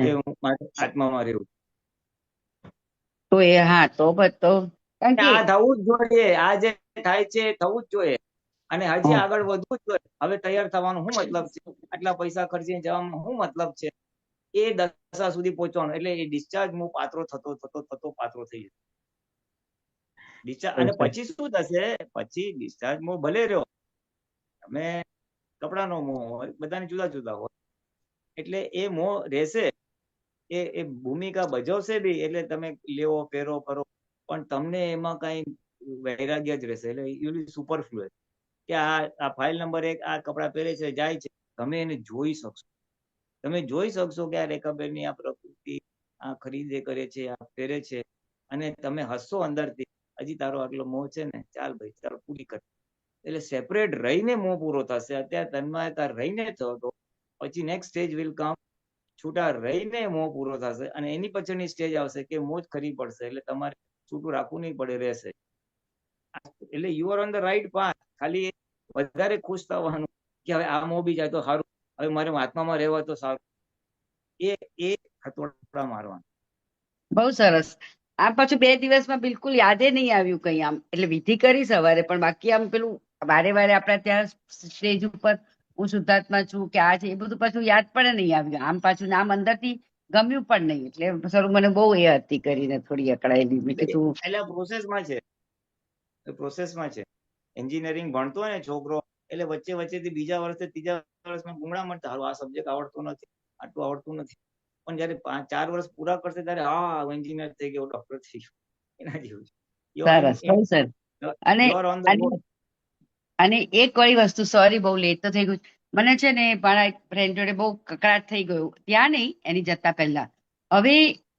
કે હું આત્મામાં રહેવું. તો એ હા, તો આ થવું જ જોઈએ. આ જે થાય છે થવું જ જોઈએ અને હજી આગળ વધવું જ જોઈએ. હવે તૈયાર થવાનું શું મતલબ છે? આટલા પૈસા ખર્ચીને જવામાં શું મતલબ છે? એ દશા સુધી પહોંચવાનું. એટલે એ ડિસ્ચાર્જ હું પાત્રો થતો પાત્રો થઈ જશે. ડિસ્ચાર્જ અને પછી શું થશે? પછી ડિસ્ચાર્જ મોહ ભલે રહ્યો, તમે કપડાનો મોહ હોય, બધાને જુદા જુદા હોય, એટલે એ મોહ રહેશે, એ ભૂમિકા ભજવશે બી. એટલે તમે લેવો પહેરો કરો, પણ તમને એમાં કઈ વૈરાગ્ય જ રહેશે. એટલે યુ સુપરફ્લુઅસ કે આ ફાઇલ નંબર 1 આ કપડા પહેરે છે, જાય છે, તમે એને જોઈ શકશો. તમે જોઈ શકશો કે આ રેખાબેનની આ પ્રકૃતિ આ ખરીદે કરે છે, આ પહેરે છે, અને તમે હસશો અંદરથી. હજી તારો આટલો મોહ છે ને, ચાલ ભાઈ ચાલો પૂરી કર. એટલે સેપરેટ રહીને મોહ પૂરો થશે. અત્યારે તન્માયતા રહીને થયો તો પછી નેક્સ્ટ સ્ટેજ વિલ કમ, છૂટા રહીને મોહ પૂરો થશે અને એની પછીની સ્ટેજ આવશે કે મોહ જ ખરી પડશે. એટલે તમારે છૂટું રાખવું નહીં પડે, રહેશે. એટલે you are on the right path. ખાલી વધારે ખુશ થવાનું કે હવે આ મોહ બી જાય તો સારું, હવે મારે આત્મામાં રહેવા તો સારું. એ હથોડા મારવાનું. બહુ સરસ. આ પાછું 2 દિવસમાં બિલકુલ યાદે નહીં આવ્યું કઈ આમ. એટલે વિધિ કરી સવારે, પણ બાકી આમ પેલું વારે વારે આપણા ત્યાં સ્ટેજ ઉપર હું શુદ્ધાત્મા છું કે આ છે, એ બધું પાછું યાદ પણ નહીં આવ્યું. આમ પાછું નામ અંદરથી ગમ્યું પણ નહીં. એટલે સર મને બહુ એ હતી કરીને થોડી અકળાયેલી. મેં કીધું એટલે પ્રોસેસમાં છે. એન્જિનિયરિંગ ભણતો હોય ને છોકરો, એટલે વચ્ચેથી બીજા વર્ષે ત્રીજા વર્ષમાં ગુંગળા મળતા, હારું આ સબ્જેક્ટ આવડતો નથી, આટલું આવડતું નથી. પણ જયારે 4 વર્ષ પૂરા કરશે ત્યારે હા એન્જિનિયર થઈ ગયો, ડોક્ટર થઈ ગયો, એના જેવું છે. સરસ, બહુ સરસ. અને એક કઈ વસ્તુ, સોરી બહુ લેટ તો થઈ ગયું. મને છે ને મારા એક ફ્રેન્ડ જોડે બહુ કકડાટ થઈ ગયું, ત્યાં નહીં, એની જતા પહેલા. હવે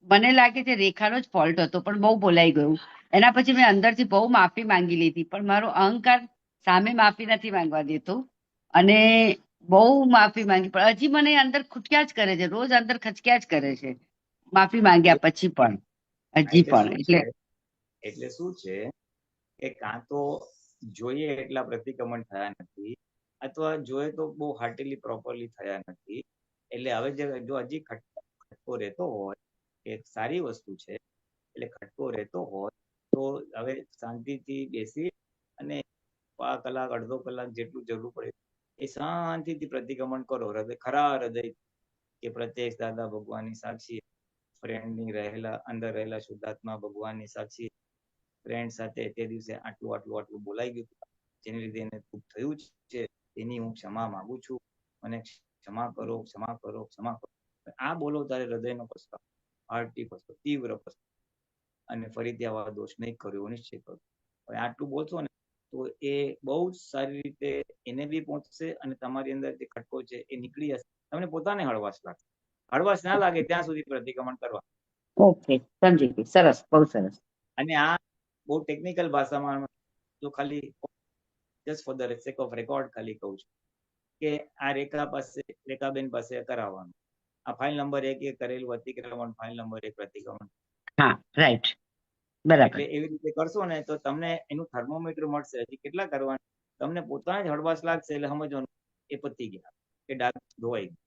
મને લાગે છે રેખાનો જ ફોલ્ટ હતો, પણ બહુ બોલાઈ ગયું. એના પછી મેં અંદરથી બહુ માફી માંગી લીધી, પણ મારો અહંકાર સામે માફી નથી માંગવા દેતો. અને બહુ માફી માંગી, પણ હજી મને અંદર ખૂટક્યા જ કરે છે, રોજ અંદર ખચક્યા જ કરે છે માફી માંગ્યા પછી પણ, હજી પણ. એટલે એટલે શું છે કે કાં તો જોઈએ એટલા પ્રતિક્રમણ થયા નથી, અથવા જોઈએ તો બહુ હાર્ટીલી પ્રોપરલી થયા નથી. એટલે હવે જો હજી ખટકો રહેતો હોય, એક સારી વસ્તુ છે, એટલે ખટકો રહેતો હોય તો હવે શાંતિથી બેસી અને કલાક અડધો કલાક જેટલું જરૂર પડે એ શાંતિથી પ્રતિક્રમણ કરો, ખરા હૃદય કે પ્રત્યક્ષ દાદા ભગવાનની સાક્ષી, ફ્રેન્ડની અંદર રહેલા શુદ્ધાત્મા ભગવાનની સાક્ષી, ફ્રેન્ડ સાથે તે દિવસે આટલું બોલાઈ ગયું, જેને લીધે એને દુઃખ થયું છે, એની હું ક્ષમા માંગુ છું, મને ક્ષમા કરો. આ બોલો તારે હૃદયનો પસ્તાવો, હાર્ટી પસ્તાવો, તીવ્ર પસ્તાવો, અને ફરીથી આવા દોષ નહીં કર્યો નિશ્ચય કરો. હવે આટલું બોલશો ને તો એ બહુ જ સારી રીતે એને બી પહોંચશે, અને તમારી અંદર જે ખટકો છે એ નીકળી જશે, તમને પોતાને હળવાશ લાગશે. હળવાશ ના લાગે ત્યાં સુધી પ્રતિક્રમણ કરવા. ઓકે, સમજી ગઈ. સરસ, બહુ સરસ. અને આ બહુ ટેકનિકલ ભાષામાં જો ખાલી just for the sec of record ખાલી કહું છું કે આ રેખાબેન પાસે કરાવવાનું, આ ફાઇલ નંબર 1 એ કરેલું અતિક્રમણ, ફાઇલ નંબર 1 પ્રતિક્રમણ. હા, રાઈટ, બરાબર. એટલે એવી રીતે કરશો ને તો તમને એનું થર્મોમીટર મળશે. હજી કેટલા કરવાનું, તમને પોતાને જ હળવાશ લાગશે, એટલે સમજવાનું એ પતી ગયા, એ ડાઘ ધોવાઈ ગયો,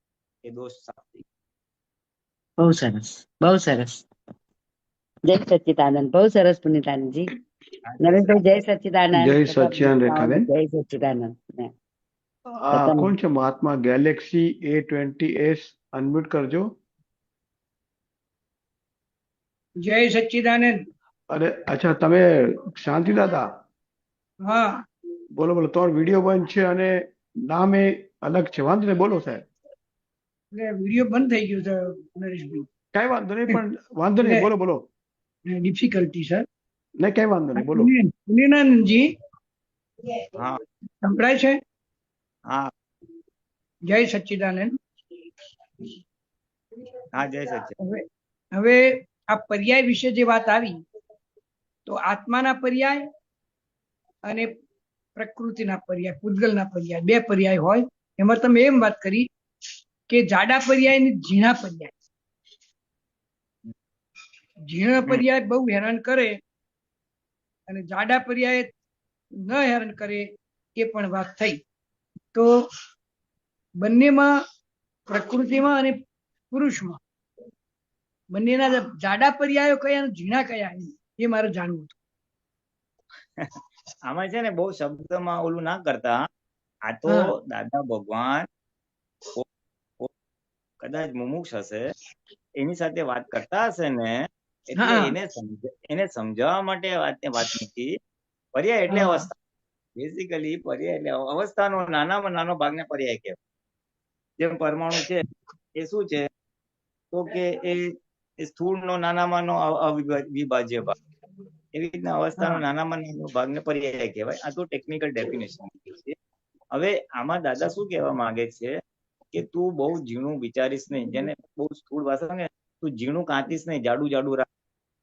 એ દોષ સાફ થઈ ગયો. બહુ સરસ, બહુ સરસ. જય સચ્ચિદાનંદ. બહુ સરસ પુનિતાનંદજી. નરેશભાઈ, જય સચ્ચિદાનંદ. જય સચ્ચિદાનંદ રેખાબેન. જય સચ્ચિદાનંદ. આ કોણ છે? મહાત્મા ગેલેક્સી A20s, અનમ્યુટ કરજો. જય સચ્ચિદાનંદ. અરે અચ્છા, તમે શાંતિ દાદા? હા, બોલો. તમારો વિડીયો બંધ છે અને નામ એ અલગ છે, વાંધો નહીં, બોલો સાહેબ. વિડીયો બંધ થઈ ગયો છે નરેશભાઈ. કઈ વાંધો નહીં, પણ વાંધો નહીં, બોલો. Difficulty sir. નહીં, કઈ વાંધો નહીં, બોલો. પુનિતાનંદજી, હા, સંભળાય છે? હા, જય સચ્ચિદાનંદ. હા, જય સચ્ચિદાનંદ. હવે આ પર્યાય વિશે જે વાત આવી, તો આત્માના પર્યાય અને પ્રકૃતિના પર્યાય, પૂતગલના પર્યાય, બે પર્યાય હોય. એમાં તમે એમ વાત કરી કે જાડા પર્યાય અને ઝીણા પર્યાય. ઝીણા પર્યાય બહુ હેરાન કરે અને જાડા પર્યાય ન હેરાન કરે, એ પણ વાત થઈ. તો બંનેમાં, પ્રકૃતિમાં અને પુરુષમાં, બંનેના જાડા પર્યાયો કયા અને ઝીણા કયા, એ મારે જાણવું હતું. આમાં છે ને બહુ શબ્દમાં ઓલું ના કરતા. આ તો દાદા ભગવાન કદાચ મુમુક્ષ હશે, એની સાથે વાત કરતા હશે ને, એટલે એને સમજાવવા માટે વાત નથી. પર્યાય એટલે અવસ્થા, બેઝિકલી પર્યાય એટલે અવસ્થાનો નાનામાં નાનો ભાગને પર્યાય કહેવાય. જેમ પરમાણુ છે એ શું છે, તો કે એ સ્થૂળનો નાનામાંનો અવિભાજ્ય ભાગ, એવી રીતના અવસ્થાનો નાનામાં નાનો ભાગને પર્યાય કહેવાય. આ તો ટેકનિકલ ડેફિનેશન છે. હવે આમાં દાદા શું કહેવા માંગે છે કે તું બહુ ઝીણું વિચારીશ નહીં, જેને બહુ સ્થૂળ ભાષા ને, તું ઝીણું કાંતીશ નહીં, જાડું રાખ.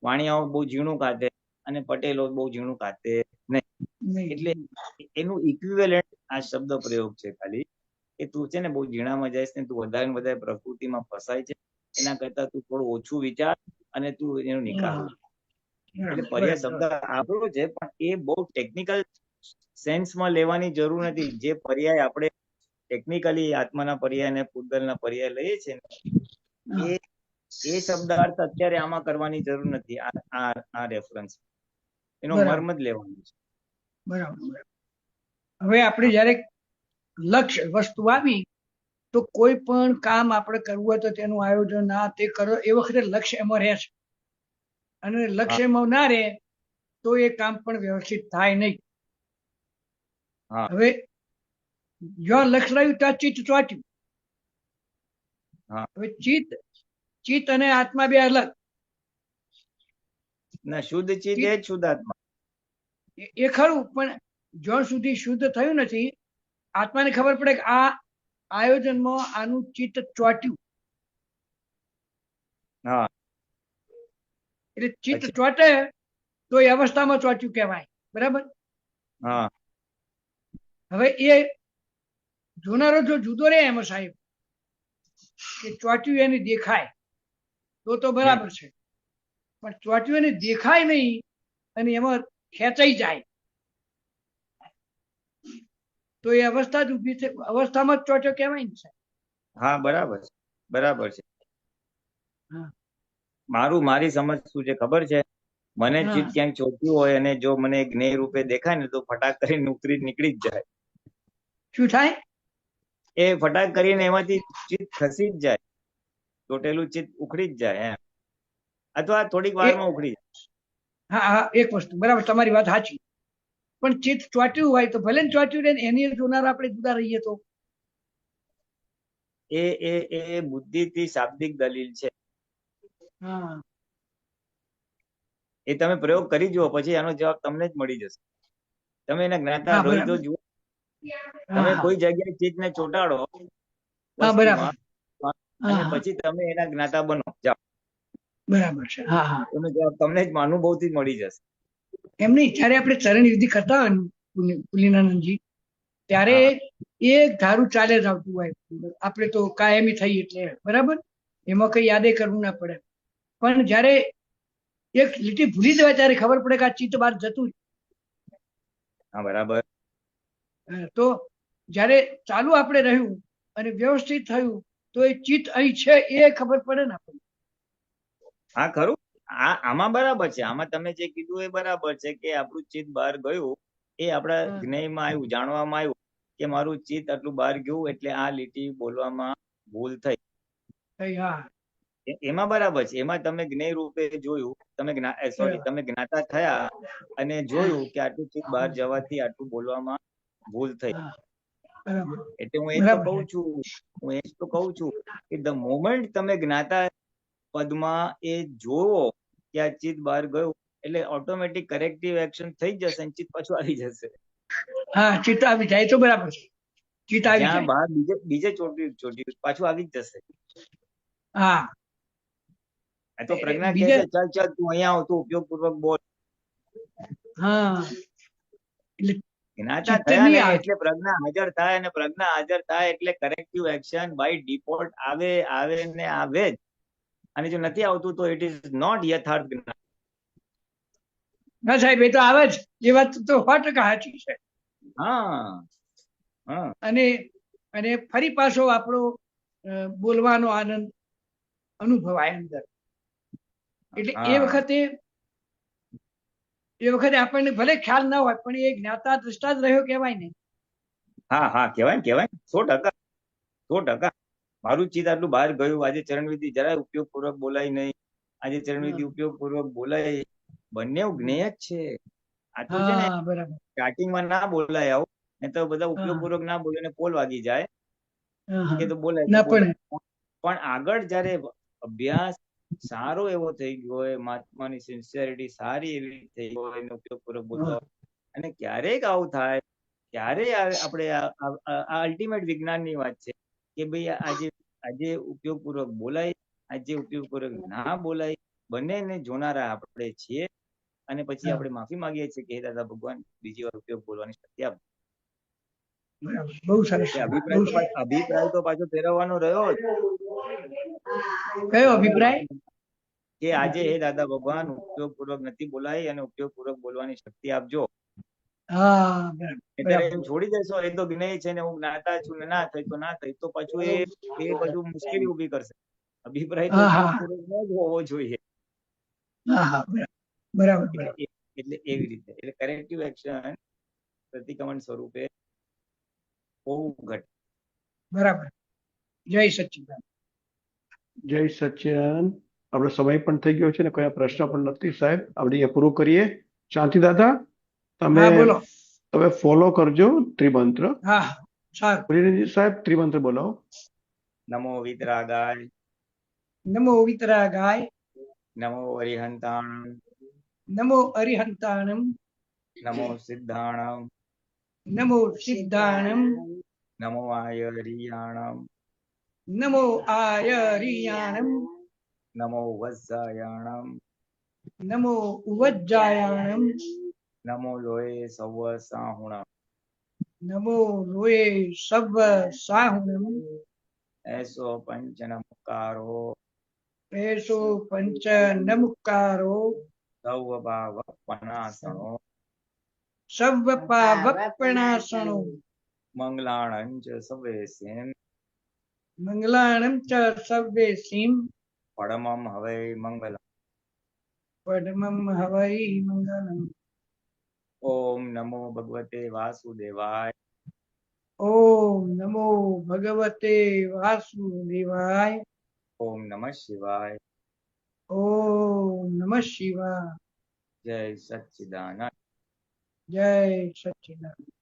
વાણિયાઓ બહુ ઝીણું કાતે અને પટેલો બહુ ઝીણું કાતે નહીં. એટલે એનું ઇક્વિવેલન્ટ આ શબ્દ પ્રયોગ છે ખાલી, કે તું છે ને બહુ ઝીણામાં જઈશ ને, તું વધારે પ્રકૃતિમાં ફસાય છે, એના કરતા તું થોડું ઓછું વિચાર અને તું એનો નિકાલ. એટલે પર્યાય શબ્દ આપણો છે, પણ એ બહુ ટેકનિકલ સેન્સમાં લેવાની જરૂર નથી. જે પર્યાય આપણે ટેકનિકલી આત્માના પર્યાય અને પૂતગલના પર્યાય લઈએ છીએ ને, એ શબ્દાર્થ અત્યારે આમાં કરવાની જરૂર નથી. આ રેફરન્સ એનો મર્મ જ લેવાનો છે. બરાબર. હવે આપણે જયારે લક્ષ્ય વસ્તુ આવી, તો કોઈ પણ કામ આપણે કરવું હોય તો તેનું આયોજન આ તે કરો, એ વખતે લક્ષ્ય એમાં રહે છે, અને લક્ષ્ય એમાં ના રહે તો એ કામ પણ વ્યવસ્થિત થાય નહીં. હવે જ્યાં લક્ષ્ય રહ્યું ત્યાં ચિત્ત ચોટ્યું. હવે ચિત્ત અને આત્મા બે અલગ. ના, શુદ્ધ ચિત્ત એ જ શુદ્ધ આત્મા. એ ખરું, પણ જ્યાં સુધી શુદ્ધ થયું નથી, આત્માને ખબર પડે કે આ આયોજનમાં આનું ચિત્ત ચોટ્યું. એટલે ચિત્ત ચોટે તો એ અવસ્થામાં ચોટ્યું કહેવાય. બરાબર? હા. હવે એ જોનારો જો જુદો રહે એમાં સાહેબ કે ચોટ્યું એને દેખાય તો બરાબર છે, પણ ચોટ્યું એને દેખાય નહીં અને એમાં ખેંચાઈ જાય તો એ અવસ્થા જ ઊભી છે, અવસ્થામાં જ ચોટ્યો કહેવાય ને સાહેબ. હા બરાબર છે, બરાબર છે. હા. મારી સમજ શું છે ખબર છે, મને હા. ચિત્ત ક્યાંક ચોટ્યું હોય અને જો મને જ્ઞેય રૂપે દેખાય ને તો ફટાક કરીને નીકળી જ જાય. શું થાય? એ ફટાક કરીને એમાંથી ચિત્ત ખસી જ જાય, ચોટેલું ચિત્ત ઉખડી જ જાય એમ, અથવા થોડીક વારમાં ઉખડી જાય. હા હા, એક વસ્તુ બરાબર, તમારી વાત સાચી, પણ ચિત્ત ચોટ્યું હોય તો ભલે ને ચોટ્યું રહે ને એની જોનાર આપણે જુદા રહીએ તો એ બુદ્ધિથી શાબ્દિક દલીલ છે. હા એ તમે પ્રયોગ કરી જુઓ, પછી એનો જવાબ તમને જ મળી જશે. તમે એના જ્ઞાતા હા રહી તો બરાબર. જુઓ, હા તમે હા કોઈ જગ્યાએ ચિત્તને ચોંટાડો હા બરાબર. વસ્તુમાં હા અને હા પછી તમે એના જ્ઞાતા બનો, જાઓ, બરાબર છે. હા હા, એનો જવાબ તમને જ અનુભવથી જ મળી જશે. એમ નહીં, જ્યારે આપણે ચરણ વિધિ કરતા હોય ને પુલિનાનંદજી, ત્યારે હા એક ધારું ચાલે જ આવતું હોય, આપણે તો કાયમી થઈ એટલે બરાબર, એમાં કઈ યાદે કરવું ના પડે, પણ જ્યારે એક લીટી ભૂલી જવાય ત્યારે ખબર પડે કે આ ચિત્ત બહાર જતું હા બરાબર. તો જ્યારે ચાલુ આપણે રહ્યું અને વ્યવસ્થિત થયું તો એ ચિત્ત અહીં છે એ ખબર પડે ને આપણને. હા ખરું, આમાં બરાબર છે, આમાં તમે જે કીધું એ બરાબર છે કે આપણું ચિત્ત બહાર ગયું, એ આપણા હા. જ્ઞેયમાં આવ્યું, જાણવામાં આવ્યું કે મારું ચિત્ત આટલું બહાર ગયું એટલે આ લીટી બોલવામાં ભૂલ થઈ. હા એમાં બરાબર છે, એમાં તમે જ્ઞેય રૂપે જોયું, તમે બરાબર. તમે જ્ઞાતા થયા અને જોયું કે આટલું ચિત્ત બહાર જવાથી આટલું બોલવામાં ભૂલ થઈ. હા બરાબર એટલે હું એ જ તો બરાબર કહું છું, કે ધ મોમેન્ટ તમે જ્ઞાતા પદમાં એ જોવો કે આ ચિત્ત બહાર ગયું એટલે ઓટોમેટિક કરેક્ટિવ એક્શન થઈ જશે અને ચિત્ત પાછું આવી જશે. હા, ચિત્ત આવી જાય તો બરાબર છે, ચિત્ત આવી જ્યાં જાય. બહાર બીજે ચોટ્યું પાછું આવી જ જશે. હા આ તો પ્રજ્ઞા કહે બીજા છે ચાલ ચાલ તું અહીંયા આવ, તું ઉપયોગ પૂર્વક બોલ. હા એટલે જ્ઞાતા ચિત્ત થયા નહીં ને આવે. એટલે પ્રજ્ઞા હાજર થાય, અને પ્રજ્ઞા હાજર થાય એટલે કરેક્ટિવ એક્શન બાય ડિફોલ્ટ આવે ને આવે જ. અને જો નથી આવતું તો ઇટ ઇઝ નોટ યથાર્થ જ્ઞાન. ના સાહેબ, એ તો આવે જ, એ વાત તો 100% સાચી છે. હા હા અને અને ફરી પાછો આપણો બોલવાનો આનંદ અનુભવાય અંદર, એટલે હા એ વખતે આપણને ભલે ખ્યાલ ના હોય પણ એ જ્ઞાતા દ્રષ્ટા જ રહ્યો કહેવાય ને. હા કહેવાય 100%. મારું ચિત્ત આટલું બહાર ગયું, આજે ચરણવિધિ જરાય ઉપયોગ પૂર્વક બોલાય નહીં, આજે ચરણવિધિ ઉપયોગ પૂર્વક બોલાય, બંને જ્ઞેય જ છે. આ તો છે ને હા બરાબર. સ્ટાર્ટિંગમાં ના બોલાય આવું, નહીં તો બધા ઉપયોગ હા પૂર્વક ના બોલે ને પોલ વાગી જાય હા કે તો બોલાય તો ના બોલાય. પણ પણ આગળ જયારે અભ્યાસ સારો એવો થઈ ગયો હોય, મહાત્માની સિન્સિયરિટી સારી એવી થઈ ગઈ હોય, ઉપયોગ પૂર્વક બોલતા હોય, અને ક્યારેક આવું થાય ત્યારે આપણે આ અલ્ટિમેટ વિજ્ઞાનની વાત છે કે ભાઈ આજે ઉપયોગ પૂર્વક બોલાય, આજે ઉપયોગ પૂર્વક ના બોલાય, બંનેને જોનારા આપણે છીએ. અને પછી આપણે માફી માંગીએ છીએ કે હે દાદા ભગવાન, બીજી વાર ઉપયોગ બોલવાની શક્તિ આપો. બરાબર, બહુ સરસ. અભિપ્રાય તો પાછો ફેરવવાનો રહ્યો જ કયો અભિપ્રાય? કે આજે હે દાદા ભગવાન, ઉપયોગ પૂર્વક નથી બોલાય અને ઉપયોગ પૂર્વક બોલવાની શક્તિ આપજો. હા અત્યારે બરાબર. એમ છોડી દેશો એ તો જ્ઞેય છે ને હું જ્ઞાતા છું ને ના થઈ તો ના થઈ, તો પાછું એ બધું મુશ્કેલી ઉભી કરશે. અભિપ્રાય તો હા ઉપયોગ હા પૂર્વક જ હોવો જોઈએ. હા હા બરાબર બરાબર. એટલે એવી રીતે, એટલે કરેક્ટિવ એક્શન પ્રતિક્રમણ સ્વરૂપે હોવું ઘટે. બરાબર. જય સચ્ચિદાનંદ. જય સચ્ચિદાનંદ. આપણો સમય પણ થઈ ગયો છે ને કયા પ્રશ્ન પણ નથી સાહેબ, આપણે અહીંયા પૂરું કરીએ. શાંતિ દાદા, હા બોલો. તમે ફોલો કરજો ત્રિમંત્ર. હા સારું. પુરીનજી સાહેબ ત્રિમંત્ર બોલાવો. નમો વિતરાગાય, નમો વિતરાગાય, નમો અરિહંતાણ, નમો અરિહંતાણમ, નમો સિદ્ધાણમ, નમો સિદ્ધાણમ, નમો આયરિયાણમ, નમો આયરિયાણમ, નમો વત્સાયાણમ, નમો ઉવજ્જાયાણમ, નમો લોહે સવ સાહુણમ. નમો લોએ સર્વ સાહુણમ એસો પંચ નમકારો એસો પંચ નમુકારો સૌ ભાવ પનાસણો સર્વ પાવપણાસણો મંગલાણં ચ સવેસીમ મંગલાણમ ચ સર્વે સિંહ પરમં હવૈ મંગલમ. પડમમ હવૈ મંગલમ. ઓમ નમો ભગવતે વાસુદેવાય. ઓમ નમો ભગવતે વાસુદેવાય. ઓમ નમઃ શિવાય. ઓમ નમઃ શિવાય. જય સચ્ચિદાનંદ. જય સચ્ચિદાનંદ.